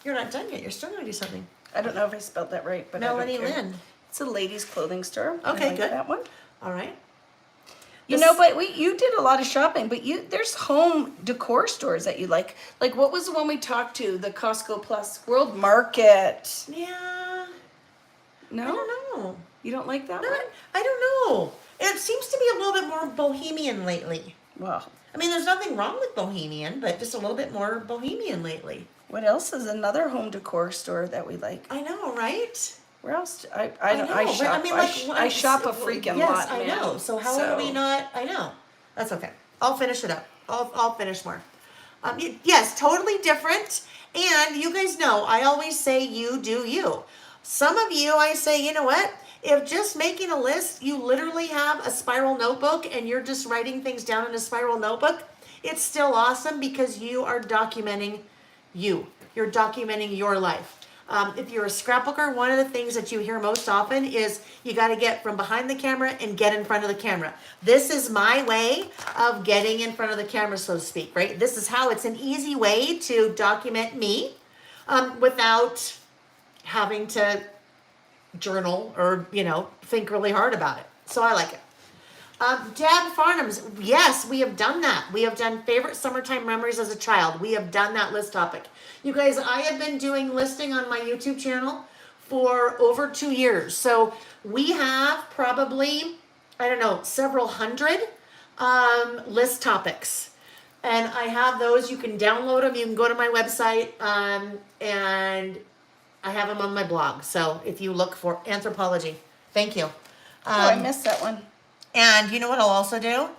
You're not done yet. You're still going to do something. I don't know if I spelled that right, but Melanie I don't care. Lynn. It's a ladies' clothing store. Okay, I like good. That one. All right. You know, but you did a lot of shopping, but there's home decor stores that you like. Like, what was the one we talked to? The Costco Plus World Market. Yeah. No? I don't know. You don't like that one? I don't know. It seems to be a little bit more bohemian lately. Well, I mean, there's nothing wrong with bohemian, but just a little bit more bohemian lately. what else is another home decor store that we like? I know, right? Where else? I know, shop. but I mean, like, I shop a freaking lot, Yes, I man. know. So how do we not? I know. That's okay. I'll finish it up. I'll finish more. Yes, totally different. And you guys know, I always say you do you. Some of you, I say, you know what? If just making a list, you literally have a spiral notebook and you're just writing things down in a spiral notebook, it's still awesome because you are documenting you. You're documenting your life. If you're a scrapbooker, one of the things that you hear most often is you got to get from behind the camera and get in front of the camera. This is my way of getting in front of the camera, so to speak, right? This is how it's an easy way to document me without having to journal or, think really hard about it. So I like it. Deb Farnham's, yes, we have done that. We have done favorite summertime memories as a child. We have done that list topic. You guys, I have been doing listing on my YouTube channel for over 2 years. So we have probably, I don't know, several hundred list topics. And I have those. You can download them. You can go to my website and I have them on my blog. So if you look for anthropology, thank you. I missed that one. And you know what I'll also do?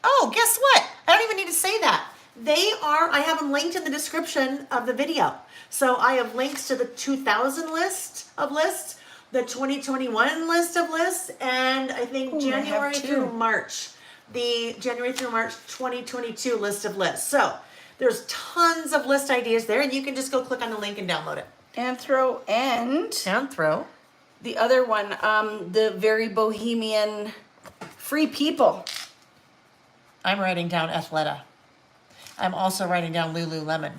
Oh, guess what? I don't even need to say that. I have them linked in the description of the video. So I have links to the 2000 list of lists, the 2021 list of lists, and I think January through March, the January through March 2022 list of lists. So there's tons of list ideas there, and you can just go click on the link and download it. Anthro the other one, the very bohemian Free People. I'm writing down Athleta. I'm also writing down Lululemon.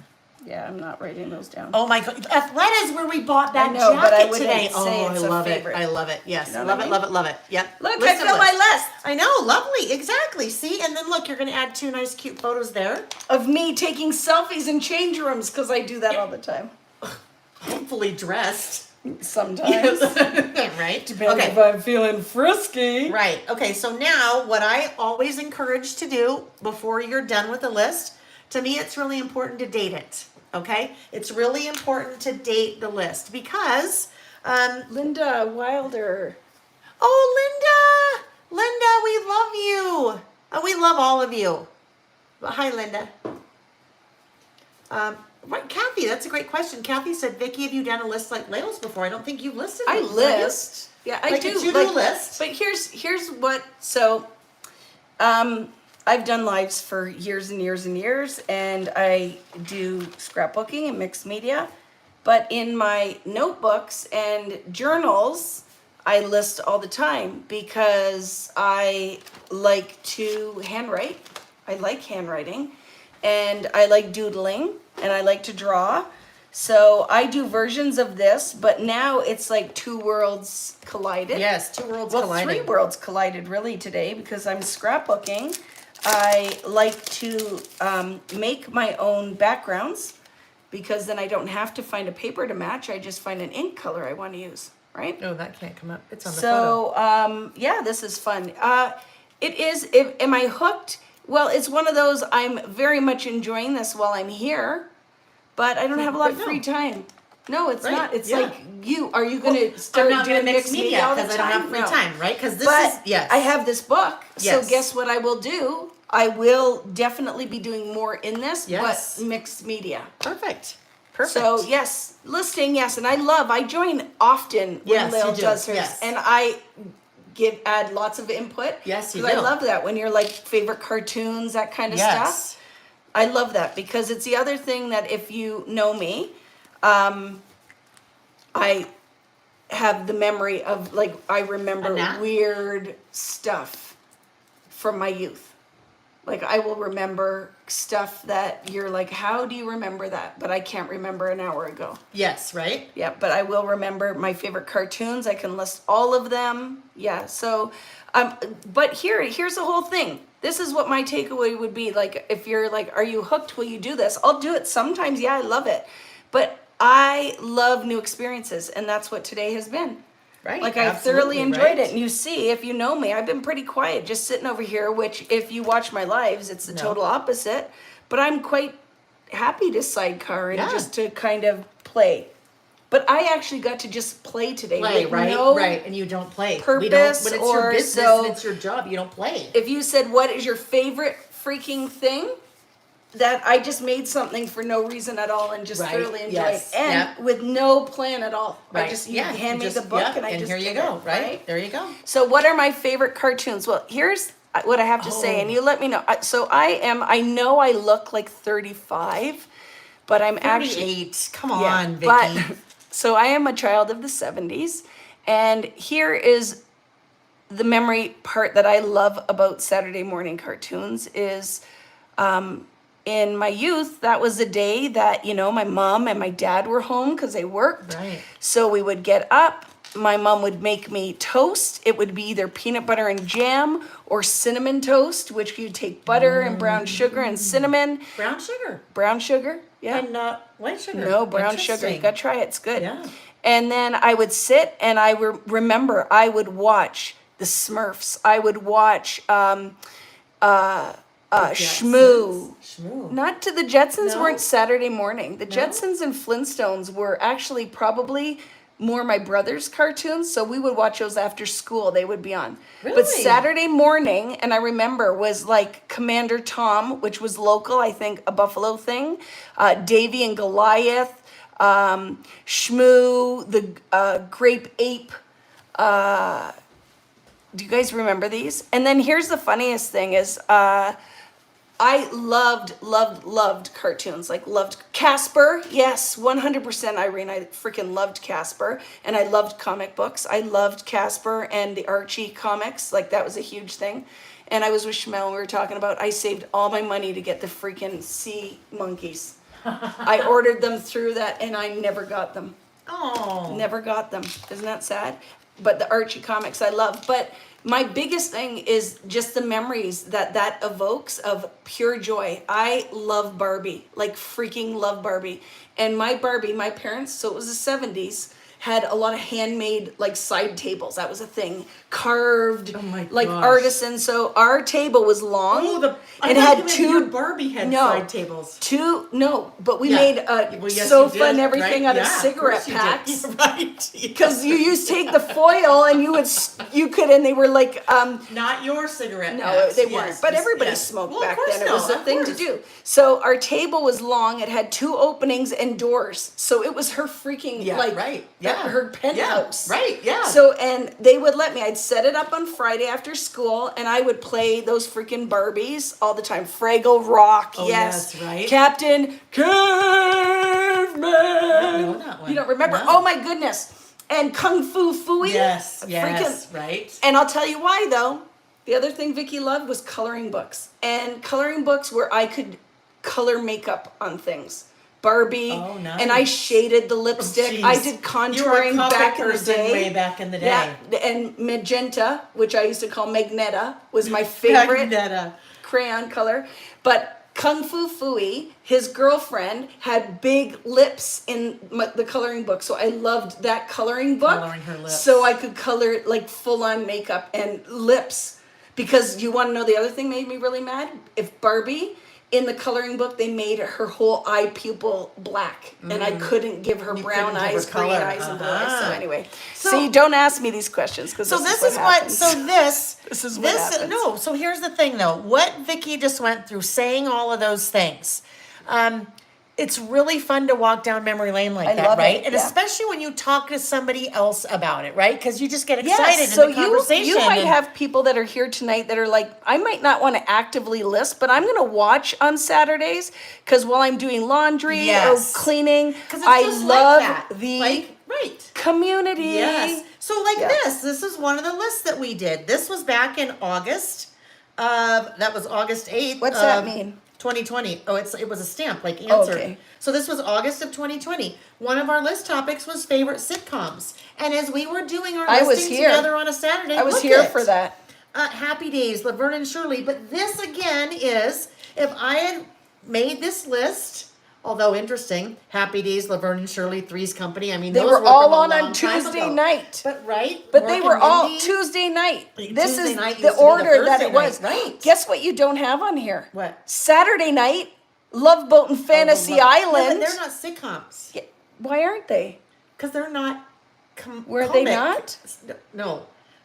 Yeah, I'm not writing those down. Oh my God, Athleta is where we bought that know, but I jacket wouldn't today. say Oh, I it's a love it. favorite. I love it. Yes, You know love what I it, mean? love it, love it. Yep. Look, List I of filled my lists. list. I know, lovely, exactly. See, and then look, you're going to add 2 nice, cute photos there. Of me taking selfies in change rooms, because I do that all the time. Hopefully dressed. Sometimes. Right? Depends if I'm feeling frisky. Right. Okay, so now what I always encourage to do before you're done with the list, to me it's really important to date it. Okay? It's really important to date the list because Linda Wilder. oh, Linda, we love you. We love all of you. Hi, Linda. Right, Kathy, that's a great question. Kathy said, Vicki, have you done a list like Layla's before? I don't think you've listed I them, have you? list. Yeah, I Like do. a to-do list? But here's what. So, I've done lives for years and years and years, and I do scrapbooking and mixed media. But in my notebooks and journals, I list all the time because I like to handwrite. I like handwriting, and I like doodling, and I like to draw. So I do versions of this, but now it's like 2 worlds collided. Yes, 2 worlds Well, colliding. 3 worlds collided really today because I'm scrapbooking. I like to make my own backgrounds because then I don't have to find a paper to match. I just find an ink color I want to use, right? Oh, that can't come up. It's on the photo. So, yeah, this is fun. It is, am I hooked? Well, it's one of those, I'm very much enjoying this while I'm here, but I don't have a lot of free time. No, it's Right, not. It's yeah. like are you going to start I'm not doing going to mix media all the because I don't have free No. time, right? Because this But is, yes. I have this book, Yes. so guess what I will do? I will definitely be doing more in this, Yes. but mixed media. Perfect. Perfect. So yes, listing, yes, and I join often when Yes, Lil you do. does hers, Yes. and I add lots of input. Yes, you 'cause do. I love that when you're like favorite cartoons, that kind of stuff. Yes. I love that because it's the other thing that if you know me, I have the memory of like I remember A knack? weird stuff from my youth. Like I will remember stuff that you're like, how do you remember that? But I can't remember an hour ago. Yes, right? Yeah, but I will remember my favorite cartoons. I can list all of them. Yeah, so, but here's the whole thing. This is what my takeaway would be. Like, if you're like, are you hooked? Will you do this? I'll do it sometimes. Yeah, I love it. But I love new experiences, and that's what today has been. Right. Like I thoroughly enjoyed it. And you see, if you know me, I've been pretty quiet, just sitting over here, which if you watch my lives, it's the total opposite. But I'm quite happy to sidecar and just to kind of play. But I actually got to just play today. Play, with right? no right. And you don't play. purpose when it's or your business so- and it's your job, you don't play. If you said, what is your favorite freaking thing? That I just made something for no reason at all and just Right, thoroughly enjoyed yes, it. And with no plan at all. I just, you hand me the book and I just here you did go, it, right? There you go. So what are my favorite cartoons? Well, here's what I have to say, and you let me know. So I know I look like 35, but I'm actually 38. Come on, Vicky. But so I am a child of the 70s, and here is the memory part that I love about Saturday morning cartoons is in my youth, that was the day that, you know, my mom and my dad were home because they worked. Right. So we would get up. My mom would make me toast. It would be either peanut butter and jam or cinnamon toast, which you take butter and brown sugar and cinnamon. Brown sugar. Brown sugar, yeah. And white sugar. No, brown sugar. You Interesting. gotta try it. It's good. Yeah. And then I would sit and I remember I would watch the Smurfs. I would watch Shmoo. Shmoo. Not to the Jetsons No? weren't Saturday morning. The Jetsons and Flintstones were actually probably more my brother's cartoons, so we would watch those after school. They would be on. But Really? Saturday morning, and I remember, was like Commander Tom, which was local, I think a Buffalo thing, Davy and Goliath, Shmoo, the Grape Ape. Do you guys remember these? And then here's the funniest thing is, I loved cartoons, like loved Casper. Yes, 100% Irene. I freaking loved Casper. And I loved comic books. I loved Casper and the Archie comics. Like that was a huge thing. And I was with Shmel, we were talking about, I saved all my money to get the freaking sea monkeys. I ordered them through that and I never got them. Oh. Never got them. Isn't that sad? But the Archie comics I love. But my biggest thing is just the memories that evokes of pure joy. I love Barbie, like freaking love Barbie. And my Barbie, my parents, so it was the 70s, had a lot of handmade like side tables. That was a thing. Carved, Oh my like gosh. artisan. So our table was long. Oh, and had your two Barbie had no, side tables. but we Yeah. made a Well, yes, you sofa did, and everything out of Yeah, cigarette course you did. packs. Right. Because you used to take the foil and you could, and they were like, Not your cigarette no, packs. they Yes, weren't. But yes, everybody yes. smoked Well, of back course then. It was no, the of thing to course. do. So our table was long. It had 2 openings and doors. So it was her freaking Yeah, like right. Yeah. her penthouse. Yeah, right, yeah. So and they would let me. I'd set it up on Friday after school, and I would play those freaking Barbies all the time. Fraggle Rock, Oh, yes, yes, right. Captain Caveman. know that one. You don't remember? No. Oh my goodness! And Kung Fu Fooey. Yes, Freaking- right. And I'll tell you why, though. The other thing Vicky loved was coloring books. And coloring books where I could color makeup on things. Barbie. Oh, nice. And I shaded the lipstick. I Jeez. did You were a contouring comic back in the person day. way back in the day. Yeah, and magenta, which I used to call Magneta, was my favorite Magneta. crayon color. But Kung Fu Fooey, his girlfriend, had big lips in the coloring book. So I loved that coloring book. Coloring her lips. So I could color like full on makeup and lips. Because you want to know the other thing made me really mad? If Barbie, in the coloring book, they made her whole eye pupil black. And I couldn't give her brown couldn't give her eyes, green color. eyes, and blue eyes. So Uh-huh. anyway. So- See, don't ask me these questions because So this is what. happens. So this. This is what happens. No. So here's the thing, though. What Vicky just went through, saying all of those things. it's really fun to walk down memory lane like I that, love right? it, And yeah. especially when you talk to somebody else about it, right? Because you just get Yes, excited so in the conversation. you might and- have people that are here tonight that are like, I might not want to actively list, but I'm going to watch on Saturdays because while I'm doing laundry Yes. or cleaning, 'Cause it's I just love like that. the Like, right. community. Yes. So like Yes. this is one of the lists that we did. This was back in August. That was August 8th. What's that mean? 2020. Oh, it was a stamp, like answered. Okay. So this was August of 2020. One of our list topics was favorite sitcoms. And as we were doing our I was listing here. together on a Saturday, I was look here it. for that. Happy Days, Laverne and Shirley. But this again is, if I had made this list, although interesting, Happy Days, Laverne and Shirley, Three's Company. I mean, They those were from all a on long time Tuesday ago. night. But right, But Mork they and were all Mindy. Tuesday night. This Tuesday is night used the to be the order that Thursday it was. night, right. Guess what you don't have on here? What? Saturday night, Love Boat and Fantasy Yeah, Island. but they're not sitcoms Yeah, why aren't they? because they're not. Were they comic. not? No.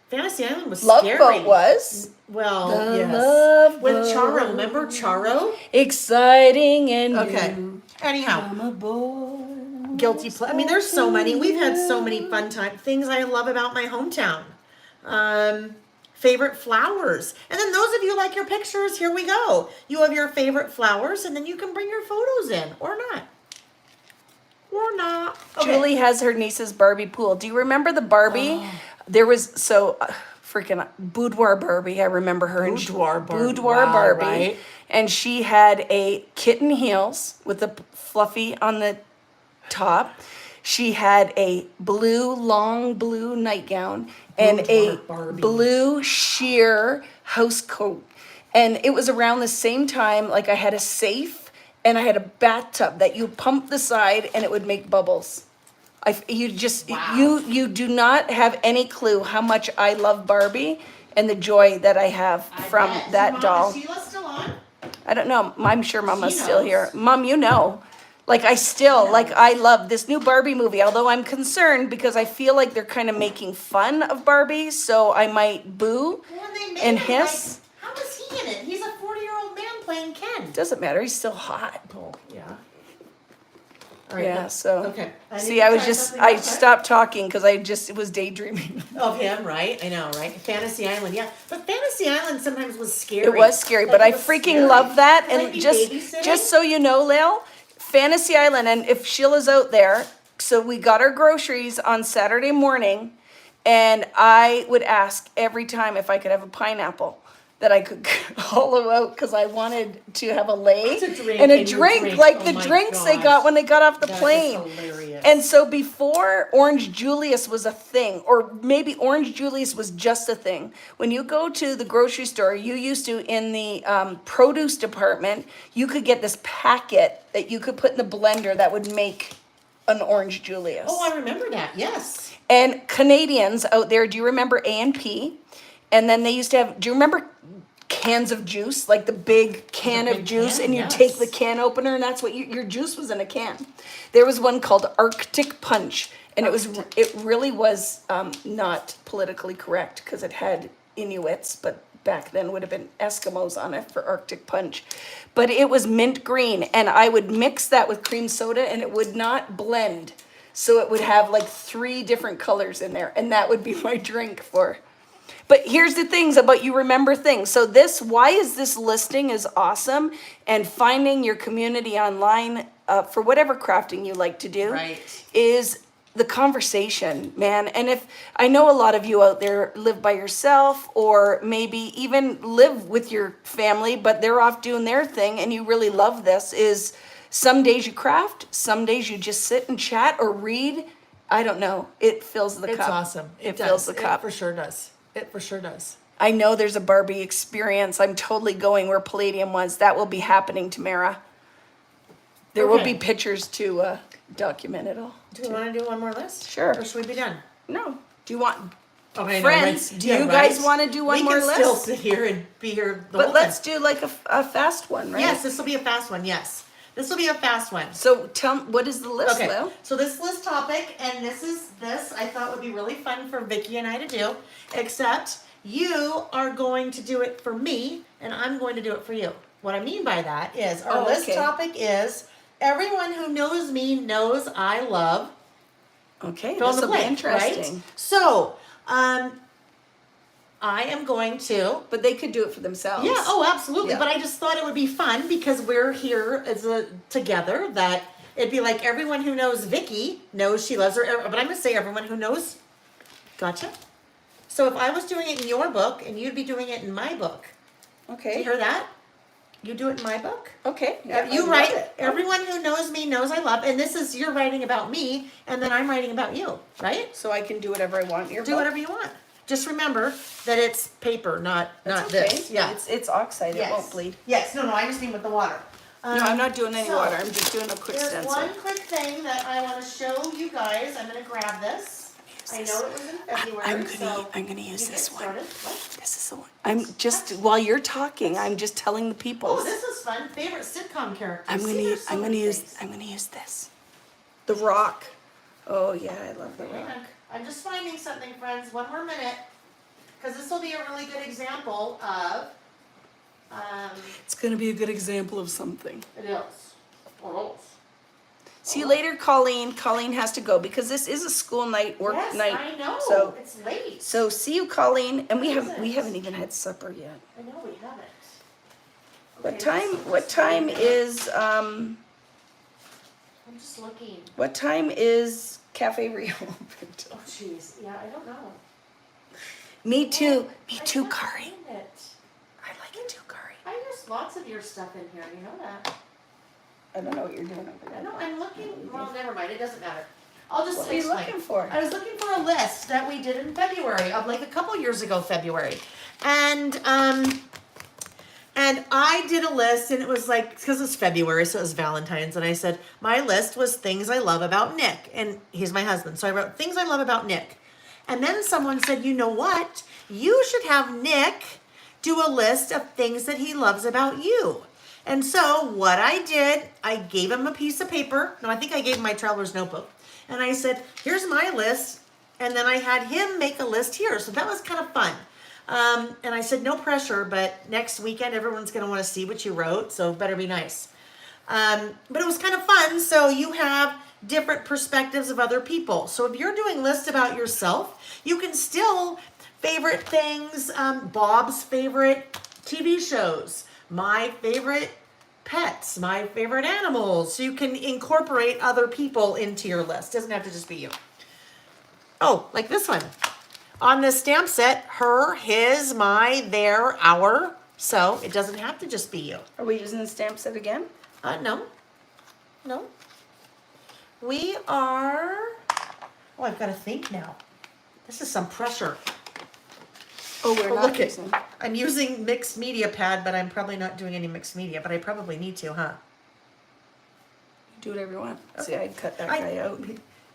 Fantasy Island was Love scary. Boat was. Well, The yes. Love With Boat. Charo, remember Charo? Exciting and Okay. new. Anyhow, I'm aboard. guilty pleasure. I mean, there's so many. We've had so many fun things I love about my hometown. Favorite flowers. And then those of you like your pictures, here we go. You have your favorite flowers, and then you can bring your photos in, or not. Or not. Okay. Julie has her niece's Barbie pool. Do you remember the Barbie? There was freaking boudoir Barbie. I remember her. And Boudoir Barbie. Boudoir Wow, Barbie. right. And she had a kitten heels with a fluffy on the top. She had a long blue nightgown and a Boudoir Barbie. blue sheer house coat. And it was around the same time, like I had a safe and I had a bathtub that you pump the side and it would make bubbles. You do not have any clue how much I love Barbie and the joy that I have from that doll. Is Sheila still on? I don't know. I'm sure Mama's She still knows. here. Mom, you know. Like I love this new Barbie movie, although I'm concerned because I feel like they're kind of making fun of Barbie, so I might boo Well, they made and him, hiss. Like, how is he in it? He's a 40-year-old man playing Ken. Doesn't matter, he's still hot. Oh, yeah. All right, Yeah, so. Okay. See, need I to was try just, something I else, right? stopped talking because I just was daydreaming. Of him, right? I know, right? Fantasy Island, yeah. But Fantasy Island sometimes was scary. It was scary, Like, but it I was freaking scary. love that. Could I And be just babysitting? so you know, Lil, Fantasy Island, and if Sheila's out there, so we got our groceries on Saturday morning, and I would ask every time if I could have a pineapple that I could hollow out because I wanted to have a lay That's a drink and a and you drink drink. like Oh the my drinks they gosh. got when they got off the That is plane. hilarious. And so before Orange Julius was a thing, or maybe Orange Julius was just a thing, when you go to the grocery store, you used to, in the produce department, you could get this packet that you could put in the blender that would make an Orange Julius. Oh, I remember that, yes. And Canadians out there, do you remember A&P? And then they used to have, do you remember cans of juice, like the big can The of big juice, can, and you yes. take the can opener, and that's what your juice was in a can. There was one called Arctic Punch, and it really was not politically correct because it had Inuits, but back then would have been Eskimos on it for Arctic Punch. But it was mint green, and I would mix that with cream soda, and it would not blend. So it would have like 3 different colors in there, and that would be my drink for. But here's the things about you remember things. So why is this listing is awesome, and finding your community online for whatever crafting you like to do Right. is the conversation, man. And if I know a lot of you out there live by yourself or maybe even live with your family, but they're off doing their thing and you really love this, is some days you craft, some days you just sit and chat or read. I don't know. It fills the It's cup. awesome. It does. fills the cup. It for sure does. It for sure does. I know there's a Barbie experience. I'm totally going where Palladium was. That will be happening, Tamara. There will Okay. be pictures to document it all. Do we want to do one more list? Sure. Or should we be done? No. Do you want? Okay, Friends, do you guys wanna do one more We can still list? sit here and be here the But whole let's time. do like a fast one, right? Yes, this will be a fast one, yes. This will be a fast one. So what is the list, Okay, Lil? so this list topic, and this I thought would be really fun for Vicki and I to do, except you are going to do it for me, and I'm going to do it for you. What I mean by that is our Oh, list okay. topic is everyone who knows me knows I love. Okay, Fill in this the will be blank, right? interesting. So, I am going to. But they could do it for themselves. Yeah. Oh, absolutely. Yeah. But I just thought it would be fun because we're here as together. That it'd be like everyone who knows Vicki knows she loves her. But I'm gonna say everyone who knows. Gotcha. So if I was doing it in your book and you'd be doing it in my book, do you Okay. hear that? You do it in my book. Okay. You I write love it. everyone who knows me knows I love, and this is you're writing about me, and then I'm writing about you, right? So I can do whatever I want in your Do book? whatever you want. Just remember that it's paper, not That's not okay. this. Yeah. It's oxide. Yes. It won't bleed. Yes. No. I just mean with the water. No, I'm not doing any so water. I'm just doing a quick There's stencil. one quick thing that I want to show you guys. I'm going to grab this. I know it was in February, I'm gonna use you this get one. started. What? This is the one. I'm just while you're talking, I'm just telling the people. Oh, this is fun. Favorite sitcom character. I'm gonna use this. The Rock. Oh yeah, I love The Rock. I'm just finding something, friends. One more minute, because this will be a really good example of. It's gonna be a good example of something. It is. Oh. See you later, Colleen. Colleen has to go because this is a school night, work Yes, night. I know. So It's late. so see you, Colleen. And we What is haven't it? even had supper yet. I know we haven't. What time is I'm just looking. what time is Cafe Rio open? Oh, jeez. Yeah, I don't know. Me too. Me I too, can't Kari. find it. I like it too, Kari. I use lots of your stuff in here. You know that. I don't know what you're doing over there. No, I'm looking. Well, never mind. It doesn't matter. I'll just What are you explain. looking for? I was looking for a list that we did in February of like a couple years ago, February, and I did a list, and it was like because it's February, so it was Valentine's, and I said my list was things I love about Nick, and he's my husband, so I wrote things I love about Nick, and then someone said, you know what, you should have Nick do a list of things that he loves about you. And so what I did, I gave him a piece of paper. No, I think I gave him my traveler's notebook. And I said, here's my list. And then I had him make a list here. So that was kind of fun. And I said, no pressure, but next weekend, everyone's going to want to see what you wrote. So better be nice. But it was kind of fun. So you have different perspectives of other people. So if you're doing lists about yourself, you can still favorite things, Bob's favorite TV shows, my favorite pets, my favorite animals. So you can incorporate other people into your list. Doesn't have to just be you. Oh, like this one. On this stamp set, her, his, my, their, our. So it doesn't have to just be you. Are we using the stamp set again? No. No. We are, oh, I've got to think now. This is some pressure. Oh, we're Oh, not look using. I'm using mixed media pad, but I'm probably not doing any mixed media, but I probably need to, huh? Do whatever you want. Okay. See, I'd cut that guy out.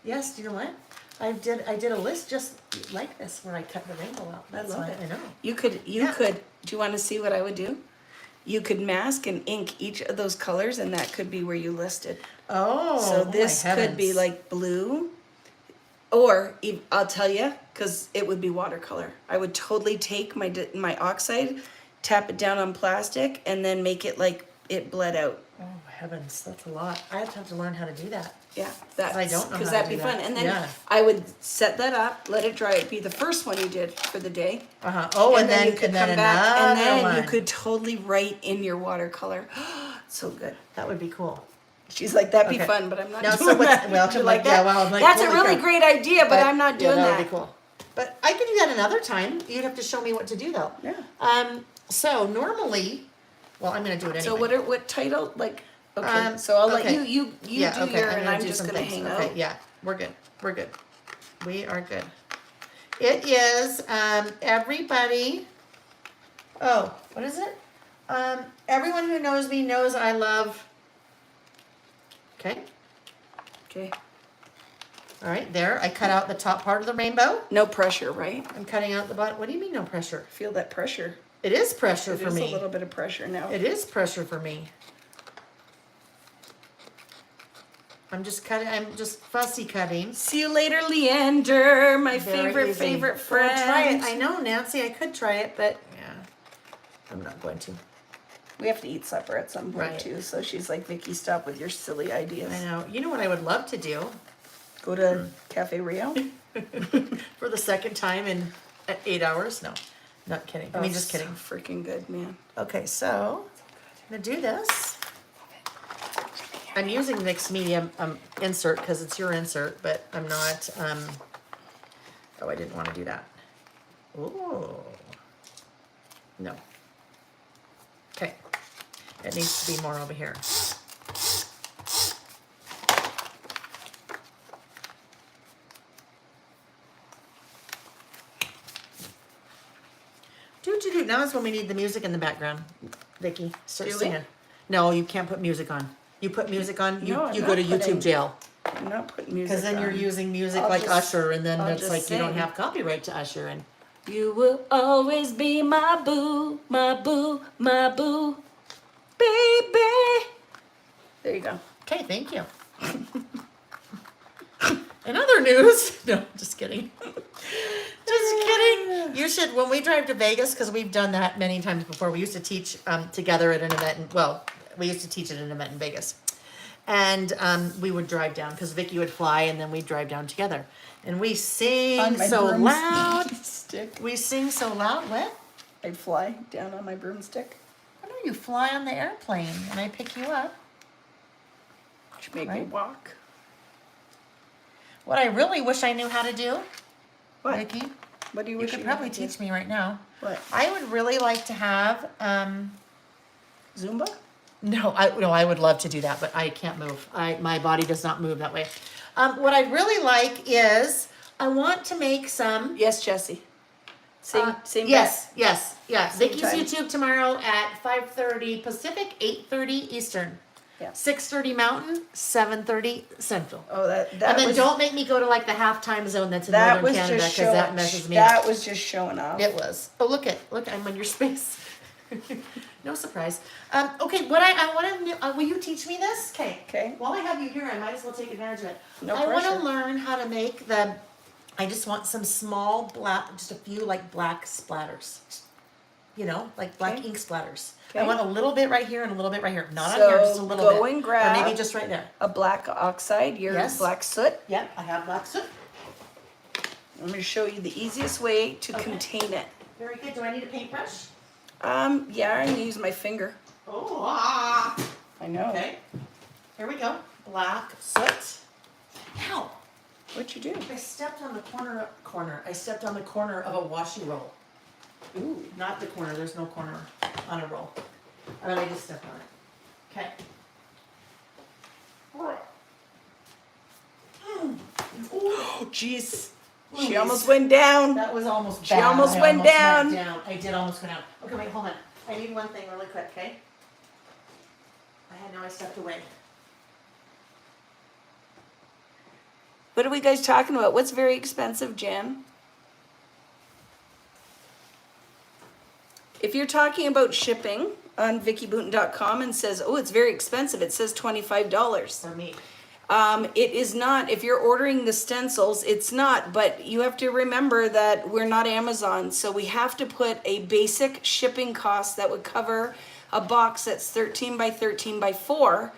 Yes, do you know what? I did a list just like this where I cut the rainbow out. That's love why it. I know. You could. Do you want to see what I would do? You could mask and ink each of those colors, and that could be where you listed. Oh, So this could be like blue, or I'll tell you, because it would be watercolor. I would totally take my oxide, tap it down on plastic, and then make it like it bled out. Oh heavens, that's a lot. I have to learn how to do that. Yeah, that's I don't know because how to that'd be do fun. that. And then Yeah. I would set that up, let it dry. It'd be the first one you did for the day. Oh, and you then could another and then one. you could totally write in your watercolor. So good. That would be cool. She's like, that'd be Okay. fun, but I'm not Now, doing so what's- that. well, Would you like, like yeah, that? well, I'm like, That's a holy really cow. great idea, but I'm not doing that that. would be cool. But I can do that another time. You'd have to show me what to do though. Yeah. So normally, well, I'm going to do it anyway. So what title? Like, okay. So I'll let okay. you do your, and I'm do just some gonna things. hang Okay, out. yeah, we're good. We're good. We are good. It is everybody. Oh, what is it? Everyone who knows me knows I love. Okay. Okay. All right. There, I cut out the top part of the rainbow. No pressure, right? I'm cutting out the bottom. What do you mean no pressure? Feel that pressure. It is pressure It for is me. a little bit of pressure now. It is pressure for me. I'm just cutting. I'm just fussy cutting. See you later, Leander, my Very easy. favorite Go friend. try it. I know, Nancy. I could try it, but yeah, I'm not going to. We have to eat supper at some point Right. too. So she's like, Vicky, stop with your silly ideas. I know. You know what I would love to do Go to Cafe Rio. for the second time in 8 hours? No, not kidding. I mean, just kidding. So freaking good, man. Okay, so I'm gonna do this. I'm using mixed media insert because it's your insert, but I'm not. Oh, I didn't want to do that. Oh, no. Okay, it needs to be more over here. Do. Now is when we need the music in the background. Vicky, start Do we? singing. No, you can't put music on. You put music on, you, No, I'm you not go to putting- YouTube jail. I'm not putting music. Because then you're on. using music I'll like just- Usher, and then I'll it's just like you don't sing. have copyright to Usher. And You will always be my boo, my boo, my boo, baby. There you go. okay, thank you. In other news, no, just kidding. Just kidding. You should, when we drive to Vegas, because we've done that many times before. We used to teach together at an event. We used to teach at an event in Vegas, and we would drive down because Vicky would fly, and then we'd drive down together, and we sing On my so broomstick. loud. Stick. We sing so loud. What? I'd fly down on my broomstick. Why don't you fly on the airplane and I pick you up? Which make me Right. walk. What I really wish I knew how to do, What? Vicky, What do you you wish could you probably had to do? teach me right now. What? I would really like to have. Zumba? No, I would love to do that, but I can't move. My body does not move that way. What I'd really like is I want to make some. Yes, Jesse. Same. Yes. Same Vicky's time. YouTube tomorrow at 5:30 Pacific, 8:30 Eastern. Yeah. 6:30 Mountain, 7:30 Central. Oh, that And then was, don't make me go to like the half time zone that's in that northern was Canada just because that showing. messes me up. That was just showing off. It was. Oh, look, I'm on your space. No surprise. Okay, what I want to, will you teach me this? Okay. While I have you here, I might as well take advantage of it. No I want to pressure. learn how to make I just want some small black, just a few like black splatters. You know, like black Okay. ink splatters. I Okay. want a little bit right here and a little bit right here. Not on So here, just a little go bit. and grab- Or maybe just right there. A black oxide, your Yes. black soot. Yep, I have black soot. I'm going to show you the easiest way to Okay. contain it. Very good. Do I need a paintbrush? Yeah, I'm going to use my finger. Oh, I know. Okay. Here we go. Black soot. Ow! What'd you do? I stepped on the corner. I stepped on the corner of a washi roll. Ooh. Not the corner. There's no corner on a roll. And I just stepped on it. Okay. Oh, jeez. She Louise. almost went down. That was almost She bad. almost I went almost down. I did almost go down. Okay, wait, hold on. I need one thing really quick, okay? I stepped away. What are we guys talking about? What's very expensive, Jan? If you're talking about shipping on vickyboutin.com and says, oh, it's very expensive, it says $25. For me. It is not. If you're ordering the stencils, it's not. But you have to remember that we're not Amazon, so we have to put a basic shipping cost that would cover a box that's 13 by 13 by 4.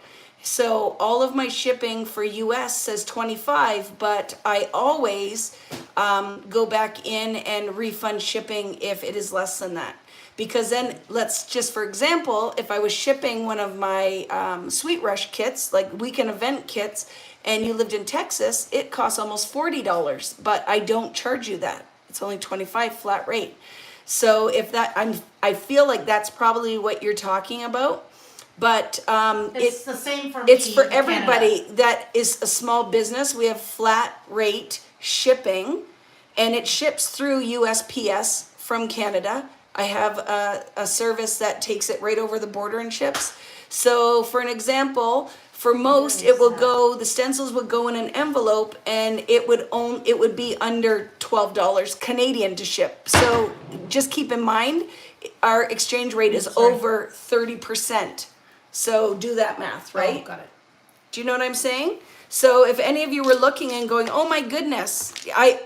So all of my shipping for US says 25, but I always go back in and refund shipping if it is less than that. Because then, let's just for example, if I was shipping one of my Sweet Rush kits, like weekend event kits, and you lived in Texas, it costs almost $40, but I don't charge you that. It's only 25 flat rate. So if that, I feel like that's probably what you're talking about. But It's the same for me. it's for in Canada. everybody that is a small business. We have flat rate shipping, and it ships through USPS from Canada. I have a service that takes it right over the border and ships. So for an example, for most it will go, the stencils would go in an envelope, and it would be under $12 Canadian to ship. So just keep in mind, our exchange rate is over 30%. So do that math, right? Oh, got it. Do you know what I'm saying? So if any of you were looking and going, oh my goodness, I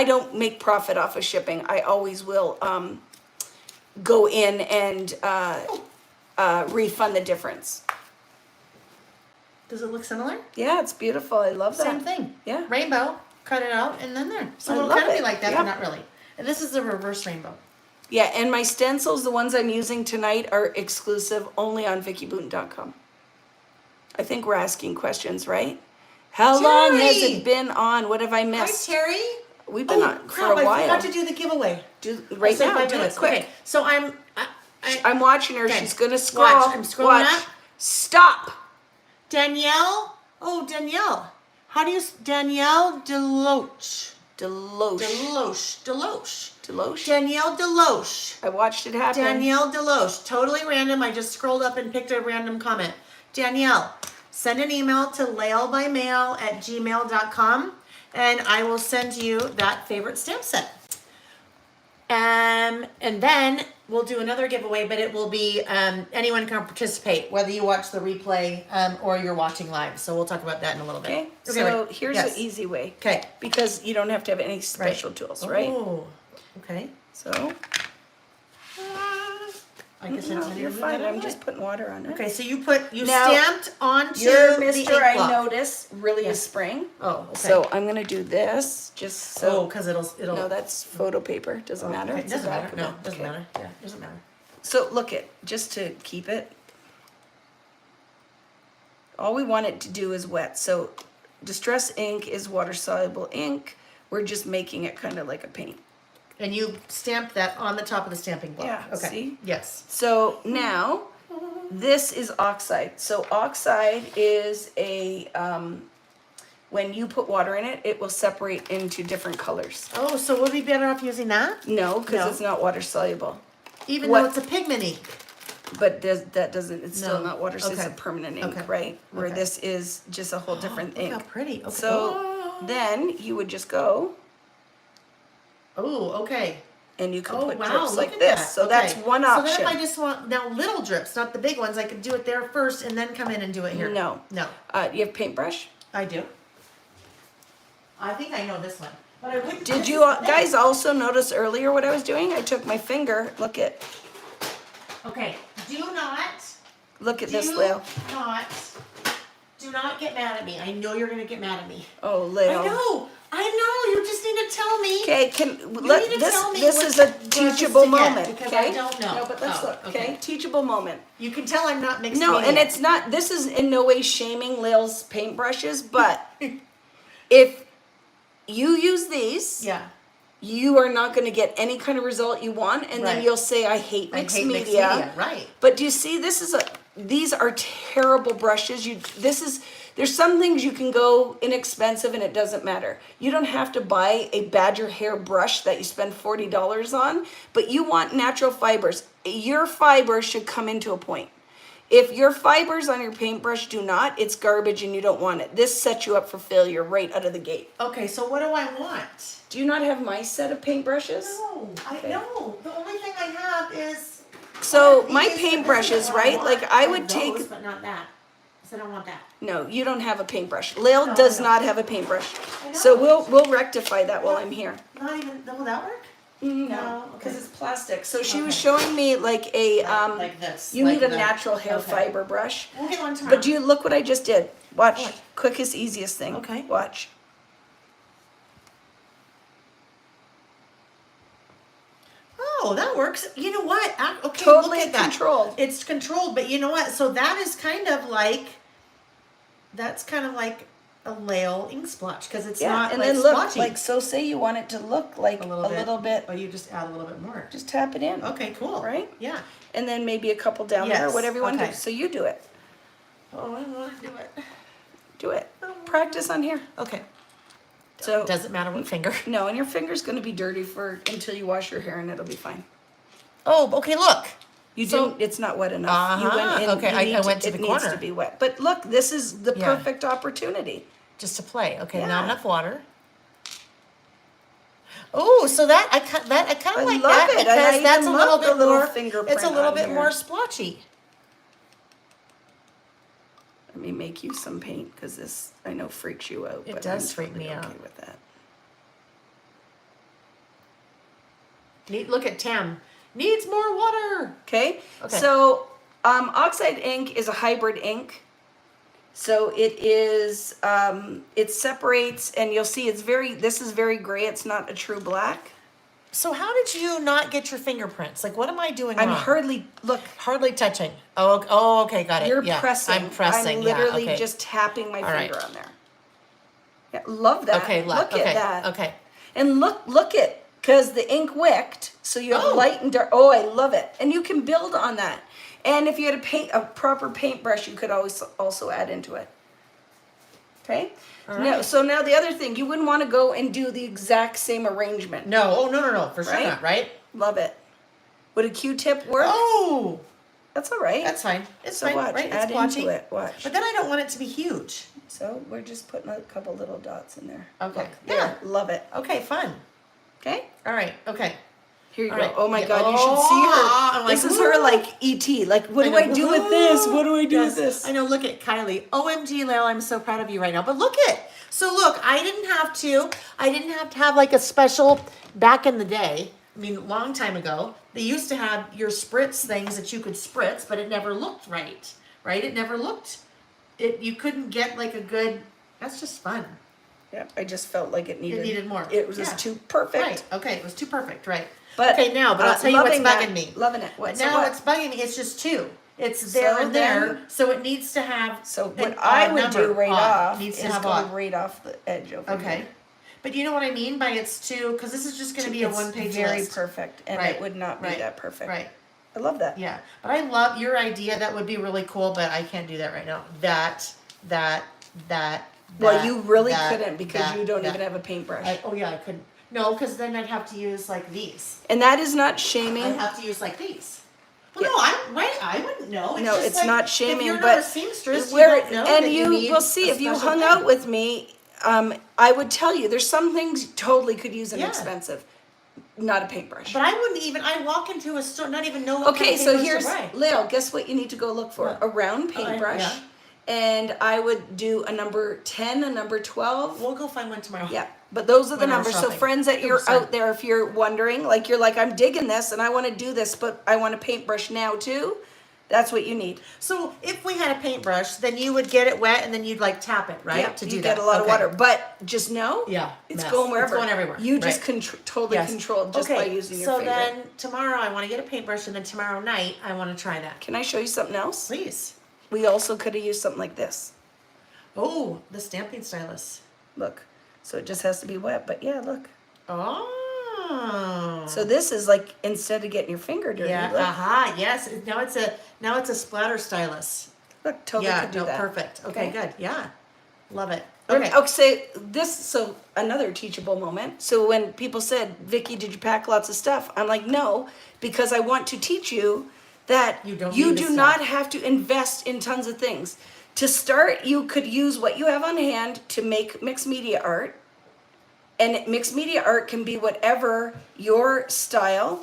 don't make profit off of shipping. I always will go in and refund the difference. Does it look similar? Yeah, it's beautiful. I love that. Same thing. Yeah. Rainbow, cut it out, and then there. So I it'll love kind of be it. like that, Yeah. but not really. And this is the reverse rainbow. Yeah, and my stencils, the ones I'm using tonight, are exclusive only on VickiBoutin.com. I think we're asking questions, right? How long has Terry! it been on? What have I Hi, missed? Terry. We've been on for a I while. forgot to do the giveaway. Do right So now. 5 Do it minutes. quick. Okay, so I'm watching her. Okay. She's gonna scroll. Watch. I'm scrolling Watch. up. Stop. Danielle. Oh, Danielle. How do you Danielle Deloche? Deloche. Deloche. Deloche. Danielle Deloche. I watched it happen. Danielle Deloche. Totally random. I just scrolled up and picked a random comment. Danielle, send an email to lailbymail@gmail.com and I will send you that favorite stamp set. And then we'll do another giveaway, but it will be anyone can participate, whether you watch the replay or you're watching live. So we'll talk about that in a little bit. Okay. So here's Yes. the easy way. Okay. Because you don't have to have any special tools, right? Oh, okay. So I guess I don't need you're to do fine. that I'm anyway. just putting water on it. Okay, so you Now, stamped onto Your the Mr. ink I block. notice really Yeah. is spring. Oh, okay. So I'm gonna do this just so. Oh, because it'll. No, that's photo paper. Doesn't matter. Okay, It's doesn't the back matter. of No, it. doesn't Okay. matter. Yeah, doesn't matter. So look it, just to keep it. All we want it to do is wet. So Distress ink is water soluble ink. We're just making it kind of like a paint. And you stamped that on the top of the stamping block. Yeah, Okay. see? Yes. So now this is oxide. So oxide is a, when you put water in it, it will separate into different colors. Oh, so would we be better off using that? No, because No. it's not water soluble. Even What- though it's a pigment ink. But that doesn't, it's still No. not water, so it's a Okay. permanent ink, Okay. right? Where Okay. this is just a whole different Look ink. how pretty. Okay. So then you would just go Oh, okay. and you could Oh, put wow. drips Look like at this. that. So that's Okay. one So option. then if I just want now little drips, not the big ones, I could do it there first and then come in and do it here. No. No. You have paintbrush? I do. I think I know this one. But I wouldn't. Did this you is the thing. guys also notice earlier what I was doing? I took my finger, look at Okay. this, Leo. Do not get mad at me. I know you're gonna get mad at me. Oh, Leo. I know. You just need to tell me. Okay, need to tell me this what is a brushes teachable to get, moment, because okay? I don't know. No, but let's Oh, look, okay. okay? Teachable moment. You can tell I'm not mixed No, media. and it's not, this is in no way shaming Leo's paintbrushes, but if you use these, yeah. you are not gonna get any kind of result you want, and then Right. you'll say, I hate I mixed hate media. mixed media. Right. But do you see, these are terrible brushes. There's some things you can go inexpensive and it doesn't matter. You don't have to buy a Badger hair brush that you spend $40 on, but you want natural fibers. Your fibers should come into a point. If your fibers on your paintbrush do not, it's garbage and you don't want it. This sets you up for failure right out of the gate. Okay, so what do I want? Do you not have my set of paintbrushes? No, Okay. I know. The only thing I have is. So one of my these, but this paintbrushes, isn't what I right? want. Like I have would take. those, but not that. So I don't want that. No, you don't have a paintbrush. Lil No, does I not have a paintbrush. I know. So we'll rectify that while I'm here. Not even. Will that work? No, okay. because it's plastic. So she was Okay. showing me like a like this. you like need a the- natural hair okay. fiber brush. We'll get one tomorrow. But do you look what I just did? Watch. What? Quickest, easiest thing. Okay. Watch. Oh, that works. You know what? Okay, Totally look at that. controlled. It's controlled, but you know what? So that is kind of like. That's kind of like a Lail ink splotch because it's Yeah, not and like then look, splotchy. like so. Say you want it to look like a a little little bit. Oh, you just add a little bit more. Just tap it in. Okay, cool. Right? Yeah. And then maybe a couple down there, Yes, whatever you want to okay. do. So you do it. Oh, I want to do it. Do it. Practice on here. Okay. So Doesn't matter what finger. no, and your finger's going to be dirty for until you wash your hair, and it'll be fine. Oh, okay. Look. You So- didn't. It's not wet enough. You Uh-huh, went in. okay, you I need went to it the needs corner. to be wet. But look, this is the Yeah. perfect opportunity. Just to play. Okay, Yeah. not enough water. Oh, so that I kind of I like love that it, and because I that's a even little love the bit little more. fingerprint It's a little on bit here. more splotchy. Let me make you some paint because this I know freaks you out. It but does I'm freak totally me okay out. with that. Look at Tam. Needs more water. Okay. Okay. So Oxide ink is a hybrid ink. So it is, it separates, and you'll see this is very gray. It's not a true black. So how did you not get your fingerprints? Like, what am I doing wrong? Hardly touching. Oh, okay, got it. You're yeah. pressing. I'm pressing. I'm literally yeah, okay. just tapping my All finger right. on there. Yeah, love that. Okay, look at that. Okay. And look at, because the ink wicked, so you have Oh. light and dark. Oh, I love it. And you can build on that. And if you had a proper paintbrush, you could always also add into it. Okay? All Now, right. so now the other thing, you wouldn't want to go and do the exact same arrangement. No, no, for sure Right? not, right? Love it. Would a Q-tip work? Oh, That's all right. that's fine. It's So fine, watch, right? add It's blotchy. into it. Watch. But then I don't want it to be huge. So we're just putting a couple little dots in there. Okay. Look, Yeah. there. Love it. Okay, fun. Okay? All right, okay. Here you All go. right. Oh my Yeah. God, you should see her. I'm like, This is her "Woo." like ET. Like, what do I do with this? What do I do with this? I know, look at Kylie. OMG, Lil, I'm so proud of you right now. But look at, so look, I didn't have to have like a special, back in the day, I mean, long time ago, they used to have your spritz things that you could spritz, but it never looked right? It never looked, you couldn't get like a good, that's just fun. Yeah, I just felt like it needed more. It was Yeah. just too perfect. Right, okay, it was too perfect, right. But okay, now, but I'll tell you what's loving that. bugging me. Loving it. What So now? what? What's bugging me? It's just two. It's there So and there, then- so it needs to have. So an what I odd would number. do right Odd. off Needs is to have go odd. right off the edge over Okay, here. but you know what I mean by it's two, because this is just going to be a It's one-page very list. perfect, and Right, it would not be right, that perfect. Right. I love that. Yeah, but I love your idea. That would be really cool, but I can't do that right now. That. Well, you really that, couldn't because that, you don't that. even have a paintbrush. Oh yeah, I couldn't. No, because then I'd have to use like these. And that is not shaming. I'd have to use like these. Well, Yeah. no, I wouldn't know. No, just it's like, not shaming, if you're but not a seamstress, where you don't know and that you need will see a if you special hung thing. out with me, I would tell you there's some things you totally could use Yeah. inexpensive, not a paintbrush. But I wouldn't even. I walk into a store, not even know. What Okay, kind of so paintbrush here's to buy. Lil. Guess what you need to go look for? What? A round paintbrush, yeah. and I would do a number 10, a number 12. We'll go find one tomorrow. Yeah, but those are the When we're numbers. So shopping. friends that you're 100%. out there, if you're wondering, like you're like, I'm digging this and I want to do this, but I want a paintbrush now too. That's what you need. So if we had a paintbrush, then you would get it wet and then you'd like tap it, right? Yeah, to you do get that. a lot of Okay. water, but just know, Yeah, it's mess. going wherever. It's going everywhere. You just Right. totally Yes. control just Okay, by using your so finger. then tomorrow I want to get a paintbrush, and then tomorrow night I want to try that. Can I show you something else? Please. We also could have used something like this. Oh, the stamping stylus. Look, so it just has to be wet, but yeah, look. Oh. So this is like instead of getting your finger dirty, yeah. look, Aha. Yes. Now it's a splatter stylus. look, totally Yeah. could do No. that. Perfect. Okay. Good. Yeah. Love it. Okay. Okay. So another teachable moment. So when people said, Vicki, did you pack lots of stuff? I'm like, no, because I want to teach you that You don't you need the do stuff. not have to invest in tons of things. To start, you could use what you have on hand to make mixed media art. And mixed media art can be whatever your style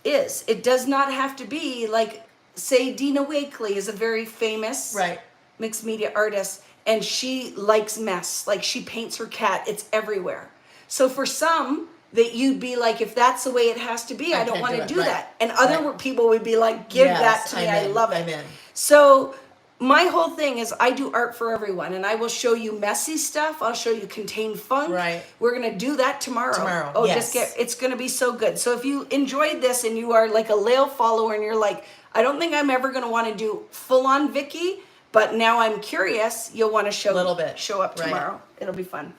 is. It does not have to be like, say, Dina Wakely is a very famous Right. mixed media artist, and she likes mess. Like she paints her cat, it's everywhere. So for some, that you'd be like, if that's the way it has to be, I don't can't want do to it. do Right. that. And other Right. people would be like, give Yes, that to me, I'm I in. love it. I'm in. So my whole thing is I do art for everyone, and I will show you messy stuff. I'll show you contained funk. Right. We're gonna do that tomorrow. Tomorrow, Oh, yes. it's gonna be so good. So if you enjoyed this and you are like a Lail follower and you're like, I don't think I'm ever gonna want to do full on Vicki, but now I'm curious, you'll want to show Little bit. show up Right. tomorrow. It'll be fun.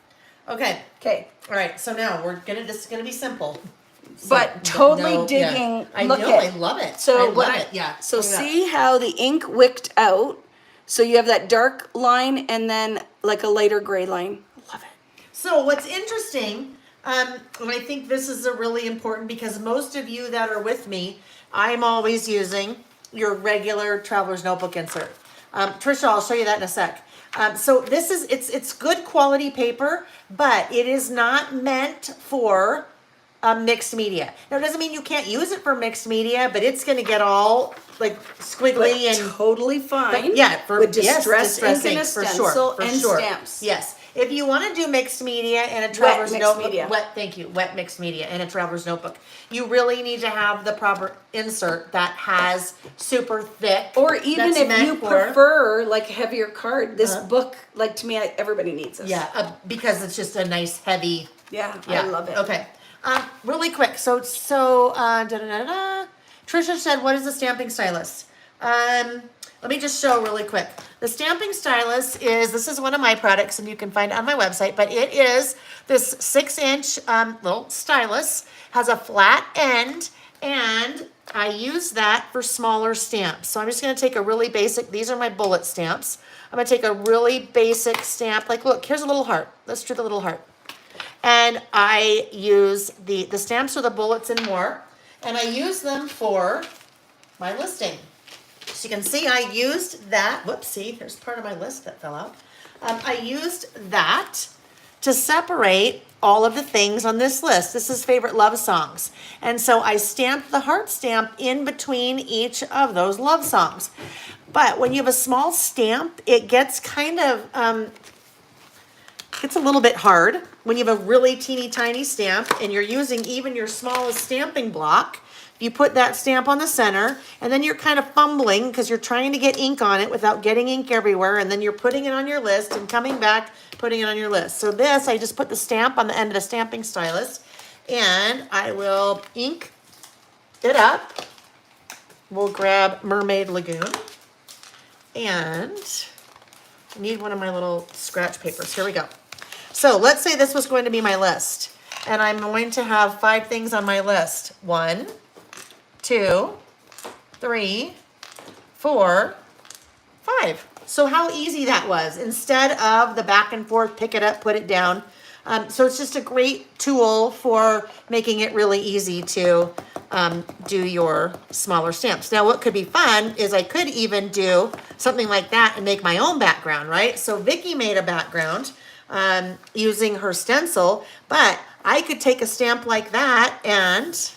Okay. Okay. All right. So now this is gonna be simple. But totally No, digging. Yeah. I look know. at I love it. So I what love I- it. Yeah. So Bring it up. see how the ink wicked out. So you have that dark line and then like a lighter gray line. Love it. So what's interesting, and I think this is a really important because most of you that are with me, I'm always using your regular traveler's notebook insert. Trisha, I'll show you that in a sec. So this is, it's good quality paper, but it is not meant for mixed media. Now, it doesn't mean you can't use it for mixed media, but it's going to get all like squiggly But and totally fine. yeah, for with yes, distress ink distressing, and a for stencil sure, for and sure. stamps. Yes, If you want to do mixed media and a Wet traveler's mixed notebook, media. wet mixed media and a traveler's notebook, you really need to have the proper insert that has super thick. Or even that's if meant you for- prefer like a heavier card, this book, like to me, everybody needs this. Yeah, because it's just a nice heavy. Yeah, Yeah, I love it. Okay, really quick. So Trisha said, "What is a stamping stylus?" Let me just show really quick. The stamping stylus this is one of my products, and you can find it on my website. But it is this 6-inch little stylus, has a flat end, and I use that for smaller stamps. So I'm just going to take a really basic. These are my bullet stamps. I'm going to take a really basic stamp. Like, look, here's a little heart. Let's do the little heart. And I use the stamps are the bullets and more, and I use them for my listing. So you can see I used that. Whoopsie, there's part of my list that fell out. I used that to separate all of the things on this list. This is favorite love songs. And so I stamped the heart stamp in between each of those love songs. But when you have a small stamp, it gets kind of, it's a little bit hard. When you have a really teeny tiny stamp and you're using even your smallest stamping block, you put that stamp on the center, and then you're kind of fumbling because you're trying to get ink on it without getting ink everywhere, and then you're putting it on your list and coming back, putting it on your list. So this, I just put the stamp on the end of the stamping stylus, and I will ink it up. We'll grab Mermaid Lagoon, and I need one of my little scratch papers. Here we go. So let's say this was going to be my list, and I'm going to have 5 things on my list. 1, 2, 3, 4, 5. So how easy that was, instead of the back and forth, pick it up, put it down. So it's just a great tool for making it really easy to do your smaller stamps. Now what could be fun is I could even do something like that and make my own background, right? So Vicki made a background using her stencil, but I could take a stamp like that and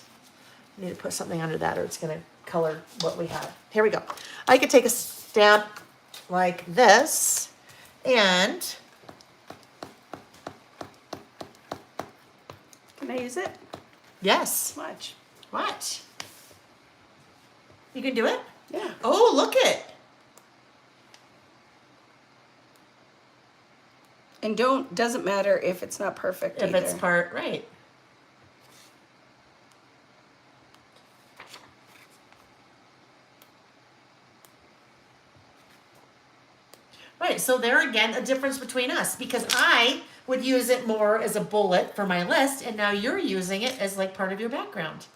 I need to put something under that or it's going to color what we have. Here we go. I could take a stamp like this and... Can I use it? Yes. Watch. Watch. You can do it? Yeah. Oh, look it. And doesn't matter if it's not perfect If either. it's part, right. Right, so there again, a difference between us, because I would use it more as a bullet for my list, and now you're using it as like part of your background.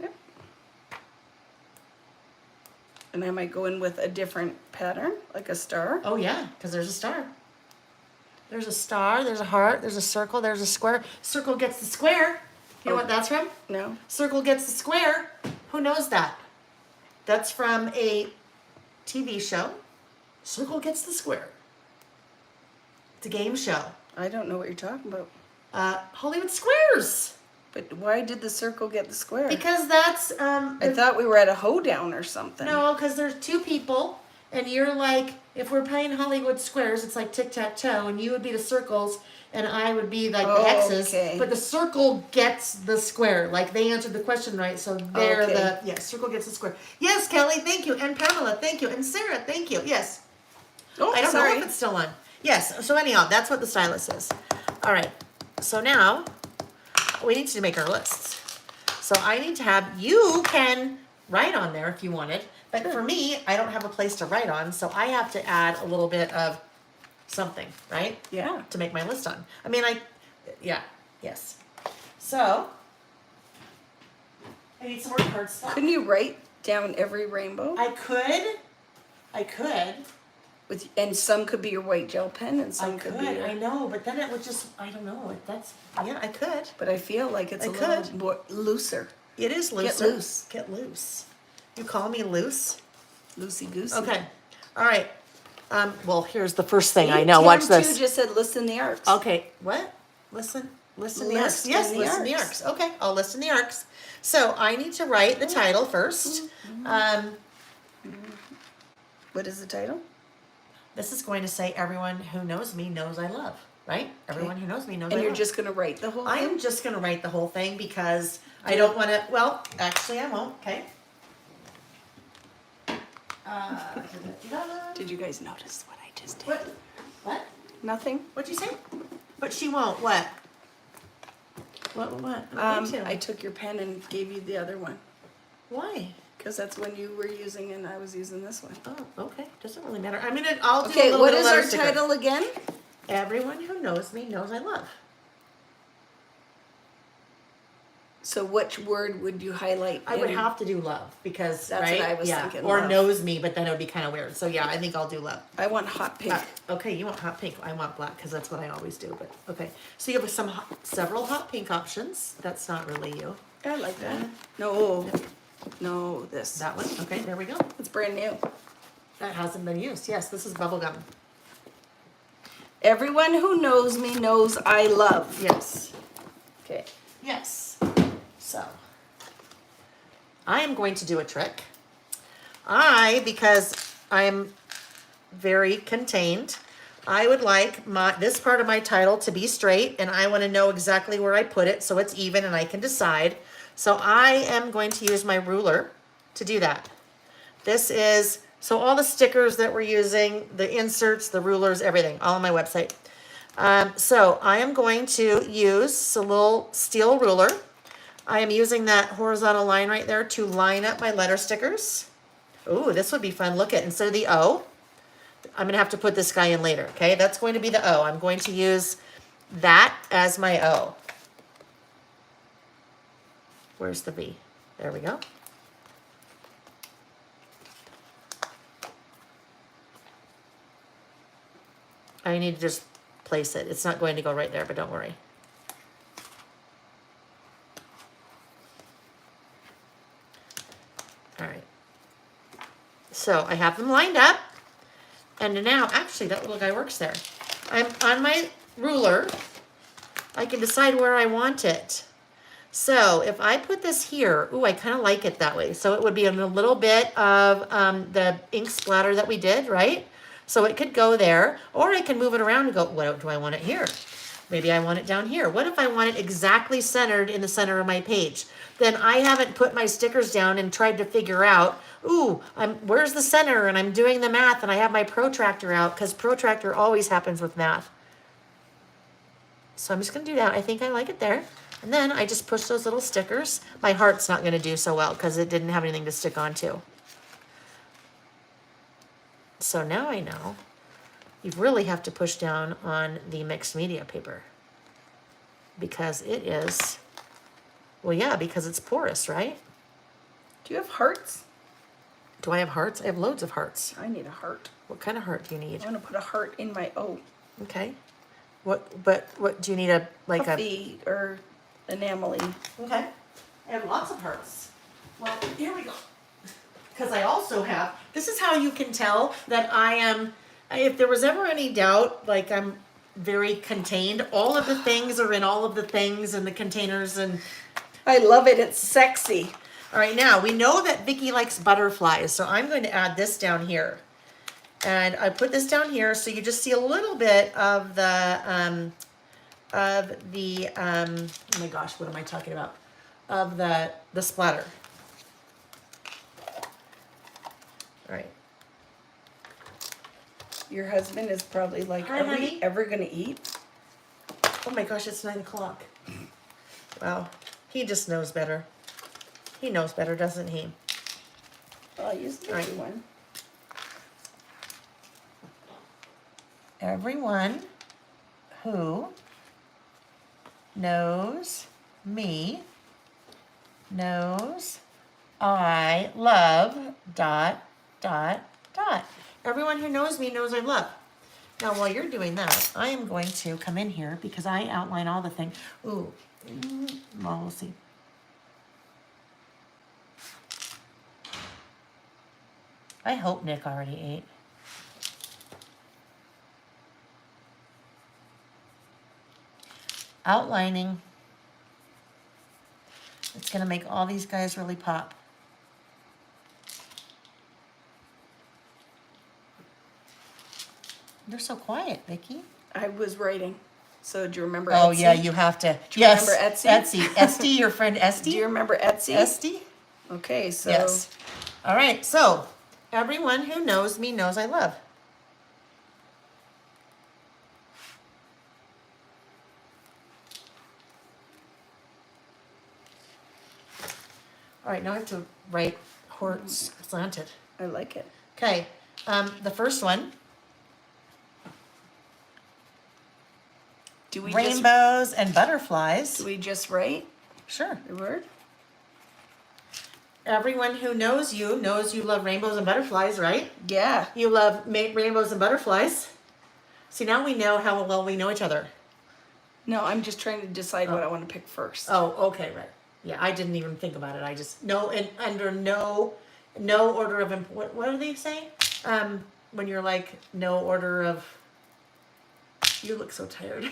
Yep. And I might go in with a different pattern, like a star. Oh yeah, because there's a star. There's a star, there's a heart, there's a circle, there's a square. Circle gets the square. You know what that's from? No. Circle gets the square. Who knows that? That's from a TV show. Circle gets the square. It's a game show. I don't know what you're talking about. Hollywood Squares. But why did the circle get the square? Because that's I thought we were at a hoedown or something. no, because there's 2 people, and you're like, if we're playing Hollywood Squares, it's like tic-tac-toe, and you would be the circles, and I would be like the X's. Okay. But the circle gets the square. Like they answered the question right, so they're Okay. circle gets the square. Yes, Kelly, thank you, and Pamela, thank you, and Sarah, thank you. Yes. Oh, I don't sorry. know if it's still on. Yes, so anyhow, that's what the stylus is. All right, so now we need to make our lists. So I need to have, you can write on there if you wanted, but for me, I don't have a place to write on, so I have to add a little bit of something, right? Yeah. To make my list on. I mean, yes. So, I need some more cardstock. Couldn't you write down every rainbow? I could. And some could be your white gel pen, and some could be. I know, but then it would just, I don't know, I could. But I feel like it's I a little could. more looser. It is loose. loose. Get loose. You call me loose? Loosey goosey. Okay. All right. Well, here's the first thing I know. Watch Karen this. too just said listen the arcs. Okay. What? Listen the arcs. List Yes, in the listen the arcs. arcs. Okay, I'll listen the arcs. So I need to write the title first. What is the title? This is going to say everyone who knows me knows I love, right? Everyone who knows me knows I And love. you're just gonna write the whole thing? I'm just going to write the whole thing because I don't want to, well, actually I won't, okay? Did you guys notice what I just did? What? What? Nothing? What'd you say? But she won't, what? What? I'm going to. I took your pen and gave you the other one. Why? Because that's when you were using and I was using this one. Oh, okay. Doesn't really matter. I'll do a Okay, little what bit of is letter our sticker. title again? Everyone who knows me knows I love. So which word would you highlight? I would in- have to do love because That's right? what I was yeah. thinking, Or love. knows me, but then it would be kind of weird. So yeah, I think I'll do love. I want hot pink. Okay, you want hot pink. I want black because that's what I always do. But okay, so you have several hot pink options. That's not really you. I like that. No, this. That one. Okay, there we go. It's brand new. That hasn't been used. Yes, this is bubble gum. Everyone who knows me knows I love. Yes. Okay. Yes. So, I am going to do a trick. Because I'm very contained, I would like this part of my title to be straight, and I want to know exactly where I put it so it's even and I can decide. So I am going to use my ruler to do that. So all the stickers that we're using, the inserts, the rulers, everything, all on my website. So I am going to use a little steel ruler. I am using that horizontal line right there to line up my letter stickers. Ooh, this would be fun. Look at, instead of the O, I'm going to have to put this guy in later, okay? That's going to be the O. I'm going to use that as my O. Where's the V? There we go. I need to just place it. It's not going to go right there, but don't worry. All right. So I have them lined up. And now, actually, that little guy works there. I'm on my ruler. I can decide where I want it. So if I put this here, ooh, I kind of like it that way. So it would be in a little bit of the ink splatter that we did, right? So it could go there, or I can move it around and go, what do I want it here? Maybe I want it down here. What if I want it exactly centered in the center of my page? Then I haven't put my stickers down and tried to figure out, ooh, where's the center? And I'm doing the math and I have my protractor out because protractor always happens with math. So I'm just gonna do that. I think I like it there. And then I just push those little stickers. My heart's not gonna do so well because it didn't have anything to stick onto. So now I know you really have to push down on the mixed media paper because it is, well, yeah, because it's porous, right? Do you have hearts? Do I have hearts? I have loads of hearts. I need a heart. What kind of heart do you need? I want to put a heart in my O. Okay. What do you need Puffy or enamel-y. Okay. I have lots of hearts. Well, here we go. Because I also have, this is how you can tell that I am, if there was ever any doubt, like I'm very contained, all of the things are in all of the things and the containers and. I love it. It's sexy. All right, now we know that Vicki likes butterflies, so I'm going to add this down here. And I put this down here so you just see a little bit of the, oh my gosh, what am I talking about? Of the splatter. All right. Your husband is probably like, Hi, are honey. we ever going to eat? Oh my gosh, it's 9 o'clock. Wow, he just knows better. He knows better, doesn't he? Oh, I'll use the Right. other one. Everyone who knows me knows I love ... Everyone who knows me knows I love. Now, while you're doing that, I am going to come in here because I outline all the things. Ooh, well, we'll see. I hope Nick already ate. Outlining. It's going to make all these guys really pop. You're so quiet, Vicki. I was writing. So do you remember Oh Etsy? yeah, you have to. Do you Yes, remember Etsy? Etsy. Esty, your friend Esty? Do you remember Etsy? Esty? Okay, so Yes. All right, so everyone who knows me knows I love. All right, now I have to write slanted. I like it. Okay, the first one, Do we rainbows and butterflies. do we just write Sure. the word? Everyone who knows you love rainbows and butterflies, right? Yeah. You love rainbows and butterflies. See, now we know how well we know each other. No, I'm just trying to decide what I want to pick first. Oh, okay, right. Yeah, I didn't even think about it. I just under no order of what do they say? When you're like no order of. You look so tired.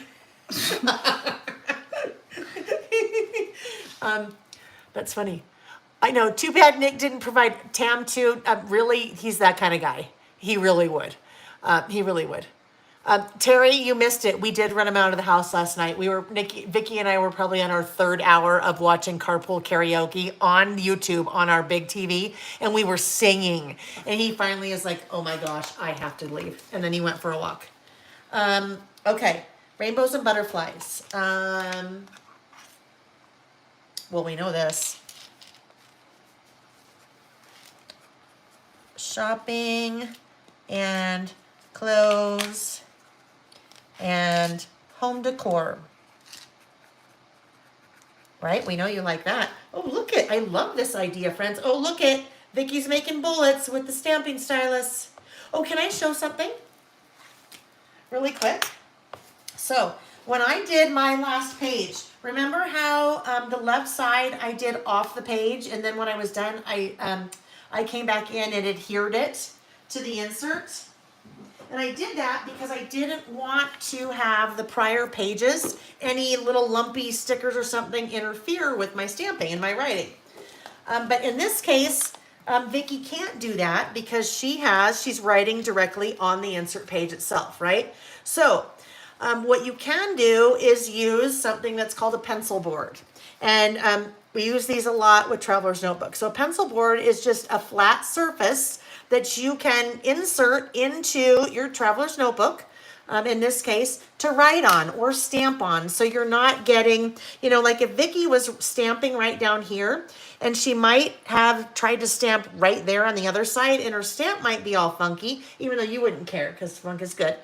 That's funny. I know. Too bad Nick didn't provide Tam too. Really, he's that kind of guy. He really would. He really would. Terry, you missed it. We did run him out of the house last night. Vicki and I were probably on our third hour of watching Carpool Karaoke on YouTube on our big TV, and we were singing. And he finally is like, "Oh my gosh, I have to leave." And then he went for a walk. Okay, rainbows and butterflies. Well, we know this. Shopping and clothes and home decor. Right? We know you like that. Oh, look it. I love this idea, friends. Oh, look it. Vicki's making bullets with the stamping stylus. Oh, can I show something? Really quick. So, when I did my last page, remember how the left side I did off the page, and then when I was done, I came back in and adhered it to the insert? And I did that because I didn't want to have the prior pages, any little lumpy stickers or something, interfere with my stamping and my writing. But in this case, Vicki can't do that because she's writing directly on the insert page itself, right? So what you can do is use something that's called a pencil board. And we use these a lot with Traveler's Notebook. So a pencil board is just a flat surface that you can insert into your Traveler's Notebook, in this case, to write on or stamp on. So you're not getting, like if Vicki was stamping right down here, and she might have tried to stamp right there on the other side, and her stamp might be all funky, even though you wouldn't care because funk is good.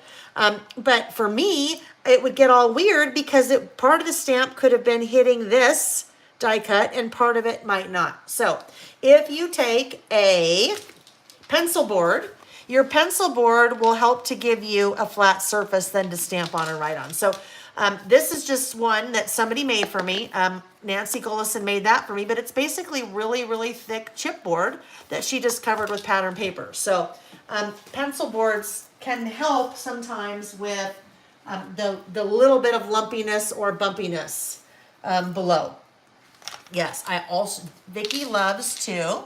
But for me, it would get all weird because part of the stamp could have been hitting this die cut and part of it might not. So if you take a pencil board, your pencil board will help to give you a flat surface then to stamp on or write on. So this is just one that somebody made for me. Nancy Golison made that for me, but it's basically really, really thick chipboard that she just covered with pattern paper. So pencil boards can help sometimes with the little bit of lumpiness or bumpiness below. Yes, Vicki loves to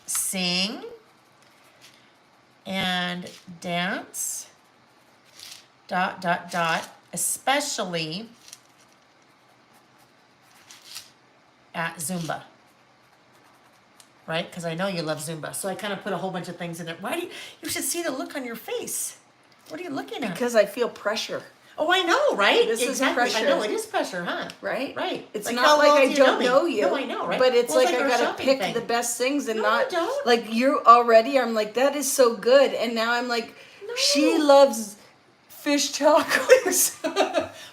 sing and dance, ... especially at Zumba. Right? Because I know you love Zumba. So I kind of put a whole bunch of things in it. You should see the look on your face. What are you looking at? Because I feel pressure. Oh, I know, right? This is exactly. pressure. I know, it is pressure, huh? Right? Right. It's Like, not how like well I do you don't me? know you. No, I know, right? But it's Well, like I our gotta shopping pick thing. the best things and No, not I don't. like you already. I'm like, that is so good. And now I'm like, she loves fish tacos.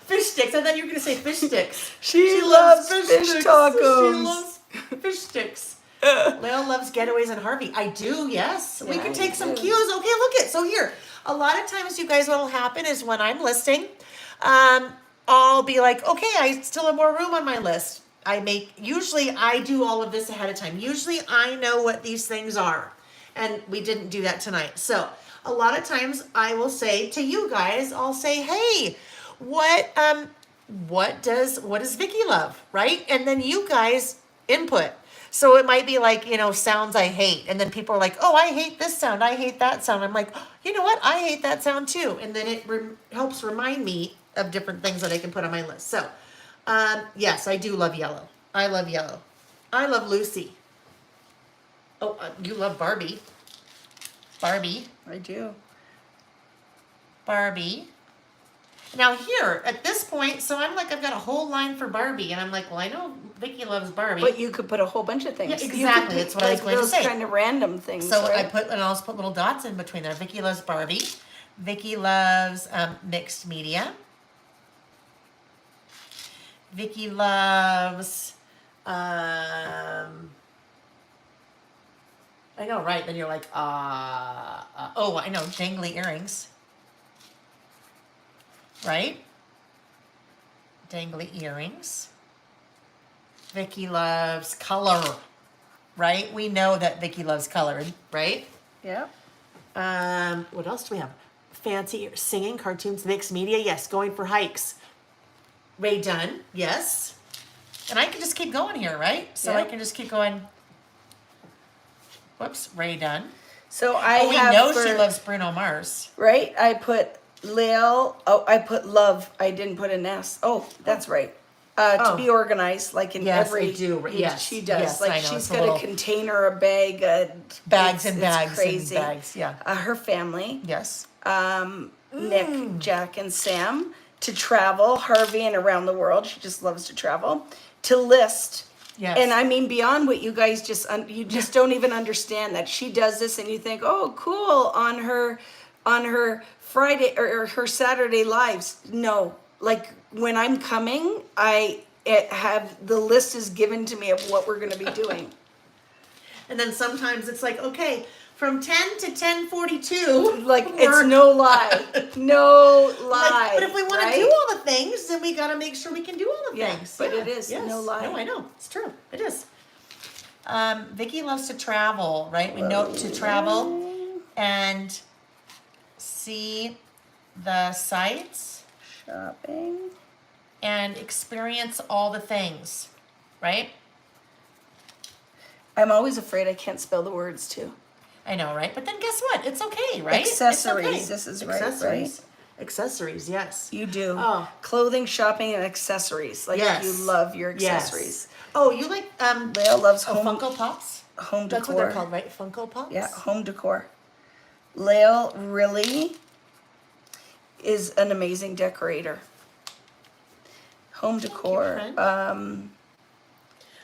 Fish sticks. I thought you were going to say fish sticks. She loves fish sticks. tacos. She loves fish sticks. Leo loves getaways and Harvey. I do, yes. We Yeah, can take some do. cues. Okay, look it. So here, a lot of times, you guys, what'll happen is when I'm listing, I'll be like, okay, I still have more room on my list. Usually I do all of this ahead of time. Usually I know what these things are. And we didn't do that tonight. So a lot of times I will say to you guys, I'll say, hey, what does Vicki love? Right? And then you guys input. So it might be like, sounds I hate. And then people are like, oh, I hate this sound. I hate that sound. I'm like, oh, you know what? I hate that sound too. And then it helps remind me of different things that I can put on my list. So, yes, I do love yellow. I love yellow. I love Lucy. Oh, you love Barbie. Barbie. I do. Barbie. Now here, at this point, so I'm like, I've got a whole line for Barbie, and I'm like, well, I know Vicki loves Barbie. But you could put a whole bunch of things. Yeah, You could exactly. pick, That's what I was going to those say. kind of random things. So right? and I also put little dots in between there. Vicki loves Barbie. Vicki loves mixed media. Vicki loves, I know, right? Then you're like, oh, I know, dangly earrings. Right? Dangly earrings. Vicki loves color. Right? We know that Vicki loves color, right? Yeah. What else do we have? Fancy singing, cartoons, mixed media. Yes, going for hikes. Ray Dunn. Yes. And I can just keep going here, right? So I Yeah. can just keep going. Whoops, Ray Dunn. So I We have know for, she loves Bruno Mars. right. I put Lil. Oh, I put love. I didn't put an S. Oh, that's right. To Oh. be organized, like in Yes, every. I do. Yes, she does. yes, like I know. she's It's a got little- a container, a bag, Bags it's and bags crazy. and bags. Yeah. Her family. Yes. Nick, Jack, and Sam to travel, Harvey, and around the world. She just loves to travel. To list, Yes. and I mean beyond what you guys you just don't even understand that she does this, and you think, oh, cool, on her Friday or her Saturday lives. No, like when I'm coming, have the list is given to me of what we're going to be doing. And then sometimes it's like, okay, from 10 to 10:42. Like it's no lie, no lie. But if we want right? to do all the things, then we got to make sure we can do all the Yeah, things. but it is no lie. No, I know. It's true. It is. Vicki loves to travel, right? We note to travel and see the sights Shopping. and experience all the things, right? I'm always afraid I can't spell the words too. I know, right? But then guess what? It's okay, right? Accessories. It's okay. This is right, Accessories. Accessories, yes. You do. Oh. Clothing, shopping, and accessories. Like Yes. you love your accessories. Yes. Oh, you like Leo loves oh, home Funko Pops? home That's decor. what they're called, right? Funko Pops? Yeah, home decor. Leo really is an amazing decorator. Home decor. friend.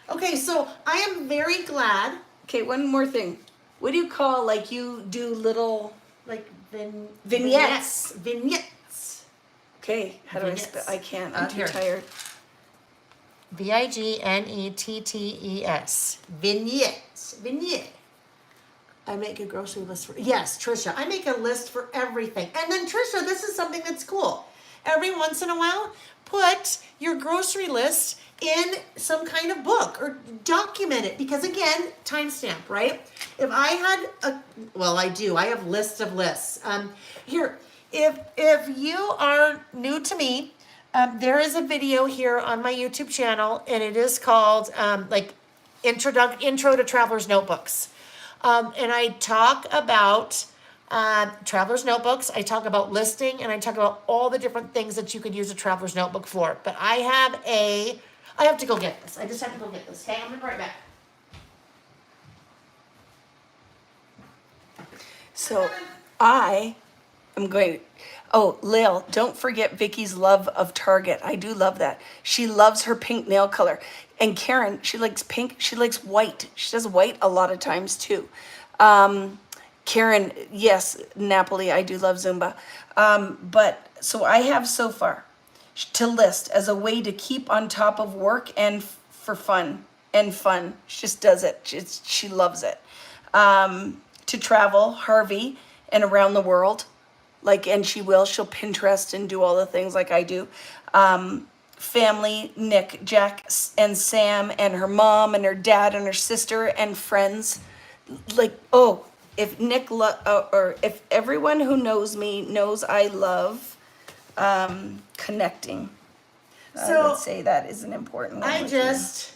Okay, so I am very glad, Okay, one more thing. What do you call like you do little? like Vignettes. Vignettes. Okay, how do I Vignettes. spell? I can't. I'm too Here. tired. Vignettes. Vignettes. Vignette. I make a grocery list for, yes, Trisha. I make a list for everything. And then Trisha, this is something that's cool. Every once in a while, put your grocery list in some kind of book or document it, because again, timestamp, right? If I had I do. I have lists of lists. Here, if you are new to me, there is a video here on my YouTube channel, and it is called Intro to Traveler's Notebooks. And I talk about traveler's notebooks. I talk about listing, and I talk about all the different things that you could use a traveler's notebook for. But I have to go get this. I just have to go get this. Okay, I'm gonna be right back. So I am going. Oh, Lil, don't forget Vicky's love of Target. I do love that. She loves her pink nail color. And Karen, she likes pink. She likes white. She does white a lot of times too. Karen, yes, Napoli, I do love Zumba. But so I have so far to list as a way to keep on top of work and for fun. She just does it. She loves it. To travel, Harvey, and around the world. She'll Pinterest and do all the things like I do. Family, Nick, Jack, and Sam, and her mom, and her dad, and her sister, and friends. If Nick, or if everyone who knows me knows I love connecting. I So, would say that is an important one. I with just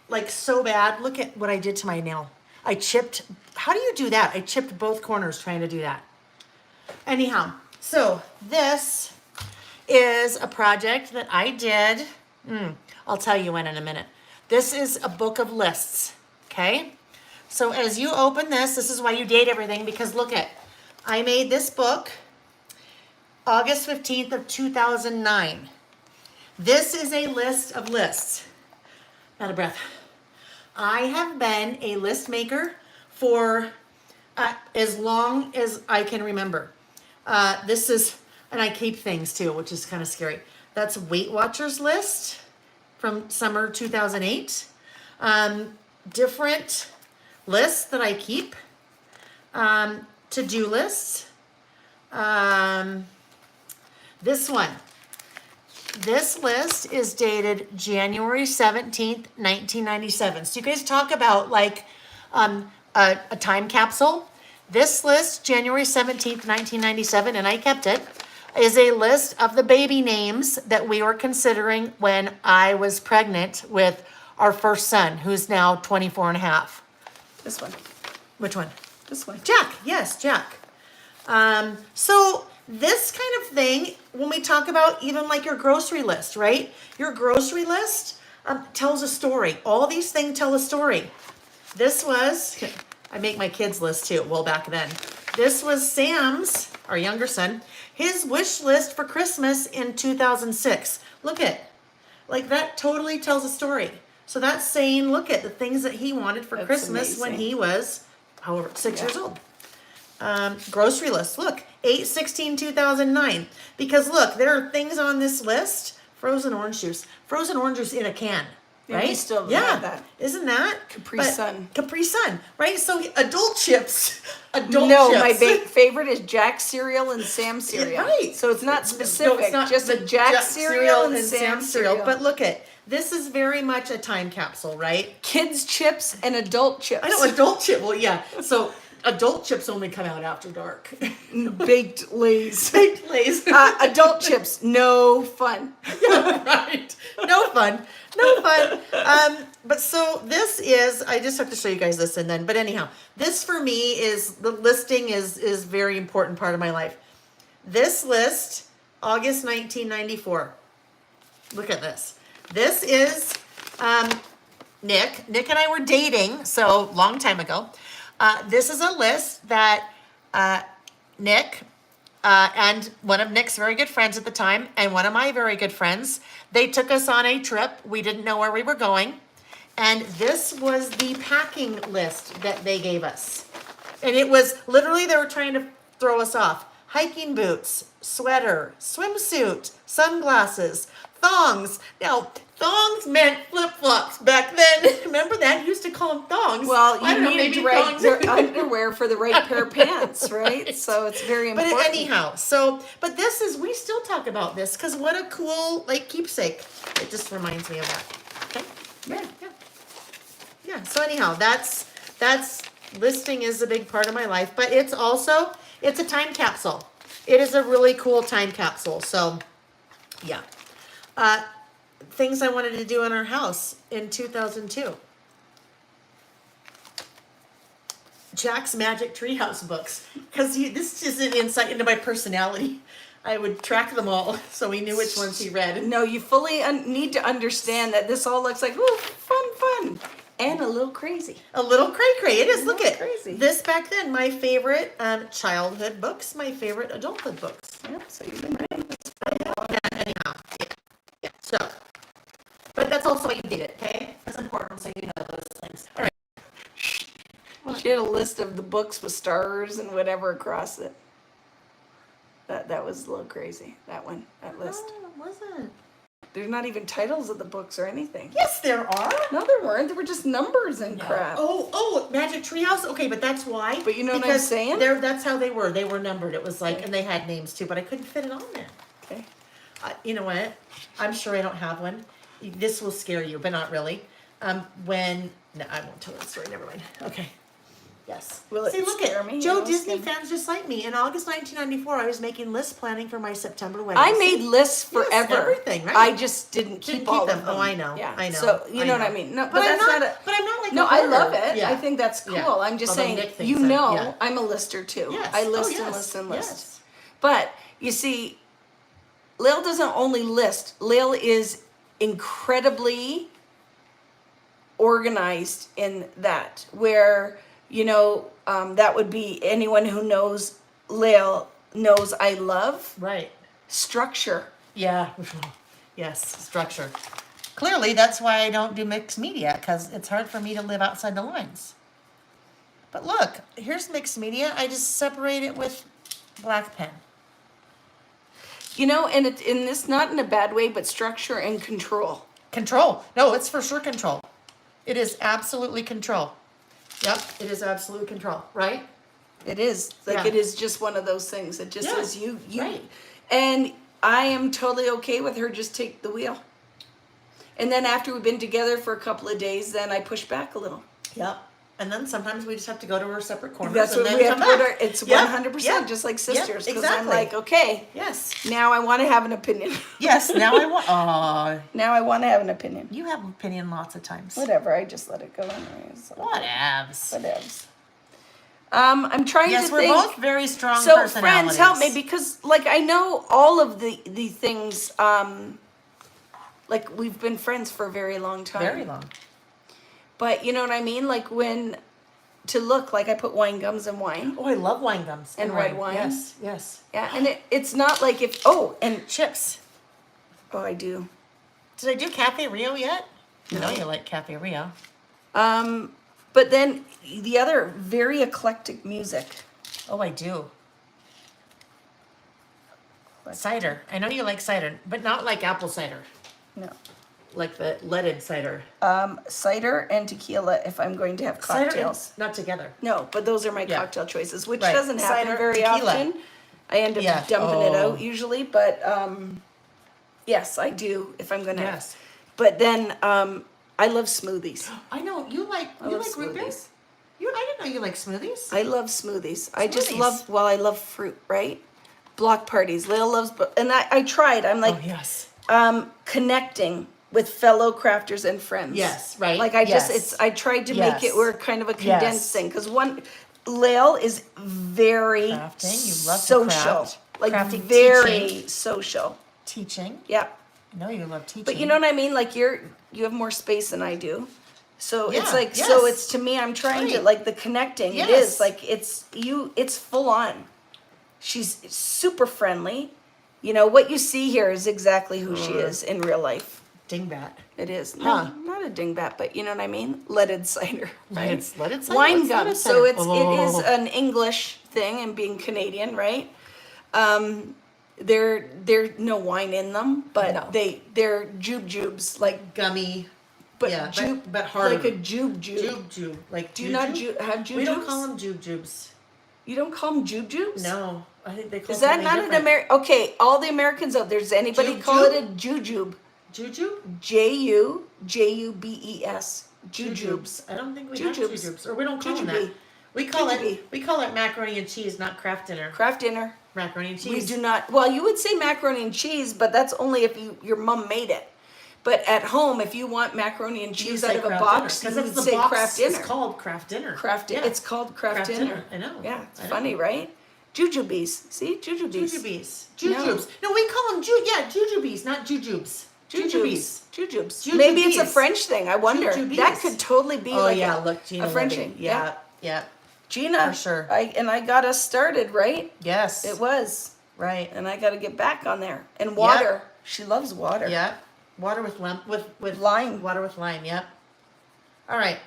like so bad. Look at what I did to my nail. I chipped, how do you do that? I chipped both corners trying to do that. Anyhow, so this is a project that I did. I'll tell you when in a minute. This is a book of lists, okay? So as you open this is why you date everything, because look at, I made this book August 15th of 2009. This is a list of lists. Out of breath. I have been a list maker for as long as I can remember. This is, and I keep things too, which is kind of scary. That's Weight Watchers list from summer 2008. Different lists that I keep. To-do lists. This one. This list is dated January 17th, 1997. So you guys talk about like a time capsule. This list, January 17th, 1997, and I kept it, is a list of the baby names that we were considering when I was pregnant with our first son, who's now 24 and a half. This one. Which one? This one. Jack. Yes, Jack. So this kind of thing, when we talk about even like your grocery list, right? Your grocery list tells a story. All these things tell a story. This was, I make my kids list too, well back then. This was Sam's, our younger son, his wish list for Christmas in 2006. Look at, like that totally tells a story. So that's saying, look at the things that he wanted for Christmas when he was, however, 6 years old. Grocery list, look, 8/16/2009. Because look, there are things on this list, frozen orange juice in a can, right? Yeah, we still have that. Isn't that? Capri Sun. Capri Sun, right? So adult chips, My favorite is Jack cereal and Sam cereal. Yeah, right. So it's not specific, it's not just a Jack cereal and Sam cereal. But look at, this is very much a time capsule, right? Kids chips and adult chips. I know, adult chip, well, yeah. So adult chips only come out after dark. Baked Lays. Baked Lays. Adult chips, no fun. Yeah, right. No fun. No fun. But so this is, I just have to show you guys this and then, but anyhow, this for me is, the listing is very important part of my life. This list, August 1994. Look at this. This is Nick. Nick and I were dating, so long time ago. This is a list that Nick and one of Nick's very good friends at the time and one of my very good friends, they took us on a trip. We didn't know where we were going. And this was the packing list that they gave us. And it was literally, they were trying to throw us off. Hiking boots, sweater, swimsuit, sunglasses, thongs. Now, thongs meant flip-flops back then. Remember that? You used to call them thongs. Well, I you don't know, needed maybe to write thongs. their underwear for the right pair of pants, right? So it's very important. But anyhow, so, but this is, we still talk about this because what a cool, like, keepsake. It just reminds me of that. Okay? Yeah. Yeah, so anyhow, that's listing is a big part of my life, but it's also, it's a time capsule. It is a really cool time capsule. So, yeah. Things I wanted to do in our house in 2002. Jack's Magic Treehouse books. Because this is an insight into my personality. I would track them all so we knew which ones he read. No, you fully need to understand that this all looks like, ooh, fun. And a little crazy. A little cray-cray. It is. Look at crazy. this back then. My favorite childhood books. My favorite adulthood books. Yep, so you've been reading. Anyhow. Yeah. So, but that's also why you did it, okay? That's important so you know those things. All right. She had a list of the books with stars and whatever across it. That was a little crazy, that list. No, it wasn't. There's not even titles of the books or anything. Yes, there are. No, there weren't. There were just numbers and crap. Oh, Magic Treehouse. Okay, but that's why. But you know what I'm saying? That's how they were. They were numbered. It was like, and they had names too, but I couldn't fit it on there. Okay. You know what? I'm sure I don't have one. This will scare you, but not really. No, I won't tell that story. Never mind. Okay. Yes. Will it See, look scare at me? Joe It'll Disney scare me. fans just like me. In August 1994, I was making list planning for my September wedding. I made lists Yes, forever. everything, right? I just didn't keep all them. of them. Oh, I know. Yeah. I know. So you I know what know. I mean? No, but But I'm that's not. not a. But I'm not like. No, a I hoarder. love it. Yeah. I think that's cool. Yeah. I'm just Although saying, Nick thinks you that, know, yeah. I'm a lister too. Yes. I list Oh, yes. and list and list. Yes. But you see, Lil doesn't only list. Lil is incredibly organized in that, where that would be anyone who knows Lil knows I love Right. structure. Yeah. Yes. Structure. Clearly, that's why I don't do mixed media, because it's hard for me to live outside the lines. But look, here's mixed media. I just separate it with black pen. And it's in this, not in a bad way, but structure and control. Control. No, it's for sure control. It is absolutely control. Yep, it is absolute control, right? It is like Yeah. it is just one of those things. It just Yeah, is you, right. and I am totally okay with her just take the wheel. And then after we've been together for a couple of days, then I push back a little. Yep. And then sometimes we just have to go to our separate corners. That's and what then we have come to go back. to. It's Yep, 100% yep, just like yep, sisters. Because I'm exactly. like, okay, Yes. now I want to have an opinion. Yes. Now I want. Oh, Now I want to have an opinion. you have an opinion lots of times. Whatever, I just let it go anyways. Whatevs. Whatevs. I'm trying Yes, to we're think. both very strong So personalities. friends, help me, because like I know all of the things. Like we've been friends for a very long time. Very long. But you know what I mean? Like when to look like I put wine gums and wine. Oh, I love wine gums And red wine. Yes. Yes. Yeah, and it's not like if and Chips. I do. Did I do Cafe Rio yet? You know you like Cafe Rio. But then the other very eclectic music. Oh, I do. Cider. I know you like cider, but not like apple cider. No. Like the leaded cider. Cider and tequila if I'm going to have Cider and, cocktails. not together. No, but those are my Yeah. cocktail choices, which Right. doesn't happen Cider, very tequila. often. I end up Yeah. dumping it Oh. out usually, but yes, I do if I'm gonna. Yes. But then I love smoothies. I know you like I you love like root beer. smoothies. I didn't know you like smoothies. I love smoothies. I just Smoothies. love. Well, I love fruit, right? Block parties. Lil loves, and I tried. I'm like Oh yes. connecting with fellow crafters and friends. Yes, right. Like I just Yes. I tried to make Yes. it where kind of a condensed Yes. thing, because Lil is very Crafting. You love to social, craft. like Crafting, very teaching. social. Teaching. Yeah, I know you love teaching. but you know what I mean. Like you have more space than I do, so it's Yeah, like yes. so it's to me. I'm trying to Right. like the connecting. It Yes. is like it's full on. She's super friendly. What you see here is exactly who she is in real life. Dingbat. It is. Huh. No, not a dingbat, but you know what I mean? Leaded cider. Right? Leaded cider? Wine What's leaded gums. cider? So it is Oh. an English thing, and being Canadian, right? There's no wine in them, but No. they're jubes, like Gummy. but Yeah, jube, but harder. like a jube. Jube. Like Do you not have jubes? We don't call them jubes. You don't call them jubes? No, I think they call Is that something not an different. American? Okay, all the Americans out there. Does anybody Jube call jube? it a jujube? Jujube? Jujubes. Jujubes. I don't think we Jujubes. have jujubes, or we don't call them Jujube. that. We call Jujube. it macaroni and cheese, not craft dinner. Craft dinner. Macaroni and cheese. We do not. Well, you would say macaroni and cheese, but that's only if your mom made it. But at home, if you want macaroni and cheese out of a box, you would say craft dinner. It's called craft dinner. Craft dinner. Yeah. It's called craft dinner. I know. Yeah, it's I know. funny, right? Jujubes. See, jujubes. Jujubes. No. Jujubes. No, we call them jujubes, not jujubes. Jujubes. Jujubes. Jujubes. Maybe it's a French thing. I wonder. Jujubes. That could totally be Oh like yeah, look, Gina. a French Levy. thing. Yeah, yeah. Gina. For sure. I got us started, right? Yes. It was. Right. And I got to get back on there. And water. She loves water. Yeah. Water with with Lime. Water with lime. Yep. All right.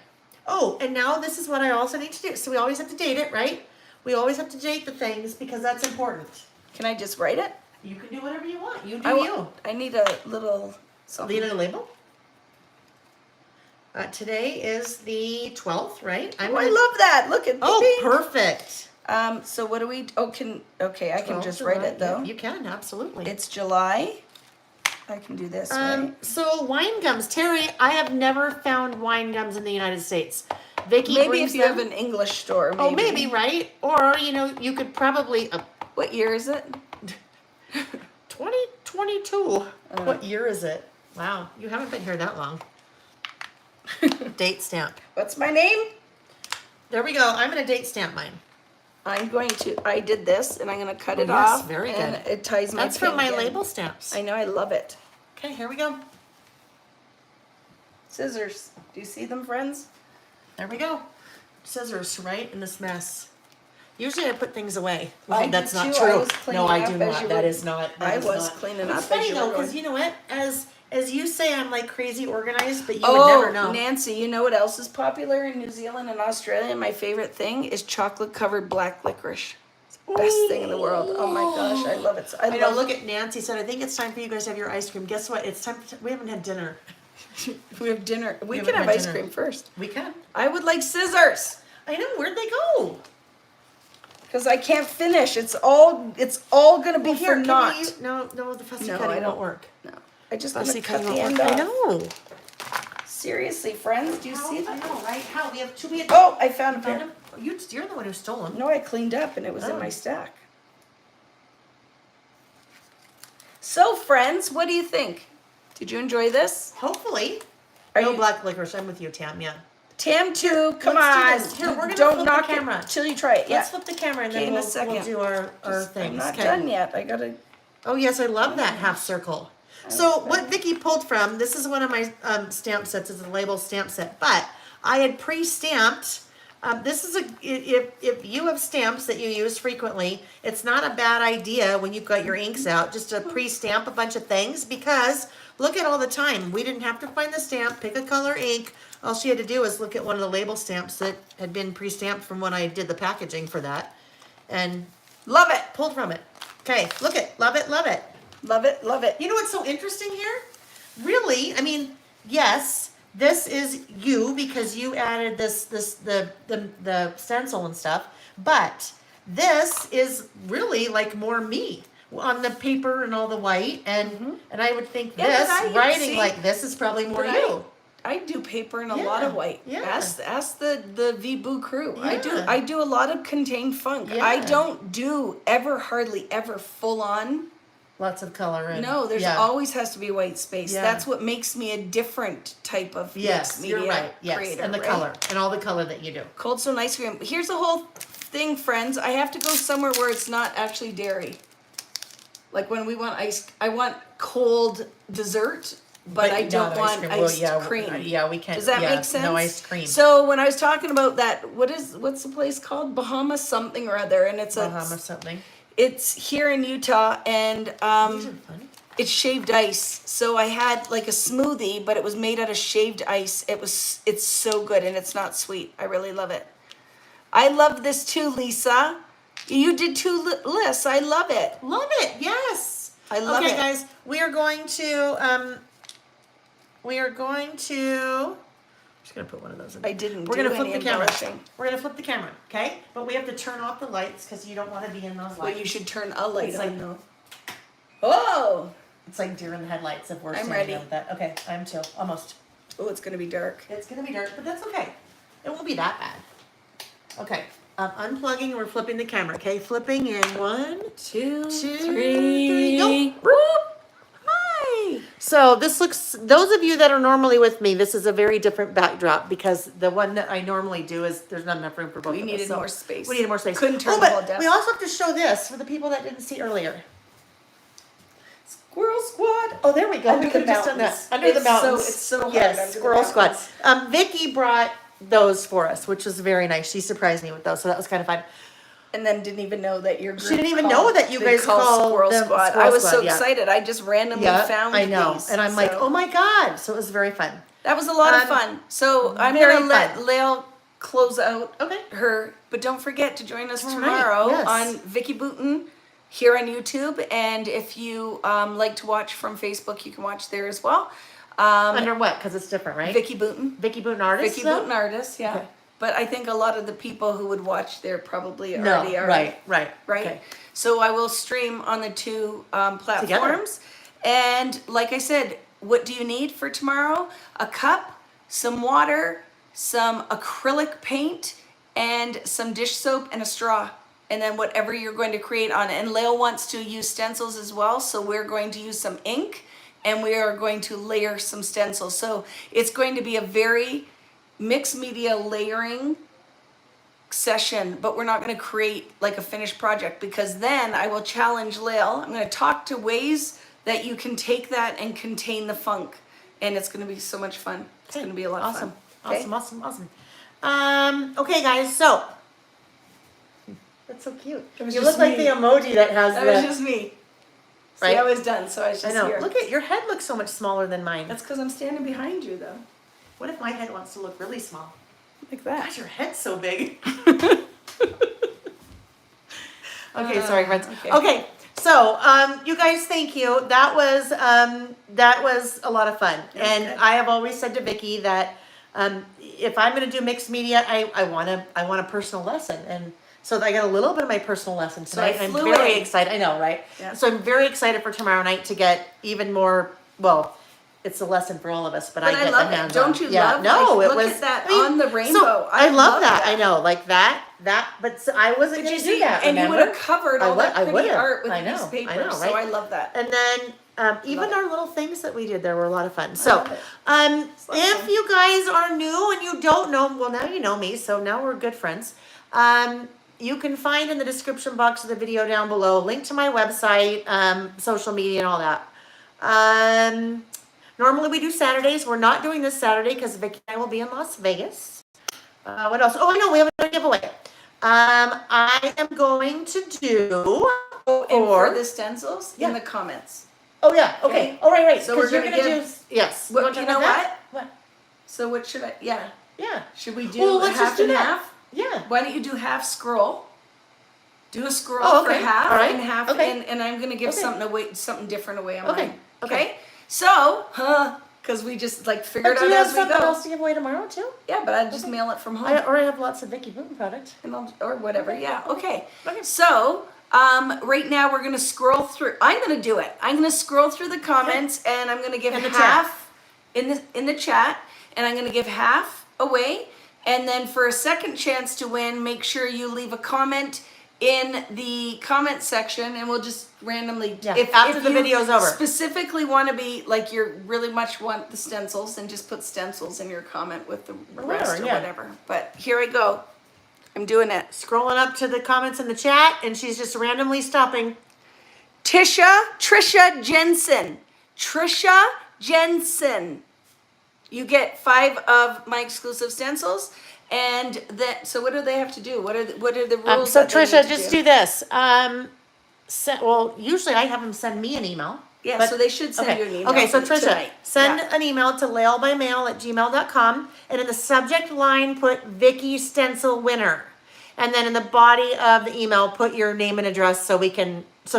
Oh, and now this is what I also need to do. So we always have to date it, right? We always have to date the things because that's important. Can I just write it? You can do whatever you want. You do I need a little something. Leave it a label. Today is the 12th, right? I love that. Look at Oh, pink. perfect. So what do we? I can 12th just July. write it though. Yeah, you can absolutely. It's July. I can do this, right? So wine gums, Terry. I have never found wine gums in the United States. Vicky Maybe brings if you them. have an English store. Maybe. Oh, maybe, right? Or, you know, you could probably, What year is it? 2022. What year is it? Wow, you haven't been here that long. Date stamp. What's my name? There we go. I'm going to date stamp mine. I'm going to, I did this and I'm going to cut Oh, it yes, off. very and good. it ties my That's from my pink in. label stamps. I know, I love it. Okay, here we go. Scissors. Do you see them, friends? There we go. Scissors, right, in this mess. Usually I put things away. I Oh, that's do not too. I true. was cleaning No, I up do as not. you That were- is not. I that is was not. cleaning It's up funny as you though, were because going. you know what? As you say, I'm like crazy organized, but you would Oh, never know. Nancy, you know what else is popular in New Zealand and Australia? My favorite thing is chocolate covered black licorice. It's the best thing in the world. Oh my gosh, I love it. So, I know. love Look at Nancy said. I think it's time for you guys to have your ice cream. Guess what? It's time. We haven't had dinner. We have dinner. We haven't can have had ice dinner. cream first. We can. I would like scissors I know. Where'd they go? because I can't finish. It's all gonna be for can naught. you- no, the fussy No, I cutting don't. won't work. No, I just want Fussy to cut cutting the won't end work. off. I know. Seriously, friends, do you see I that? know, right? How we have two. We had. Oh, I found a Found pair. them? You're the one who stole them. No, I cleaned up and it was in Oh. my stack. So, friends, what do you think? Did you enjoy this? Hopefully. Are No you- black licorice. I'm with you, Tam. Yeah. Tam 2, come Let's do on. this. Here, we're gonna Don't flip the knock camera. it till you try it. Yeah. Let's flip the camera and Okay, then in a we'll second. do our I'm things. not Okay. done yet. I gotta. Oh yes, I love that half circle. So what Vicky pulled from, this is one of my stamp sets, it's a label stamp set, but I had pre-stamped, this is if you have stamps that you use frequently, it's not a bad idea when you've got your inks out, just to pre-stamp a bunch of things, because look at all the time, we didn't have to find the stamp, pick a color ink, all she had to do was look at one of the label stamps that had been pre-stamped from when I did the packaging for that, and Love it. pulled from it. Okay, look it, love it, love it. Love it. Love it. You know what's so interesting here? Really, I mean, yes, this is you because you added the stencil and stuff, but this is really like more me on the paper and all the white, and I would think Yeah, this but writing see, like this is probably more but you. I do paper and a lot of Yeah, white. yeah. Ask the V-Boo crew. Yeah. I do a lot of contained funk. Yeah. I don't do hardly ever full on. Lots of color and No, there's yeah. always has to be white space. Yeah. That's what makes me a different type of Yes, mixed you're media right. Yes, creator. and the right? color and all the color that you do. Cold Stone ice cream. Here's the whole thing, friends. I have to go somewhere where it's not actually dairy. Like when we want I want cold dessert, but I don't not want cream. Well, iced cream. Yeah, we can't. Does that yeah, make sense? No iced cream. So when I was talking about that, what's the place called? Bahamas something or other, and it's Bahamas something. it's here in Utah, and These are fun. it's shaved ice. So I had like a smoothie, but it was made out of shaved ice. It's so good, and it's not sweet. I really love it. I love this too, Lisa. You did two lists. I love it. Love it. Yes. I love okay, it. guys, we are going to. I'm just gonna put one of those in. I didn't We're do gonna flip any the camera. embellishing. We're gonna flip the camera, okay? But we have to turn off the lights because you don't want to be in those Well, lights. you should turn a light It's on like- though. Oh! It's like deer in the headlights if we're I'm standing ready. there with that. Okay, I am too. Almost. Oh, it's gonna be dark. It's gonna be dark, but that's okay. It won't be that bad. Okay. Unplugging. We're flipping the camera. Okay, flipping in 1, 2, 2, 3, go. Whoop! Hi! So this looks, those of you that are normally with me, this is a very different backdrop because the one that I normally do is, there's not enough room for both We of us. needed So more space. We needed more space. Couldn't turn oh, the but whole desk. we also have to show this for the people that didn't see earlier. Squirrel Squad. Oh, there we go. Under We could the have just done that. mountains. Under the It's so- mountains. it's so hard Yes, under the Squirrel Squad. mountains. Vicky brought those for us, which was very nice. She surprised me with those, so that was kind of fun. And then didn't even know that your group She didn't even called- know that you they guys call call Squirrel them Squad. Squirrel I was Squad, so yeah. excited. I just randomly Yeah, found I know. these. And I'm like, So oh my God. So it was very fun. that was a lot of Um, fun. So I'm very gonna let fun. Lael close out Okay. her, but don't forget to join us All right, tomorrow yes. on Vicki Boutin here on YouTube. And if you like to watch from Facebook, you can watch there as well. Under what? Because it's different, right? Vicki Boutin. Vicky Boutin artist. Vicki though? Boutin artist, yeah. Okay. But I think a lot of the people who would watch there probably No, already are. right. Right? Okay. So I will stream on the two platforms. And like I said, what do you need for tomorrow? A cup, some water, some acrylic paint, and some dish soap and a straw. And then whatever you're going to create on it. And Leo wants to use stencils as well. So we're going to use some ink and we are going to layer some stencils. So it's going to be a very mixed media layering session, but we're not going to create like a finished project, because then I will challenge Lil. I'm going to talk to ways that you can take that and contain the funk, and it's going to be so much fun. It's going to be a lot of fun. Okay? Awesome. Okay, guys, so that's so cute. It was You just look like me. the emoji that has That the. was just me. Right? See, I was done, so I was I just know. here. Look at your head looks so much smaller than mine. That's because I'm standing behind you, though. What if my head wants to look really small? Like that. Gosh, your head's so big. Okay, sorry, friends. Okay, so you guys, thank you. That was a lot of fun, and good. I have always said to Vicki that if I'm going to do mixed media, I want a personal lesson, and so I got a little bit of my personal lesson tonight. I I'm flew very in. excited. I know, right? Yeah. So I'm very excited for tomorrow night to get even more. Well, it's a lesson for all of us, but I But I get love the it. hands Don't on. you Yeah, love, no, like, it look was at that I mean, on the So rainbow. I love love that. that. I know, like that, but so I wasn't Did going you to do see? that. And you remember? would have covered all that I pretty would've. art with I a know, piece of paper. I know, So right? I love that. And then even Love our little things that we did there were a lot of fun. love So, it. lot of if fun. you guys are new and you don't know, well, now you know me, so now we're good friends. You can find in the description box of the video down below link to my website, social media, and all that. Normally we do Saturdays. We're not doing this Saturday because Vicki and I will be in Las Vegas. What else? Oh, I know we have a giveaway. I am going to do. Oh, and for- for the stencils, Yeah. in the comments. Oh yeah. Okay. Okay. Oh right. So 'cause we're you're gonna gonna do. Yes. What, want to you talk know about that? what? What? So what should I, yeah. Yeah. Should we do Well, let's half just do and that. half? Yeah. Why don't you do half scroll? Do a scroll Oh, for okay. half All right. and half, Okay. and I'm gonna give Okay. something different away on Okay. mine. Okay. So, because we just like figured Do out you have as we something go. else to give away tomorrow too? Yeah, but I'd just mail it from home. Or I have lots of Vicki Boutin product. And or whatever. Yeah. Okay. Okay. So right now we're gonna scroll through. I'm gonna do it. I'm gonna scroll through the comments and I'm gonna give In the half in the chat, and I'm gonna give half away. And then for a second chance to win, make sure you leave a comment in the comment section, and we'll just randomly. Yeah, after the you video's over. Specifically want to be like you really much want the stencils, then just put stencils in your comment with the rest or yeah. whatever. But here I go. I'm doing it. Scrolling up to the comments in the chat, and she's just randomly stopping. Trisha Jensen. You get 5 of my exclusive stencils, and that. So what do they have to do? What are the rules? So that they Trisha, need to just do this. Well, usually I have them send me an email. Yeah, but- so they should send you an email. Okay, so Trisha, tonight. send Yeah. an email to lailbymail@gmail.com, and in the subject line put Vicki Stencil winner, and then in the body of the email put your name and address so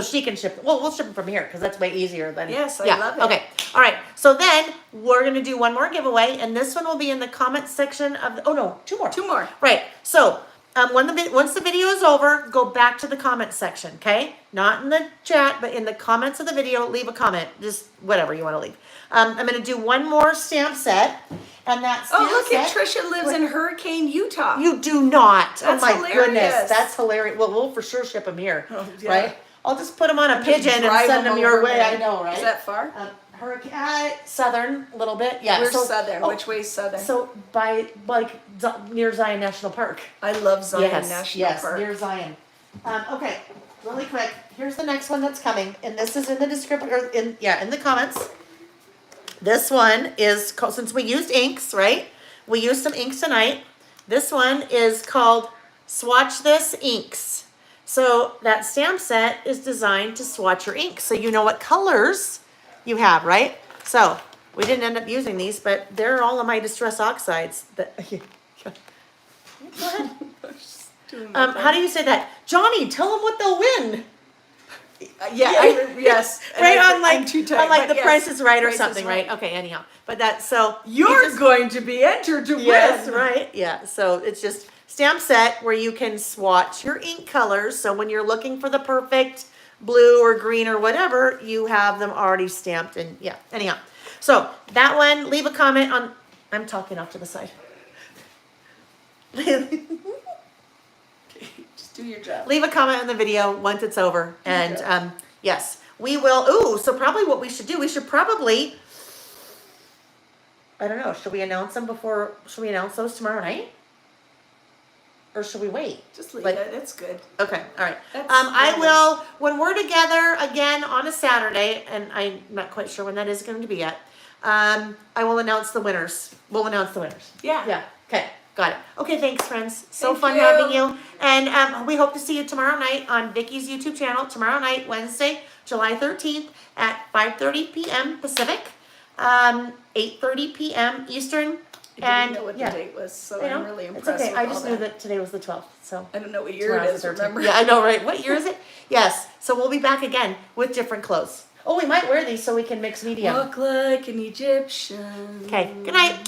she can ship. Well, we'll ship them from here because that's way easier than. Yes, I yeah. love it. Okay, all right. So then we're gonna do one more giveaway, and this one will be in the comment section of. Two more. 2 more. Right. So once the video is over, go back to the comment section, okay? Not in the chat, but in the comments of the video, leave a comment. Just whatever you want to leave. I'm going to do one more stamp set, and that stamp Oh, look set. at Trisha lives in Hurricane, Utah. You do not. That's oh my hilarious. goodness, that's hilarious. Well, we'll for sure ship them here, Oh, yeah. right? I'll just put them on a Just pigeon and drive send them your over way. there. I know, right? Is that far? Hurricane southern a little bit. Yeah. Where's so, southern? oh, Which way's southern? So near Zion National Park. I love Zion Yes, National Park. near Zion. Okay, really quick. Here's the next one that's coming, and this is in the description, or in the comments. This one is called, since we used inks, right? We used some inks tonight. This one is called Swatch This Inks. So that stamp set is designed to swatch your inks, so you know what colors you have, right? So we didn't end up using these, but they're all of my Distress Oxides. That, go ahead. How do you say that? Johnny, tell them what they'll win. Yes. And Right I- on like, I'm too tight, on like but the yes, Price is Right or Price is something, right? Right. Okay, anyhow. But that, so. You're just- going to be entered to Yes, win. right, yeah. So it's just stamp set where you can swatch your ink colors. So when you're looking for the perfect blue or green or whatever, you have them already stamped, and yeah, anyhow. So that one, leave a comment on, I'm talking off to the side. Just do your job. Leave a comment in the video once it's over. And Yeah. yes, we will. Ooh, so probably what we should do, we should probably, I don't know, should we announce them before, should we announce those tomorrow night? Or should we wait? Just leave Like- it. It's good. Okay, all right. That's I nice. will, when we're together again on a Saturday, and I'm not quite sure when that is going to be yet, I will announce the winners. We'll announce the winners. Yeah. Yeah, okay, got it. Okay, thanks, friends. So Thank fun you. having you. And we hope to see you tomorrow night on Vicky's YouTube channel, tomorrow night, Wednesday, July 13th at 5:30 p.m. Pacific, 8:30 p.m. Eastern. I didn't know what the date was, so I know. I'm really It's impressed. okay. with I all just knew that today was the 12th, so. I don't know what year it Tomorrow's is. the 13th. Remember? Yeah, I know, right? What year is it? Yes. So we'll be back again with different clothes. Oh, we might wear these so we can mix media. Walk like an Egyptian. Okay. Good night.